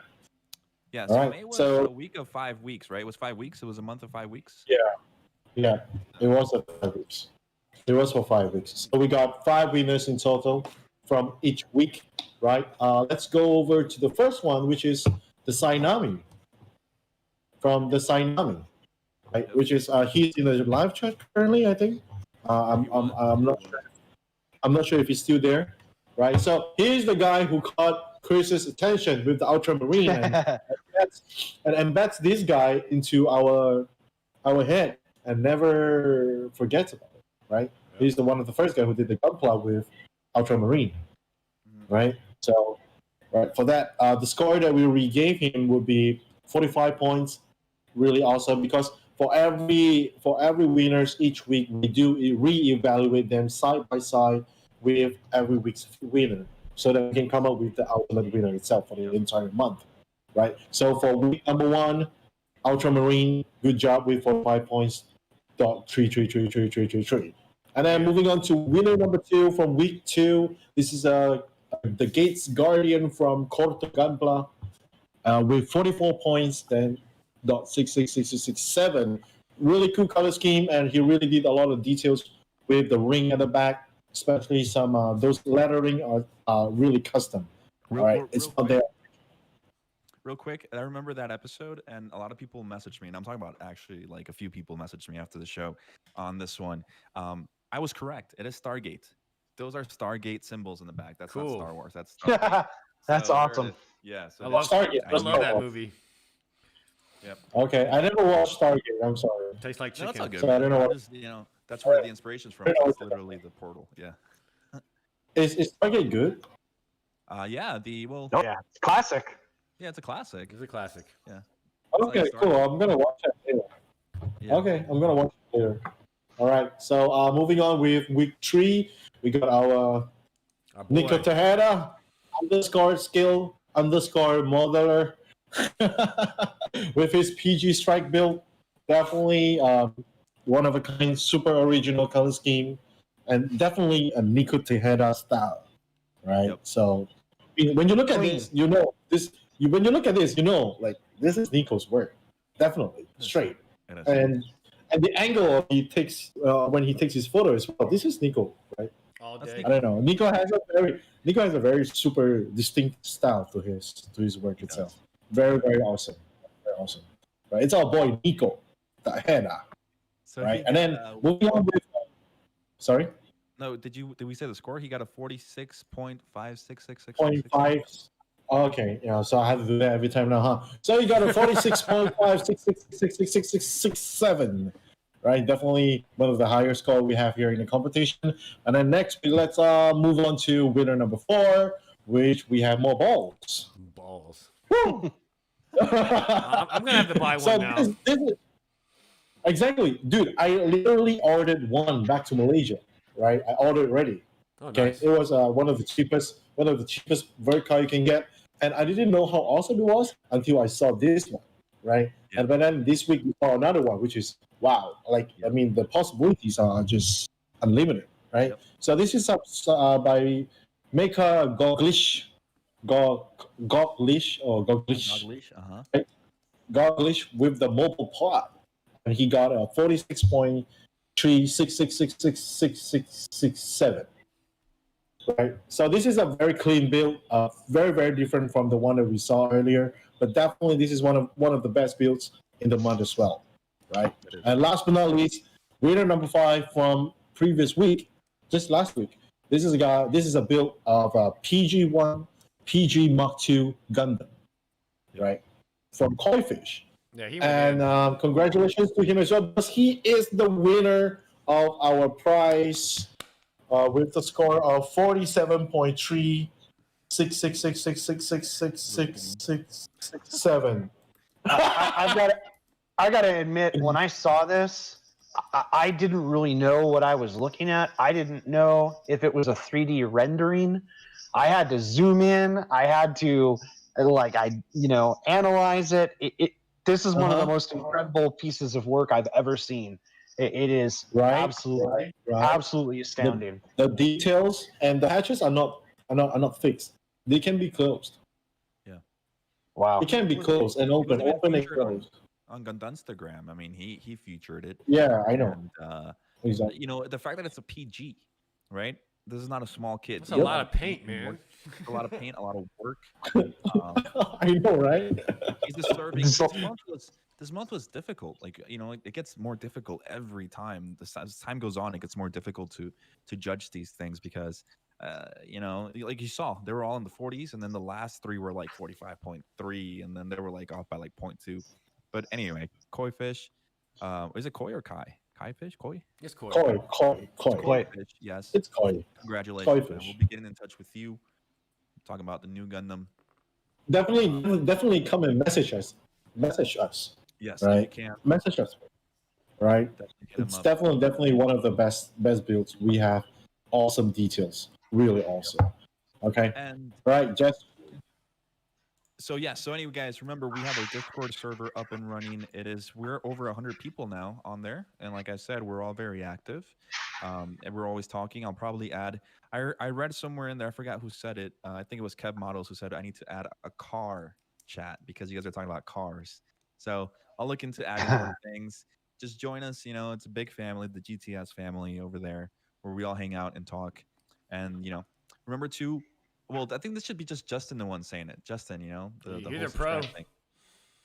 Yeah, All so right, May was so- a week of 5 weeks, right? It was 5 weeks. It was a month of 5 weeks. Yeah. It was for 5 weeks. It was for 5 weeks. So we got 5 winners in total from each week, right? Let's go over to the first one, which is the Sainami. From the Sainami, right? Which is he's in the live chat currently, I think. I'm not sure. I'm not sure if he's still there, right? So here's the guy who caught Chris's attention with the Ultramarine and embeds this guy into our head and never forgets about it, right? He's the one of the first guy who did the Gunpla with Ultramarine, right? So, right for that, the score that we gave him would be 45 points. Really awesome because for every winners each week we do reevaluate them side by side with every week's winner, so that we can come up with the ultimate winner itself for the entire month, right? So for week number 1, Ultramarine, good job with 45 points. .3333333. And then moving on to winner number 2 from week 2. This is the Gates Guardian from Corto Gunpla with 44 points. Then .666667. Really cool color scheme, and he really did a lot of details with the ring at the back, especially some those lettering are really custom. All right, it's not there. Real quick, I remember that episode, and a lot of people messaged me, and I'm talking about actually like a few people messaged me after the show on this one. I was correct. It is Stargate. Those are Stargate symbols in the back. That's Cool. not Star Wars. That's Stargate. That's So there it awesome. is. Yeah. So I love Stargate. I love that movie. Yep. Okay, I never watched Stargate. I'm sorry. Tastes like No, chicken. that's all good. So I don't know what- Just, that's where the inspiration's from. It's literally the portal. Yeah. Is Stargate good? Yeah. Oh, yeah, it's classic. Yeah, it's a classic. It's a classic. Okay, like cool. I'm gonna watch it later. Yeah. Okay, I'm gonna watch it later. All right. So moving on with week 3, we got our Our boy. Nico Tejeda _skill _modeler with his PG strike build. Definitely one of a kind, super original color scheme, and definitely a Nico Tejeda style, right? Yep. So when you look at Clean. this, you know this. When you look at this, you know like this is Nico's work, definitely straight. And the angle of he takes when he takes his photo as well. This is Nico, right? All That's day. I don't know. Nico has a very super distinct style to his work itself. Very awesome, very awesome. Right, it's our boy Nico, the Heda, So right? he And then got, moving on with sorry, no, did we say the score? He got a 46.5666. 0.5. Okay, yeah. So I have to do that every time now, huh? So you got a 46.566666667. Right, definitely one of the higher score we have here in the competition. And then next, let's move on to winner number 4, which we have more balls. Balls. Woo! I'm gonna have to buy one So now. this is exactly, dude. I literally ordered one back to Malaysia. Right, I ordered already. Oh, Okay, nice. it was one of the cheapest vert car you can get, and I didn't know how awesome it was until I saw this one. Right, Yeah. and but then this week we saw another one, which is wow. Like I mean, the possibilities are just unlimited. Right. Yep. So this is by Maker Goglish, Goglish or Goglish. Goglish with the mobile pod, and he got a 46.366666667. Right. So this is a very clean build, very different from the one that we saw earlier. But definitely, this is one of the best builds in the month as well. Right. And last but not least, winner number 5 from previous week, just last week. This is a build of a PG1, PG Mark II Gundam. Right. From Koi-Fish. Yeah, he went in. And congratulations to him as well, because he is the winner of our prize with the score of 47.36666666667. I gotta admit, when I saw this, I didn't really know what I was looking at. I didn't know if it was a 3D rendering. I had to zoom in. I had to like I analyze it. This is one of the most incredible pieces of work I've ever seen. It is absolutely The, astounding. the details and the hatches are not fixed. They can be closed. Yeah. Wow. It can be closed and open and closed. On Instagram. I mean, he featured it. Yeah, I know. And Exactly. the fact that it's a PG, right? This is not a small kid. That's a lot of paint, man. A lot of paint, a lot of work. I know, right? He's deserving. This month was difficult. Like it gets more difficult every time. As time goes on, it gets more difficult to judge these things because like you saw, they were all in the 40s, and then the last three were like 45.3, and then they were like off by like 0.2. But anyway, koi fish. Is it koi or kai? Kai fish? Koi? It's cool. Koi. Fish. Yes. It's koi. Congratulations. Koi Man. fish. We'll be getting in touch with you. Talking about the new Gundam. Definitely come and message us. Yes, Right. you can. Message us. Right. Definitely hit 'em It's up. definitely one of the best builds we have. Awesome details. Really awesome. Okay. And Right, Jess. so anyway, guys, remember we have our Discord server up and running. We're over 100 people now on there, and like I said, we're all very active, and we're always talking. I'll probably add. I read somewhere in there, I forgot who said it. I think it was Kev Models who said I need to add a car chat because you guys are talking about cars. So I'll look into adding more things. Just join us. It's a big family, the GTS family over there, where we all hang out and talk. And remember to. Well, I think this should be just Justin the one saying it. Justin, You're the whole pro. subscribe thing.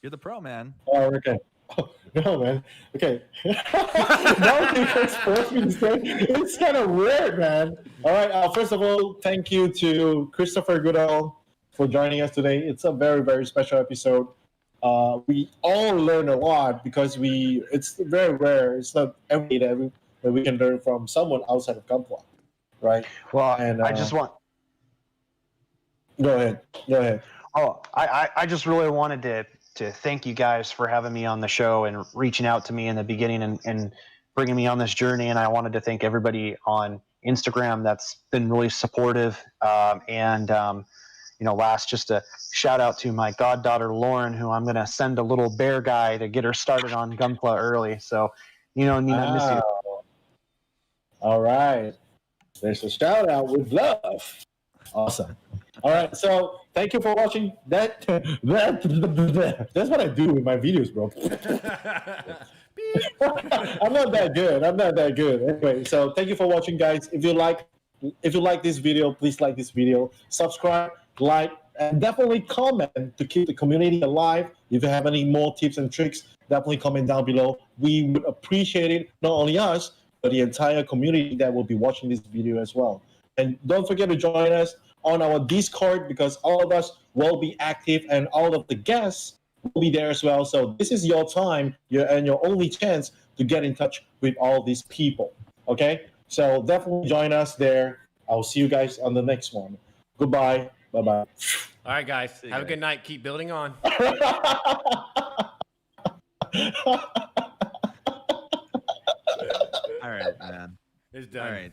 You're the pro, man. Oh, okay. Oh, no, man. Okay. Now you guys force me to say it's kind of weird, man. All right. First of all, thank you to Christopher Goodall for joining us today. It's a very, very special episode. We all learn a lot because it's very rare. It's not every day that we can learn from someone outside of Gunpla, right? Well, And I just want. Go ahead. Oh, I just really wanted to thank you guys for having me on the show and reaching out to me in the beginning and bringing me on this journey. And I wanted to thank everybody on Instagram that's been really supportive. Last, just a shout out to my goddaughter Lauren, who I'm going to send a little bear guy to get her started on Gunpla early. So, Nina, I miss you. All right. There's a shout out with love. Awesome. All right. So thank you for watching. That's what I do with my videos, bro. I'm not that good. Anyway, so thank you for watching, guys. If you like this video, please like this video, subscribe, like, and definitely comment to keep the community alive. If you have any more tips and tricks, definitely comment down below. We would appreciate it, not only us, but the entire community that will be watching this video as well. And don't forget to join us on our Discord because all of us will be active and all of the guests will be there as well. So this is your time and your only chance to get in touch with all these people. Okay? So definitely join us there. I'll see you guys on the next one. Goodbye. Bye-bye. All right, guys. Have a good night. Keep building on. All right, man. It's done. All right.